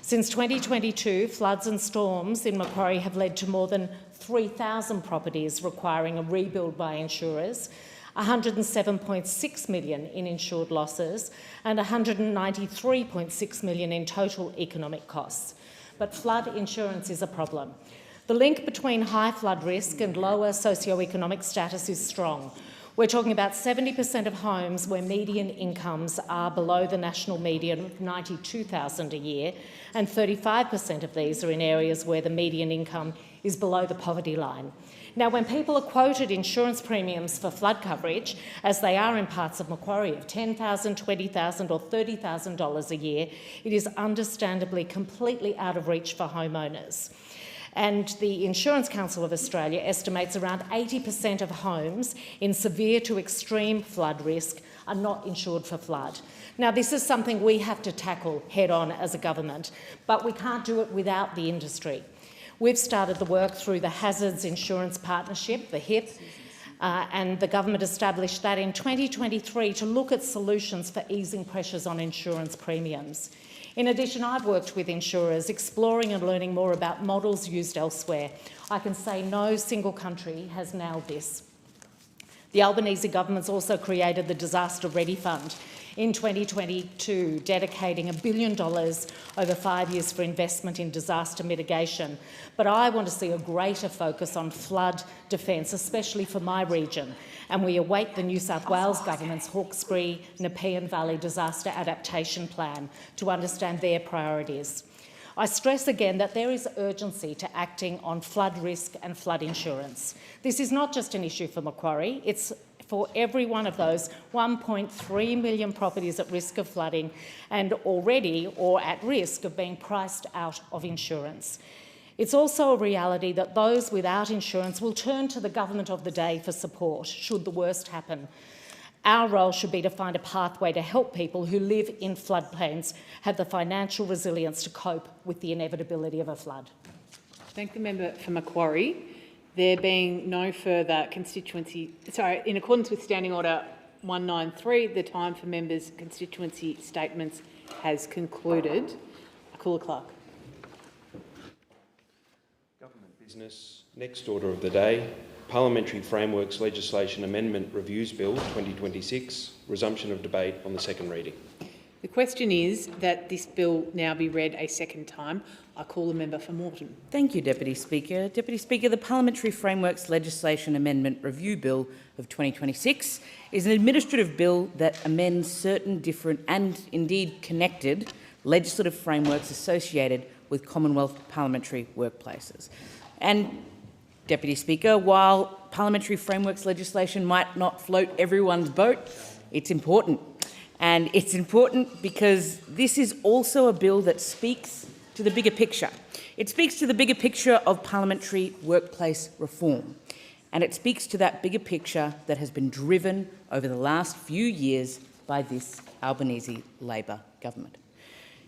Since 2022, floods and storms in Macquarie have led to more than 3,000 properties requiring a rebuild by insurers, 107.6 million in insured losses and 193.6 million in total economic costs. But flood insurance is a problem. The link between high flood risk and lower socioeconomic status is strong. We're talking about 70% of homes where median incomes are below the national median of $92,000 a year, and 35% of these are in areas where the median income is below the poverty line. Now, when people are quoted insurance premiums for flood coverage, as they are in parts of Macquarie, of $10,000, $20,000 or $30,000 a year, it is understandably completely out of reach for homeowners. And the Insurance Council of Australia estimates around 80% of homes in severe to extreme flood risk are not insured for flood. Now, this is something we have to tackle head-on as a government, but we can't do it without the industry. We've started the work through the Hazards Insurance Partnership, the HIP, and the government established that in 2023 to look at solutions for easing pressures on insurance premiums. In addition, I've worked with insurers exploring and learning more about models used elsewhere. I can say no single country has nailed this. The Albanese government's also created the Disaster Ready Fund in 2022, dedicating $1 billion over 5 years for investment in disaster mitigation. But I want to see a greater focus on flood defence, especially for my region, and we await the New South Wales Government's Hawkesbury-Nepean Valley Disaster Adaptation Plan to understand their priorities. I stress again that there is urgency to acting on flood risk and flood insurance. This is not just an issue for Macquarie, it's for every one of those 1.3 million properties at risk of flooding and already or at risk of being priced out of insurance. It's also a reality that those without insurance will turn to the government of the day for support should the worst happen. Our role should be to find a pathway to help people who live in floodplains have the financial resilience to cope with the inevitability of a flood. Thank the member for Macquarie. There being no further in accordance with Standing Order 193, the time for members' constituency statements has concluded. I call the clerk. Government business. Next order of the day. Parliamentary Frameworks Legislation Amendment Reviews Bill 2026, resumption of debate on the second reading. The question is that this bill now be read a second time. I call the member for Moreton. Thank you, Deputy Speaker. Deputy Speaker, the Parliamentary Frameworks Legislation Amendment Review Bill of 2026 is an administrative bill that amends certain different and indeed connected legislative frameworks associated with Commonwealth parliamentary workplaces. And Deputy Speaker, while parliamentary frameworks legislation might not float everyone's boat, it's important. And it's important because this is also a bill that speaks to the bigger picture. It speaks to the bigger picture of parliamentary workplace reform. And it speaks to that bigger picture that has been driven over the last few years by this Albanese Labor government.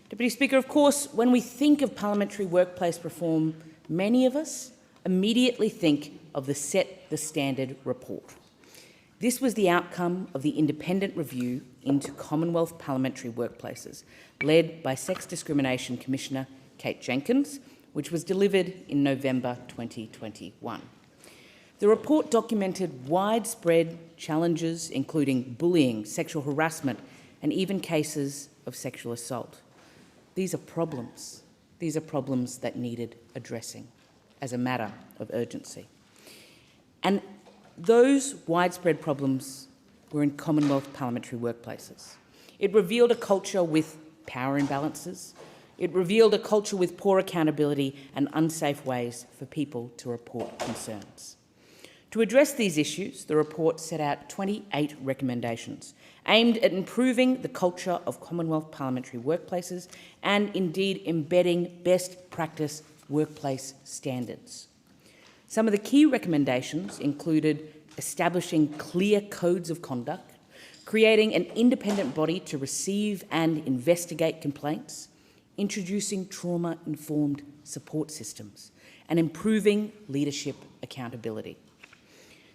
Deputy Speaker, of course, when we think of parliamentary workplace reform, many of us immediately think of the Set the Standard report. This was the outcome of the independent review into Commonwealth parliamentary workplaces, led by Sex Discrimination Commissioner Kate Jenkins, which was delivered in November 2021. The report documented widespread challenges, including bullying, sexual harassment, and even cases of sexual assault. These are problems. These are problems that needed addressing as a matter of urgency. And those widespread problems were in Commonwealth parliamentary workplaces. It revealed a culture with power imbalances. It revealed a culture with poor accountability and unsafe ways for people to report concerns. To address these issues, the report set out 28 recommendations aimed at improving the culture of Commonwealth parliamentary workplaces and indeed embedding best practice workplace standards. Some of the key recommendations included establishing clear codes of conduct, creating an independent body to receive and investigate complaints, introducing trauma-informed support systems, and improving leadership accountability.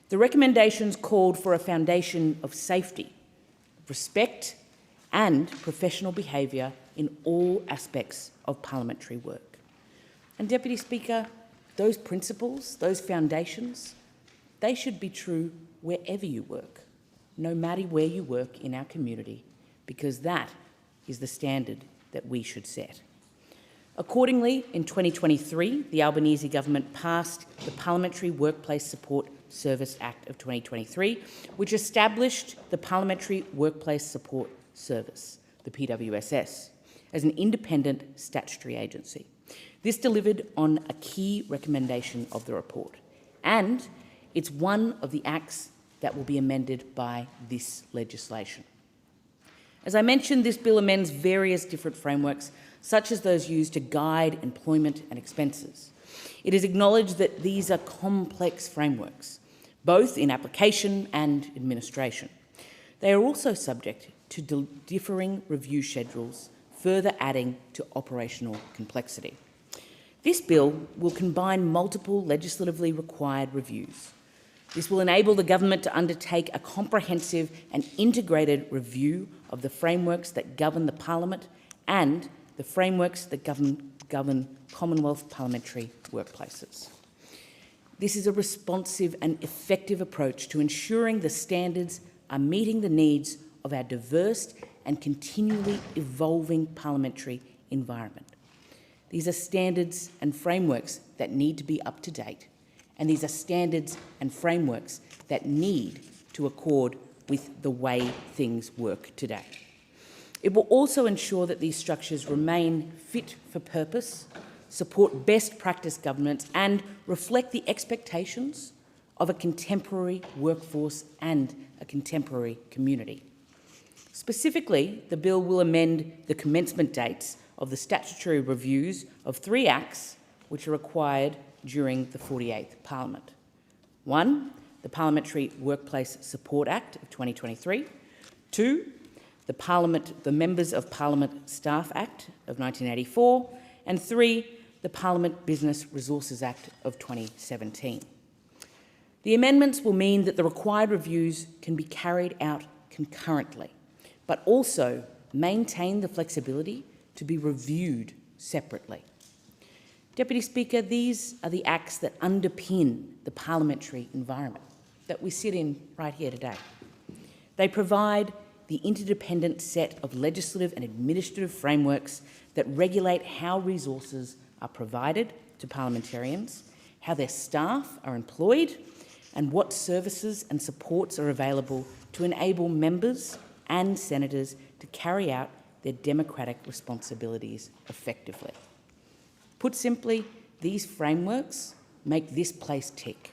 The recommendations called for a foundation of safety, respect, and professional behaviour in all aspects of parliamentary work. And Deputy Speaker, those principles, those foundations, they should be true wherever you work, no matter where you work in our community, because that is the standard that we should set. Accordingly, in 2023, the Albanese government passed the Parliamentary Workplace Support Service Act of 2023, which established the Parliamentary Workplace Support Service, the PWSS, as an independent statutory agency. This delivered on a key recommendation of the report, and it's one of the acts that will be amended by this legislation. As I mentioned, this bill amends various different frameworks, such as those used to guide employment and expenses. It is acknowledged that these are complex frameworks, both in application and administration. They are also subject to differing review schedules, further adding to operational complexity. This bill will combine multiple legislatively required reviews. This will enable the government to undertake a comprehensive and integrated review of the frameworks that govern the Parliament and the frameworks that govern Commonwealth parliamentary workplaces. This is a responsive and effective approach to ensuring the standards are meeting the needs of our diverse and continually evolving parliamentary environment. These are standards and frameworks that need to be up to date, and these are standards and frameworks that need to accord with the way things work today. It will also ensure that these structures remain fit for purpose, support best practice governance, and reflect the expectations of a contemporary workforce and a contemporary community. Specifically, the bill will amend the commencement dates of the statutory reviews of 3 acts which are required during the 48th Parliament. 1, the Parliamentary Workplace Support Act of 2023. 2, the Members of Parliament Staff Act of 1984. And 3, the Parliament Business Resources Act of 2017. The amendments will mean that the required reviews can be carried out concurrently, but also maintain the flexibility to be reviewed separately. Deputy Speaker, these are the acts that underpin the parliamentary environment that we sit in right here today. They provide the interdependent set of legislative and administrative frameworks that regulate how resources are provided to parliamentarians, how their staff are employed, and what services and supports are available to enable members and senators to carry out their democratic responsibilities effectively. Put simply, these frameworks make this place tick,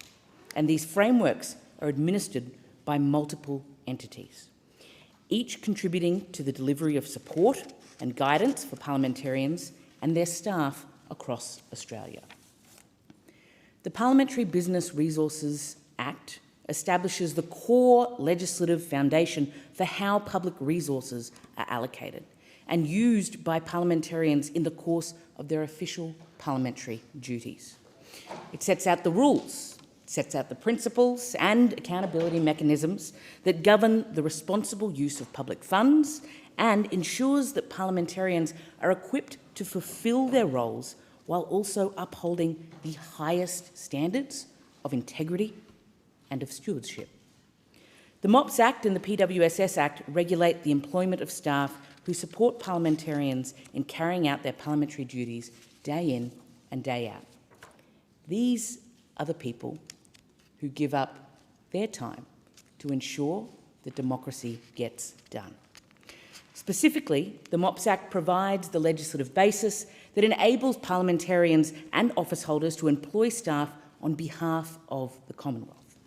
and these frameworks are administered by multiple entities, each contributing to the delivery of support and guidance for parliamentarians and their staff across Australia. The Parliamentary Business Resources Act establishes the core legislative foundation for how public resources are allocated and used by parliamentarians in the course of their official parliamentary duties. It sets out the rules, sets out the principles and accountability mechanisms that govern the responsible use of public funds and ensures that parliamentarians are equipped to fulfil their roles while also upholding the highest standards of integrity and of stewardship. The MOPS Act and the PWSS Act regulate the employment of staff who support parliamentarians in carrying out their parliamentary duties day in and day out. These are the people who give up their time to ensure that democracy gets done. Specifically, the MOPS Act provides the legislative basis that enables parliamentarians and office holders to employ staff on behalf of the Commonwealth.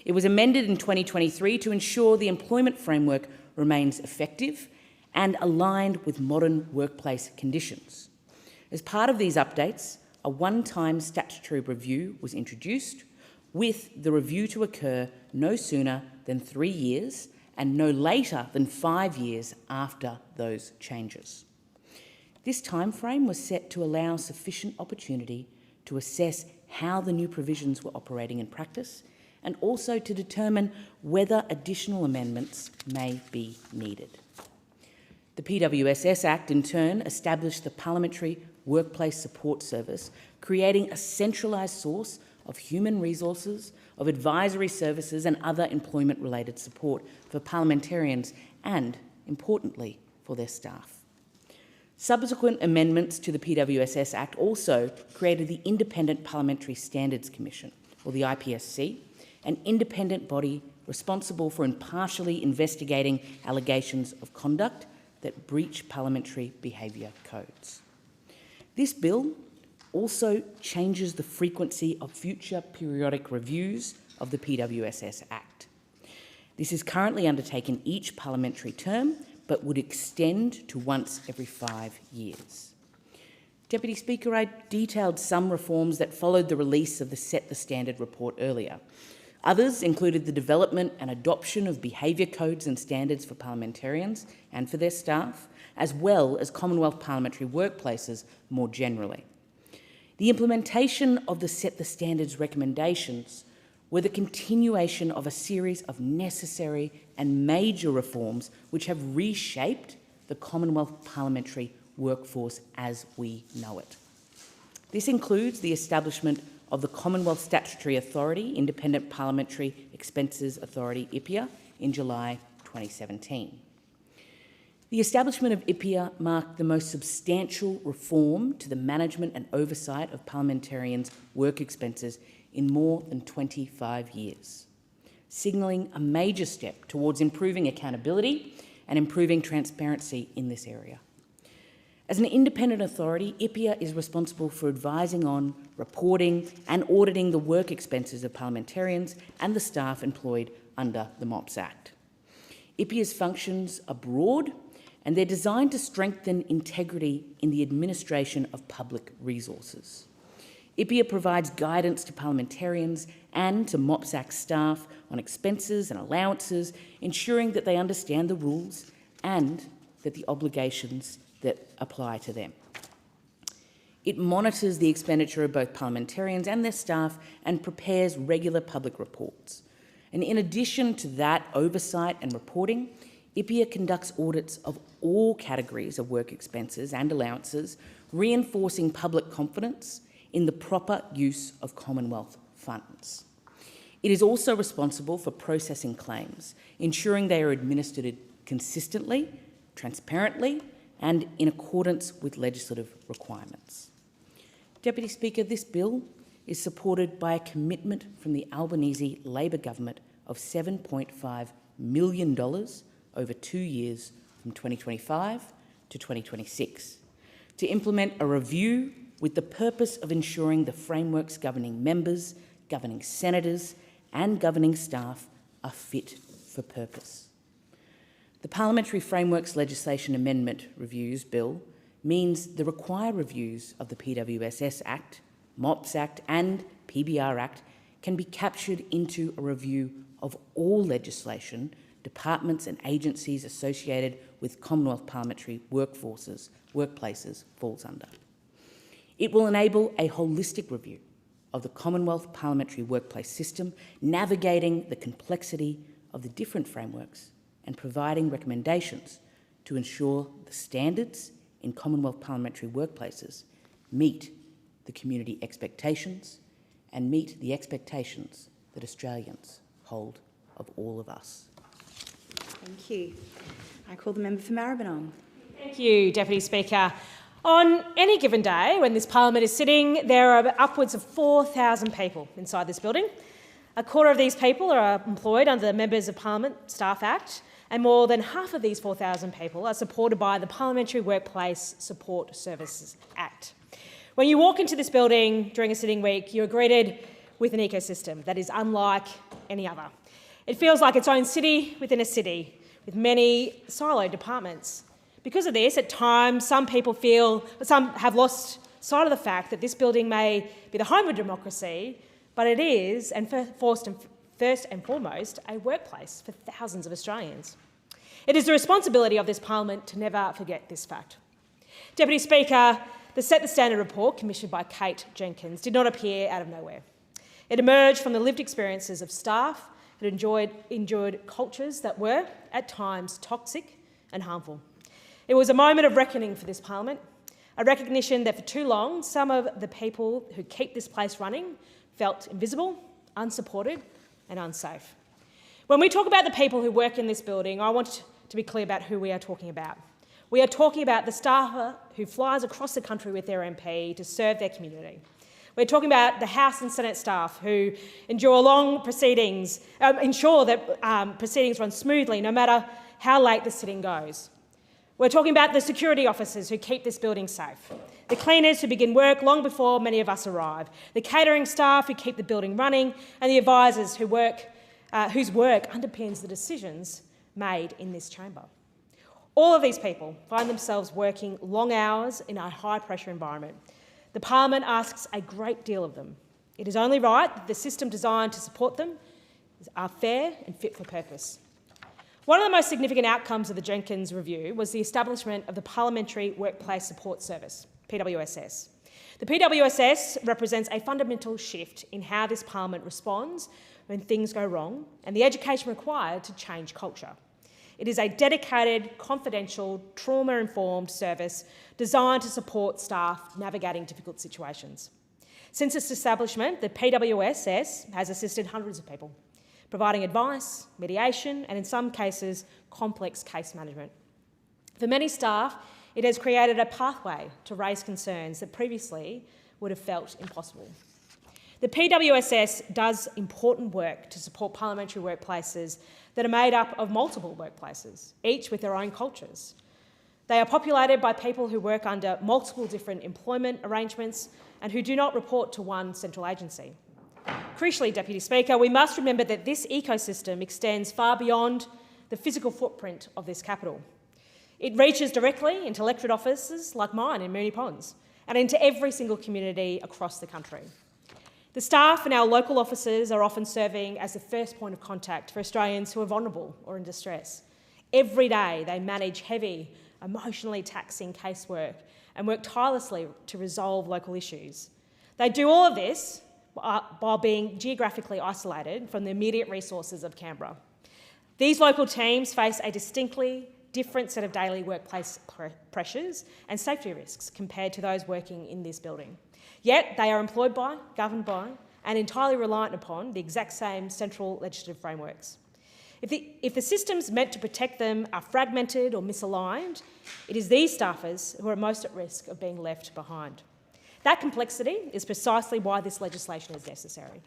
It was amended in 2023 to ensure the employment framework remains effective and aligned with modern workplace conditions. As part of these updates, a one-time statutory review was introduced, with the review to occur no sooner than 3 years and no later than 5 years after those changes. This timeframe was set to allow sufficient opportunity to assess how the new provisions were operating in practice and also to determine whether additional amendments may be needed. The PWSS Act, in turn, established the Parliamentary Workplace Support Service, creating a centralised source of human resources, of advisory services and other employment-related support for parliamentarians and, importantly, for their staff. Subsequent amendments to the PWSS Act also created the Independent Parliamentary Standards Commission, or the IPSC, an independent body responsible for impartially investigating allegations of conduct that breach parliamentary behaviour codes. This bill also changes the frequency of future periodic reviews of the PWSS Act. This is currently undertaken each parliamentary term, but would extend to once every 5 years. Deputy Speaker, I detailed some reforms that followed the release of the Set the Standard report earlier. Others included the development and adoption of behaviour codes and standards for parliamentarians and for their staff, as well as Commonwealth parliamentary workplaces more generally. The implementation of the Set the Standards recommendations were the continuation of a series of necessary and major reforms which have reshaped the Commonwealth parliamentary workforce as we know it. This includes the establishment of the Commonwealth Statutory Authority, Independent Parliamentary Expenses Authority, IPEA, in July 2017. The establishment of IPEA marked the most substantial reform to the management and oversight of parliamentarians' work expenses in more than 25 years, signalling a major step towards improving accountability and improving transparency in this area. As an independent authority, IPEA is responsible for advising on, reporting and auditing the work expenses of parliamentarians and the staff employed under the MOPS Act. IPEA's functions are broad and they're designed to strengthen integrity in the administration of public resources. IPEA provides guidance to parliamentarians and to MOPS Act staff on expenses and allowances, ensuring that they understand the rules and that the obligations that apply to them. It monitors the expenditure of both parliamentarians and their staff and prepares regular public reports. And in addition to that oversight and reporting, IPEA conducts audits of all categories of work expenses and allowances, reinforcing public confidence in the proper use of Commonwealth funds. It is also responsible for processing claims, ensuring they are administered consistently, transparently, and in accordance with legislative requirements. Deputy Speaker, this bill is supported by a commitment from the Albanese Labor government of $7.5 million over 2 years from 2025 to 2026 to implement a review with the purpose of ensuring the frameworks governing members, governing senators and governing staff are fit for purpose. The Parliamentary Frameworks Legislation Amendment Reviews Bill means the required reviews of the PWSS Act, MOPS Act and PBR Act can be captured into a review of all legislation, departments and agencies associated with Commonwealth parliamentary workplaces falls under. It will enable a holistic review of the Commonwealth parliamentary workplace system, navigating the complexity of the different frameworks and providing recommendations to ensure the standards in Commonwealth parliamentary workplaces meet the community expectations and meet the expectations that Australians hold of all of us. Thank you. I call the member for Maribyrnong. Thank you, Deputy Speaker. On any given day when this Parliament is sitting, there are upwards of 4,000 people inside this building. A quarter of these people are employed under the Members of Parliament Staff Act, and more than half of these 4,000 people are supported by the Parliamentary Workplace Support Services Act. When you walk into this building during a sitting week, you're greeted with an ecosystem that is unlike any other. It feels like its own city within a city, with many siloed departments. Because of this, at times, some have lost sight of the fact that this building may be the home of democracy, but it is, and first and foremost, a workplace for thousands of Australians. It is the responsibility of this Parliament to never forget this fact. Deputy Speaker, the Set the Standard report, commissioned by Kate Jenkins, did not appear out of nowhere. It emerged from the lived experiences of staff that endured cultures that were, at times, toxic and harmful. It was a moment of reckoning for this Parliament, a recognition that for too long, some of the people who keep this place running felt invisible, unsupported and unsafe. When we talk about the people who work in this building, I want to be clear about who we are talking about. We are talking about the staffer who flies across the country with their MP to serve their community. We're talking about the House and Senate staff who ensure that proceedings run smoothly no matter how late the sitting goes. We're talking about the security officers who keep this building safe, the cleaners who begin work long before many of us arrive, the catering staff who keep the building running, and the advisors whose work underpins the decisions made in this chamber. All of these people find themselves working long hours in a high-pressure environment. The Parliament asks a great deal of them. It is only right that the system designed to support them are fair and fit for purpose. One of the most significant outcomes of the Jenkins review was the establishment of the Parliamentary Workplace Support Service, PWSS. The PWSS represents a fundamental shift in how this Parliament responds when things go wrong and the education required to change culture. It is a dedicated, confidential, trauma-informed service designed to support staff navigating difficult situations. Since its establishment, the PWSS has assisted hundreds of people, providing advice, mediation, and in some cases, complex case management. For many staff, it has created a pathway to raise concerns that previously would have felt impossible. The PWSS does important work to support parliamentary workplaces that are made up of multiple workplaces, each with their own cultures. They are populated by people who work under multiple different employment arrangements and who do not report to one central agency. Crucially, Deputy Speaker, we must remember that this ecosystem extends far beyond the physical footprint of this capital. It reaches directly into electorate offices like mine in Moonee Ponds and into every single community across the country. The staff in our local offices are often serving as the first point of contact for Australians who are vulnerable or in distress. Every day they manage heavy, emotionally taxing casework and work tirelessly to resolve local issues. They do all of this while being geographically isolated from the immediate resources of Canberra. These local teams face a distinctly different set of daily workplace pressures and safety risks compared to those working in this building. Yet they are employed by, governed by, and entirely reliant upon the exact same central legislative frameworks. If the systems meant to protect them are fragmented or misaligned, it is these staffers who are most at risk of being left behind. That complexity is precisely why this legislation is necessary.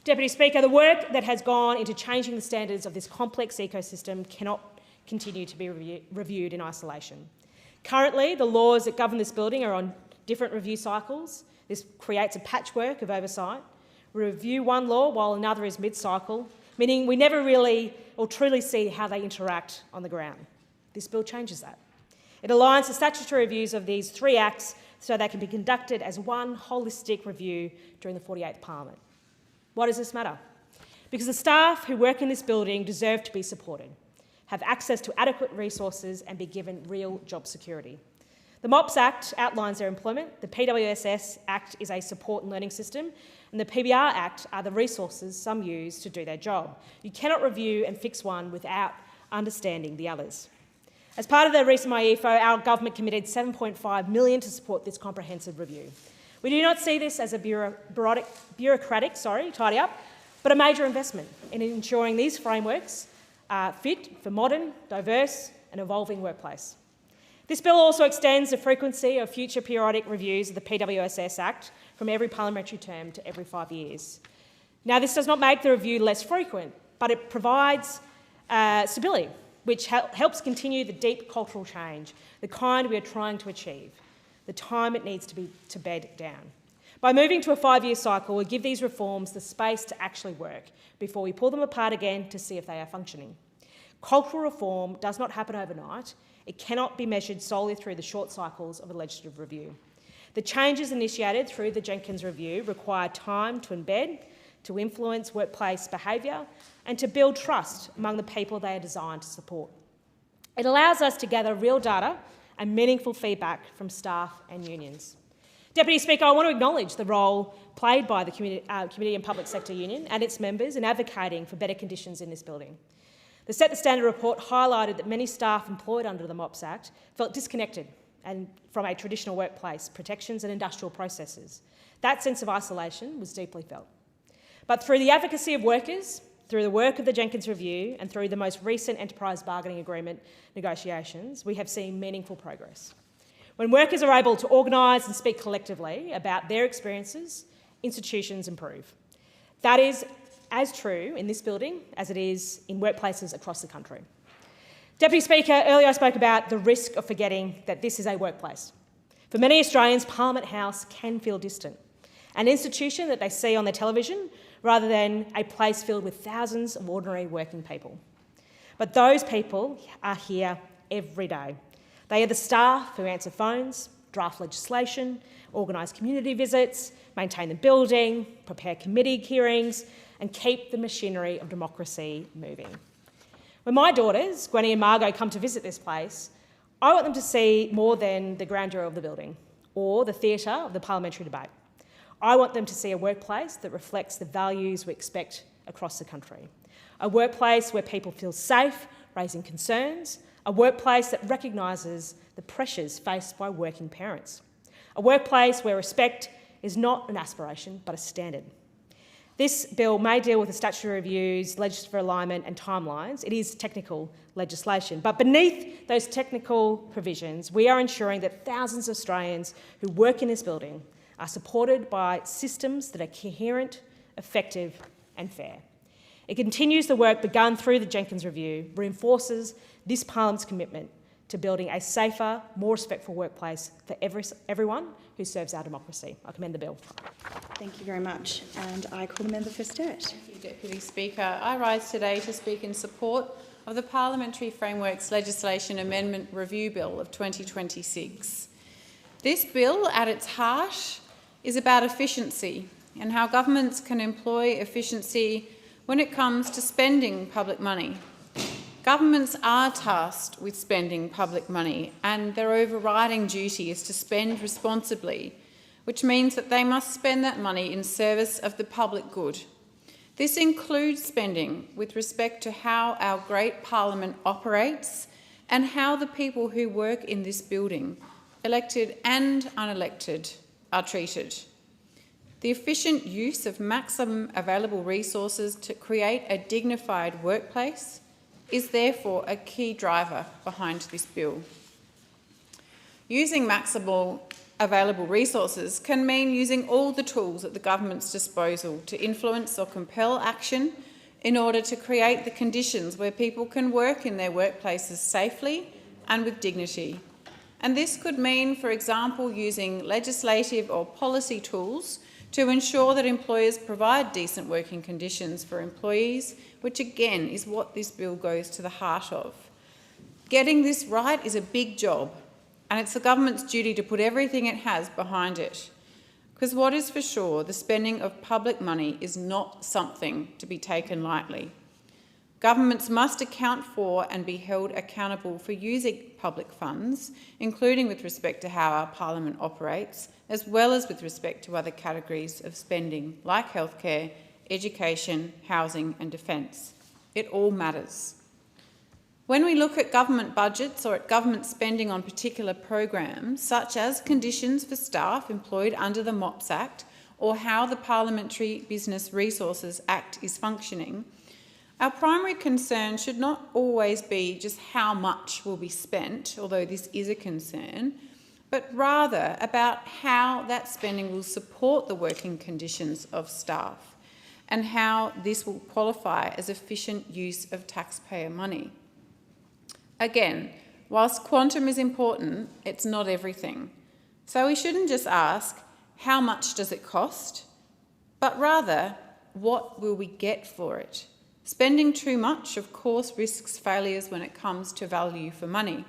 Deputy Speaker, the work that has gone into changing the standards of this complex ecosystem cannot continue to be reviewed in isolation. Currently, the laws that govern this building are on different review cycles. This creates a patchwork of oversight. We review one law while another is mid-cycle, meaning we never really or truly see how they interact on the ground. This bill changes that. It aligns the statutory reviews of these three acts so they can be conducted as one holistic review during the 48th Parliament. Why does this matter? Because the staff who work in this building deserve to be supported, have access to adequate resources and be given real job security. The MOPS Act outlines their employment, the PWSS Act is a support and learning system, and the PBR Act are the resources some use to do their job. You cannot review and fix one without understanding the others. As part of the recent MyEFO, our government committed $7.5 million to support this comprehensive review. We do not see this as a bureaucratic tidy-up, but a major investment in ensuring these frameworks are fit for modern, diverse and evolving workplace. This bill also extends the frequency of future periodic reviews of the PWSS Act from every parliamentary term to every 5 years. Now, this does not make the review less frequent, but it provides stability, which helps continue the deep cultural change, the kind we are trying to achieve, the time it needs to bed down. By moving to a 5-year cycle, we give these reforms the space to actually work before we pull them apart again to see if they are functioning. Cultural reform does not happen overnight. It cannot be measured solely through the short cycles of a legislative review. The changes initiated through the Jenkins Review require time to embed, to influence workplace behaviour and to build trust among the people they are designed to support. It allows us to gather real data and meaningful feedback from staff and unions. Deputy Speaker, I want to acknowledge the role played by the Committee and Public Sector Union and its members in advocating for better conditions in this building. The Set the Standard report highlighted that many staff employed under the MOPS Act felt disconnected from a traditional workplace, protections and industrial processes. That sense of isolation was deeply felt. But through the advocacy of workers, through the work of the Jenkins Review and through the most recent enterprise bargaining agreement negotiations, we have seen meaningful progress. When workers are able to organise and speak collectively about their experiences, institutions improve. That is as true in this building as it is in workplaces across the country. Deputy Speaker, earlier I spoke about the risk of forgetting that this is a workplace. For many Australians, Parliament House can feel distant, an institution that they see on their television rather than a place filled with thousands of ordinary working people. But those people are here every day. They are the staff who answer phones, draft legislation, organise community visits, maintain the building, prepare committee hearings, and keep the machinery of democracy moving. When my daughters, Gwenny and Margot, come to visit this place, I want them to see more than the grandeur of the building or the theatre of the parliamentary debate. I want them to see a workplace that reflects the values we expect across the country. A workplace where people feel safe, raising concerns. A workplace that recognises the pressures faced by working parents. A workplace where respect is not an aspiration, but a standard. This bill may deal with the statutory reviews, legislative alignment and timelines. It is technical legislation. But beneath those technical provisions, we are ensuring that thousands of Australians who work in this building are supported by systems that are coherent, effective and fair. It continues the work begun through the Jenkins Review, reinforces this Parliament's commitment to building a safer, more respectful workplace for everyone who serves our democracy. I commend the bill. Thank you very much. And I call the member for Sturt. Thank you, Deputy Speaker. I rise today to speak in support of the Parliamentary Frameworks Legislation Amendment Review Bill of 2026. This bill, at its heart, is about efficiency and how governments can employ efficiency when it comes to spending public money. Governments are tasked with spending public money, and their overriding duty is to spend responsibly, which means that they must spend that money in service of the public good. This includes spending with respect to how our great Parliament operates and how the people who work in this building, elected and unelected, are treated. The efficient use of maximum available resources to create a dignified workplace is therefore a key driver behind this bill. Using maximal available resources can mean using all the tools at the government's disposal to influence or compel action in order to create the conditions where people can work in their workplaces safely and with dignity. And this could mean, for example, using legislative or policy tools to ensure that employers provide decent working conditions for employees, which again is what this bill goes to the heart of. Getting this right is a big job, and it's the government's duty to put everything it has behind it. Because what is for sure, the spending of public money is not something to be taken lightly. Governments must account for and be held accountable for using public funds, including with respect to how our Parliament operates, as well as with respect to other categories of spending like healthcare, education, housing and defence. It all matters. When we look at government budgets or at government spending on particular programs, such as conditions for staff employed under the MOPS Act or how the Parliamentary Business Resources Act is functioning, our primary concern should not always be just how much will be spent, although this is a concern, but rather about how that spending will support the working conditions of staff and how this will qualify as efficient use of taxpayer money. Again, whilst quantum is important, it's not everything. So we shouldn't just ask, how much does it cost? But rather, what will we get for it? Spending too much, of course, risks failures when it comes to value for money.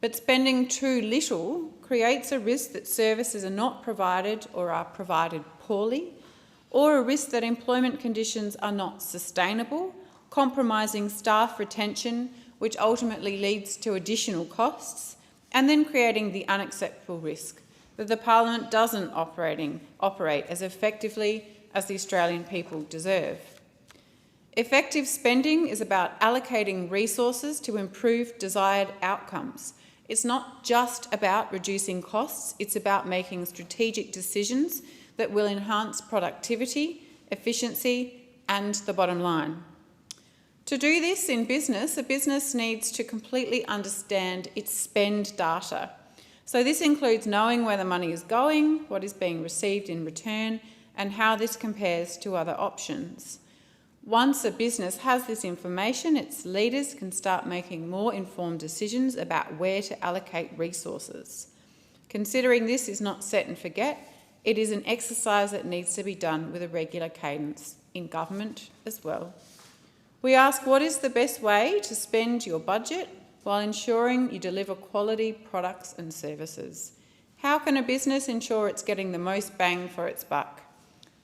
But spending too little creates a risk that services are not provided or are provided poorly, or a risk that employment conditions are not sustainable, compromising staff retention, which ultimately leads to additional costs, and then creating the unacceptable risk that the Parliament doesn't operate as effectively as the Australian people deserve. Effective spending is about allocating resources to improve desired outcomes. It's not just about reducing costs, it's about making strategic decisions that will enhance productivity, efficiency and the bottom line. To do this in business, a business needs to completely understand its spend data. So this includes knowing where the money is going, what is being received in return, and how this compares to other options. Once a business has this information, its leaders can start making more informed decisions about where to allocate resources. Considering this is not set and forget, it is an exercise that needs to be done with a regular cadence in government as well. We ask, what is the best way to spend your budget while ensuring you deliver quality products and services? How can a business ensure it's getting the most bang for its buck?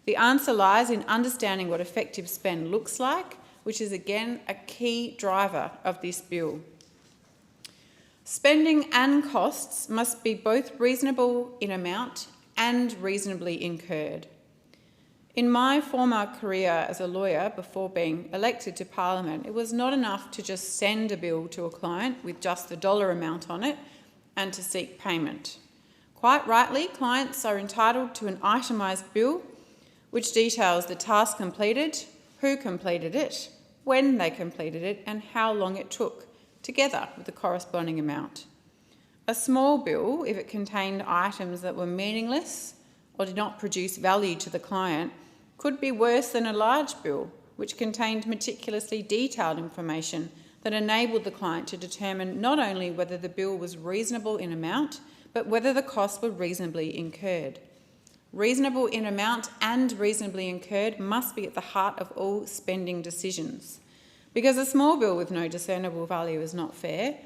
The answer lies in understanding what effective spend looks like, which is again a key driver of this bill. Spending and costs must be both reasonable in amount and reasonably incurred. In my former career as a lawyer before being elected to Parliament, it was not enough to just send a bill to a client with just the dollar amount on it and to seek payment. Quite rightly, clients are entitled to an itemised bill which details the task completed, who completed it, when they completed it and how long it took, together with the corresponding amount. A small bill, if it contained items that were meaningless or did not produce value to the client, could be worse than a large bill which contained meticulously detailed information that enabled the client to determine not only whether the bill was reasonable in amount, but whether the costs were reasonably incurred. Reasonable in amount and reasonably incurred must be at the heart of all spending decisions, because a small bill with no discernible value is not fair,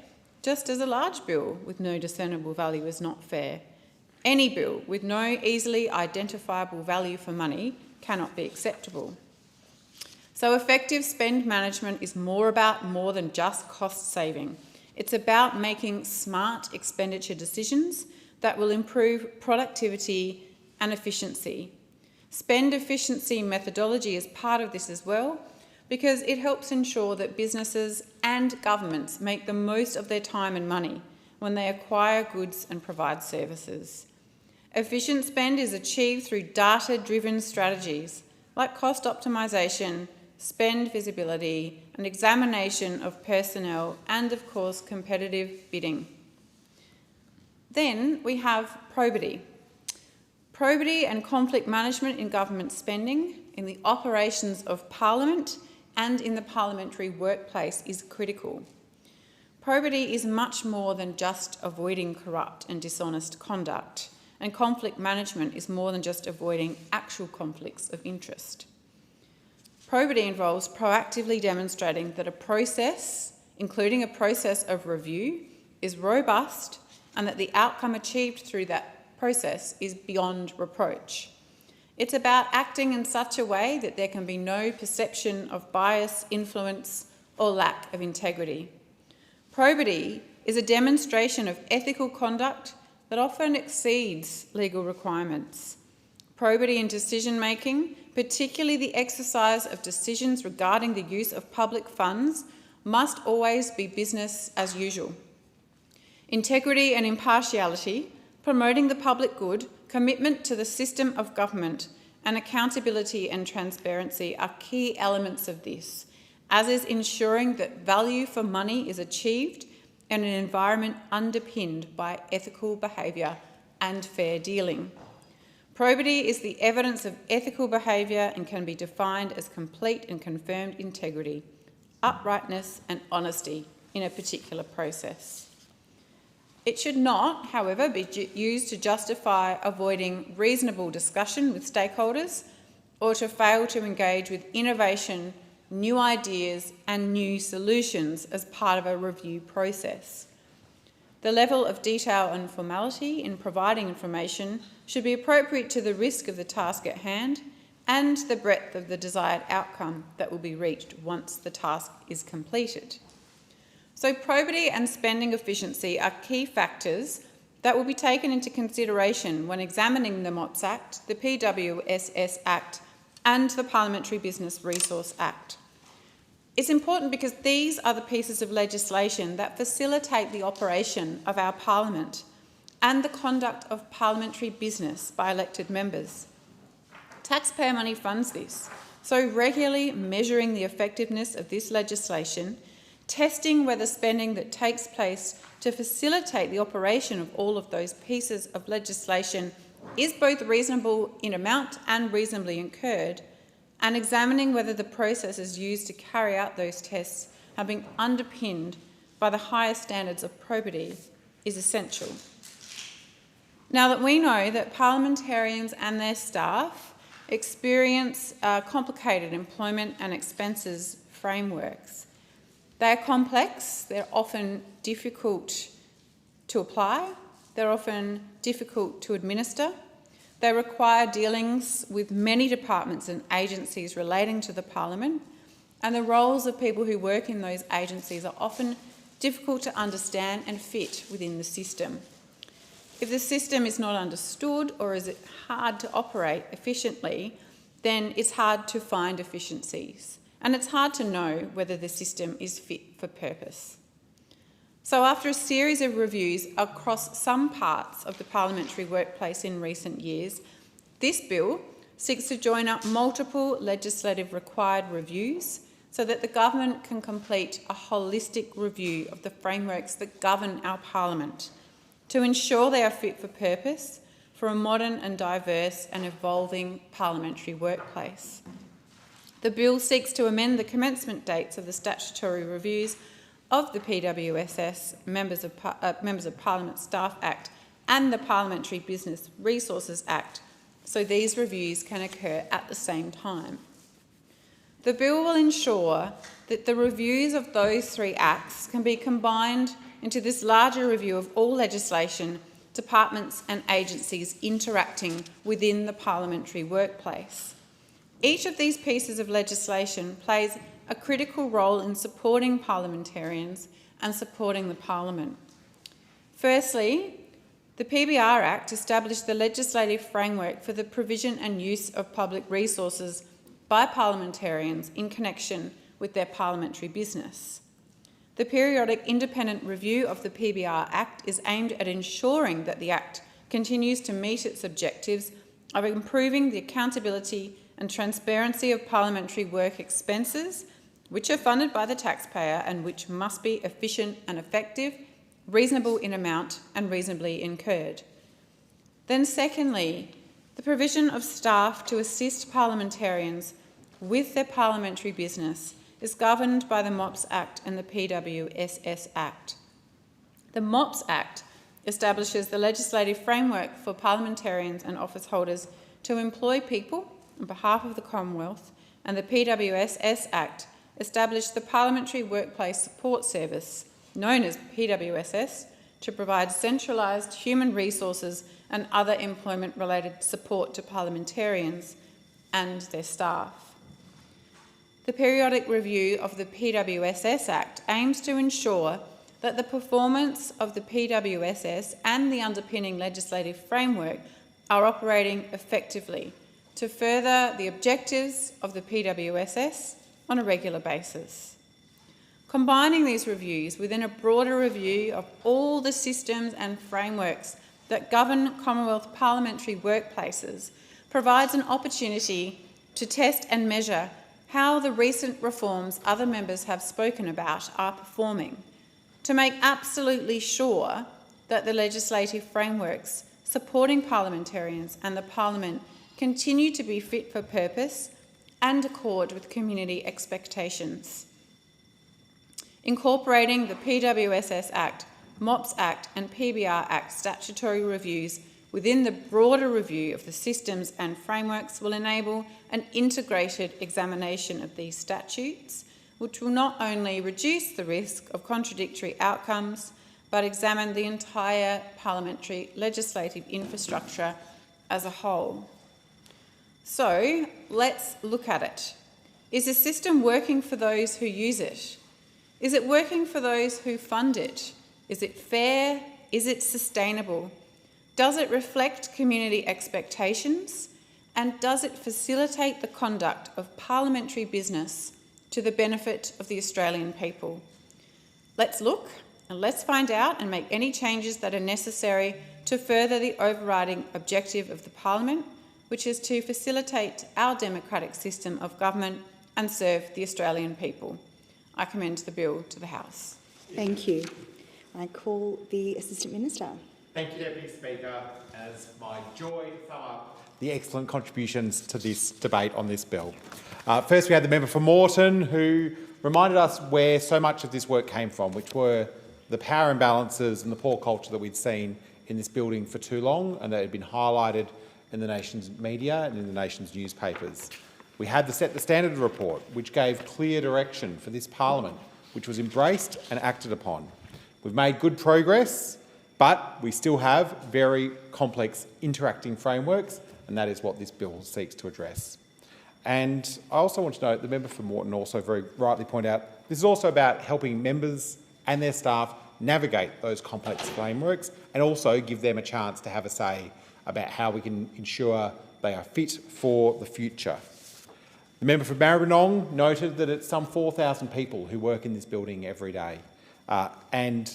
just as a large bill with no discernible value is not fair. Any bill with no easily identifiable value for money cannot be acceptable. So effective spend management is more than just cost saving. It's about making smart expenditure decisions that will improve productivity and efficiency. Spend efficiency methodology is part of this as well, because it helps ensure that businesses and governments make the most of their time and money when they acquire goods and provide services. Efficient spend is achieved through data-driven strategies like cost optimisation, spend visibility, and examination of personnel, and of course competitive bidding. Then we have probity. Probity and conflict management in government spending, in the operations of Parliament and in the parliamentary workplace is critical. Probity is much more than just avoiding corrupt and dishonest conduct, and conflict management is more than just avoiding actual conflicts of interest. Probity involves proactively demonstrating that a process, including a process of review, is robust and that the outcome achieved through that process is beyond reproach. It's about acting in such a way that there can be no perception of bias, influence, or lack of integrity. Probity is a demonstration of ethical conduct that often exceeds legal requirements. Probity in decision-making, particularly the exercise of decisions regarding the use of public funds, must always be business as usual. Integrity and impartiality, promoting the public good, commitment to the system of government, and accountability and transparency are key elements of this, as is ensuring that value for money is achieved in an environment underpinned by ethical behaviour and fair dealing. Probity is the evidence of ethical behaviour and can be defined as complete and confirmed integrity, uprightness and honesty in a particular process. It should not, however, be used to justify avoiding reasonable discussion with stakeholders or to fail to engage with innovation, new ideas and new solutions as part of a review process. The level of detail and formality in providing information should be appropriate to the risk of the task at hand and the breadth of the desired outcome that will be reached once the task is completed. So probity and spending efficiency are key factors that will be taken into consideration when examining the MOPS Act, the PWSS Act and the Parliamentary Business Resource Act. It's important because these are the pieces of legislation that facilitate the operation of our Parliament and the conduct of parliamentary business by elected members. Taxpayer money funds this, so regularly measuring the effectiveness of this legislation, testing whether spending that takes place to facilitate the operation of all of those pieces of legislation is both reasonable in amount and reasonably incurred, and examining whether the processes used to carry out those tests have been underpinned by the highest standards of probity is essential. Now that we know that parliamentarians and their staff experience complicated employment and expenses frameworks, they are complex, they're often difficult to apply, they're often difficult to administer, they require dealings with many departments and agencies relating to the Parliament, and the roles of people who work in those agencies are often difficult to understand and fit within the system. If the system is not understood or is it hard to operate efficiently, then it's hard to find efficiencies. And it's hard to know whether the system is fit for purpose. So after a series of reviews across some parts of the parliamentary workplace in recent years, this bill seeks to join up multiple legislative required reviews so that the government can complete a holistic review of the frameworks that govern our Parliament to ensure they are fit for purpose for a modern and diverse and evolving parliamentary workplace. The bill seeks to amend the commencement dates of the statutory reviews of the PWSS, Members of Parliament Staff Act and the Parliamentary Business Resources Act, so these reviews can occur at the same time. The bill will ensure that the reviews of those three acts can be combined into this larger review of all legislation, departments and agencies interacting within the parliamentary workplace. Each of these pieces of legislation plays a critical role in supporting parliamentarians and supporting the Parliament. Firstly, the PBR Act established the legislative framework for the provision and use of public resources by parliamentarians in connection with their parliamentary business. The periodic independent review of the PBR Act is aimed at ensuring that the Act continues to meet its objectives of improving the accountability and transparency of parliamentary work expenses, which are funded by the taxpayer and which must be efficient and effective, reasonable in amount and reasonably incurred. Then secondly, the provision of staff to assist parliamentarians with their parliamentary business is governed by the MOPS Act and the PWSS Act. The MOPS Act establishes the legislative framework for parliamentarians and office holders to employ people on behalf of the Commonwealth, and the PWSS Act established the Parliamentary Workplace Support Service, known as PWSS, to provide centralised human resources and other employment-related support to parliamentarians and their staff. The periodic review of the PWSS Act aims to ensure that the performance of the PWSS and the underpinning legislative framework are operating effectively to further the objectives of the PWSS on a regular basis. Combining these reviews within a broader review of all the systems and frameworks that govern Commonwealth parliamentary workplaces provides an opportunity to test and measure how the recent reforms other members have spoken about are performing, to make absolutely sure that the legislative frameworks supporting parliamentarians and the Parliament continue to be fit for purpose and accord with community expectations. Incorporating the PWSS Act, MOPS Act and PBR Act statutory reviews within the broader review of the systems and frameworks will enable an integrated examination of these statutes, which will not only reduce the risk of contradictory outcomes, but examine the entire parliamentary legislative infrastructure as a whole. So let's look at it. Is the system working for those who use it? Is it working for those who fund it? Is it fair? Is it sustainable? Does it reflect community expectations? And does it facilitate the conduct of parliamentary business to the benefit of the Australian people? Let's look and let's find out and make any changes that are necessary to further the overriding objective of the Parliament, which is to facilitate our democratic system of government and serve the Australian people. I commend the bill to the House. Thank you. I call the Assistant Minister. Thank you, Deputy Speaker. As my joy to sum up the excellent contributions to this debate on this bill. First, we had the member for Moreton, who reminded us where so much of this work came from, which were the power imbalances and the poor culture that we'd seen in this building for too long, and that had been highlighted in the nation's media and in the nation's newspapers. We had the Set the Standard report, which gave clear direction for this Parliament, which was embraced and acted upon. We've made good progress, but we still have very complex interacting frameworks, and that is what this bill seeks to address. And I also want to note, the member for Moreton also very rightly pointed out, this is also about helping members and their staff navigate those complex frameworks and also give them a chance to have a say about how we can ensure they are fit for the future. The member for Maribyrnong noted that it's some 4,000 people who work in this building every day. And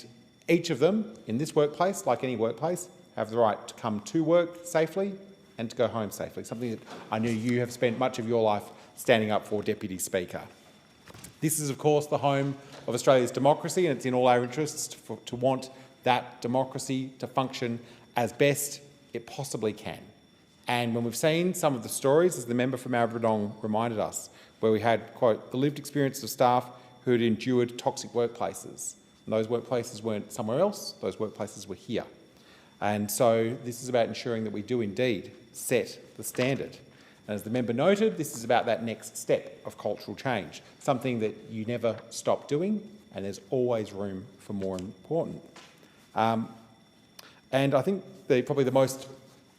each of them in this workplace, like any workplace, have the right to come to work safely and to go home safely, something that I know you have spent much of your life standing up for, Deputy Speaker. This is, of course, the home of Australia's democracy, and it's in all our interests to want that democracy to function as best it possibly can. And when we've seen some of the stories, as the member from Maribyrnong reminded us, where we had, quote, the lived experience of staff who who had endured toxic workplaces. And those workplaces weren't somewhere else, those workplaces were here. And so this is about ensuring that we do indeed set the standard. And as the member noted, this is about that next step of cultural change, something that you never stop doing, and there's always room for more important. And I think probably the most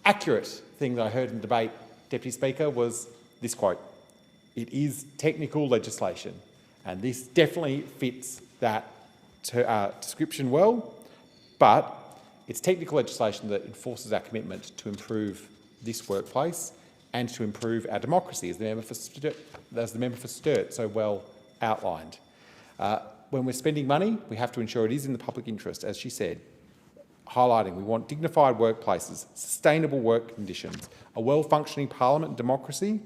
accurate thing that I heard in debate, Deputy Speaker, was this quote: "It is technical legislation," and this definitely fits that description well, but it's technical legislation that enforces our commitment to improve this workplace and to improve our democracy, as the member for Sturt so well outlined. When we're spending money, we have to ensure it is in the public interest, as she said, highlighting we want dignified workplaces, sustainable work conditions, a well-functioning parliament and democracy,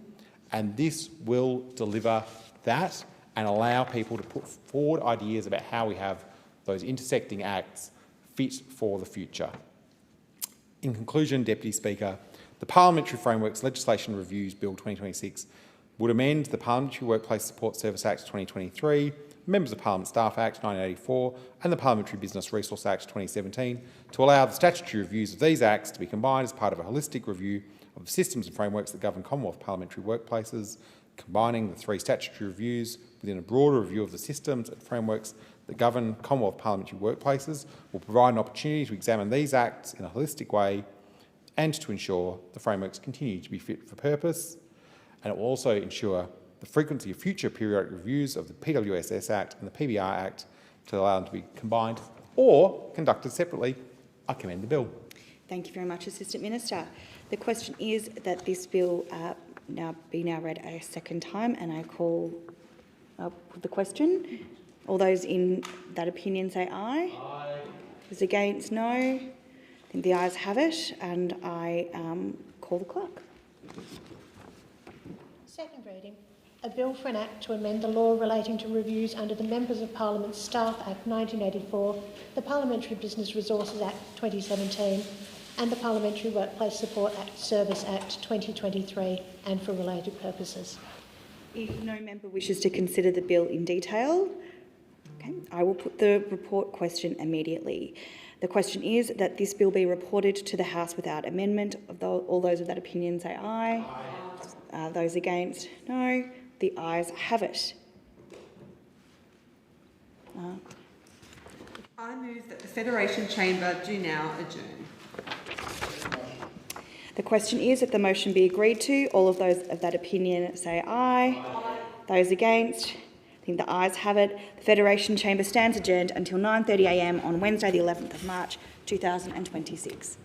and this will deliver that and allow people to put forward ideas about how we have those intersecting acts fit for the future. In conclusion, Deputy Speaker, the Parliamentary Frameworks Legislation Reviews Bill 2026 would amend the Parliamentary Workplace Support Service Act 2023, Members of Parliament Staff Act 1984 and the Parliamentary Business Resource Act 2017 to allow the statutory reviews of these acts to be combined as part of a holistic review of the systems and frameworks that govern Commonwealth parliamentary workplaces, combining the three statutory reviews within a broader review of the systems and frameworks that govern Commonwealth parliamentary workplaces will provide an opportunity to examine these acts in a holistic way and to ensure the frameworks continue to be fit for purpose. And it will also ensure the frequency of future periodic reviews of the PWSS Act and the PBR Act to allow them to be combined or conducted separately. I commend the bill. Thank you very much, Assistant Minister. The question is that this bill be read a second time, and I call the question. All those in that opinion say aye. Aye. Those against, no. I think the ayes have it, and I call the clerk. Second reading. A bill for an act to amend the law relating to reviews under the Members of Parliament Staff Act 1984, the Parliamentary Business Resources Act 2017 and the Parliamentary Workplace Support Service Act 2023 and for related purposes. If no member wishes to consider the bill in detail, okay, I will put the report question immediately. The question is that this bill be reported to the House without amendment. All those of that opinion say aye. Aye. Those against, no. The ayes have it. I move that the Federation Chamber do now adjourn. The question is that the motion be agreed to. All of those of that opinion say aye. Aye. Those against, I think the ayes have it. The Federation Chamber stands adjourned until 9:30 a.m. on Wednesday the 11th of March 2026.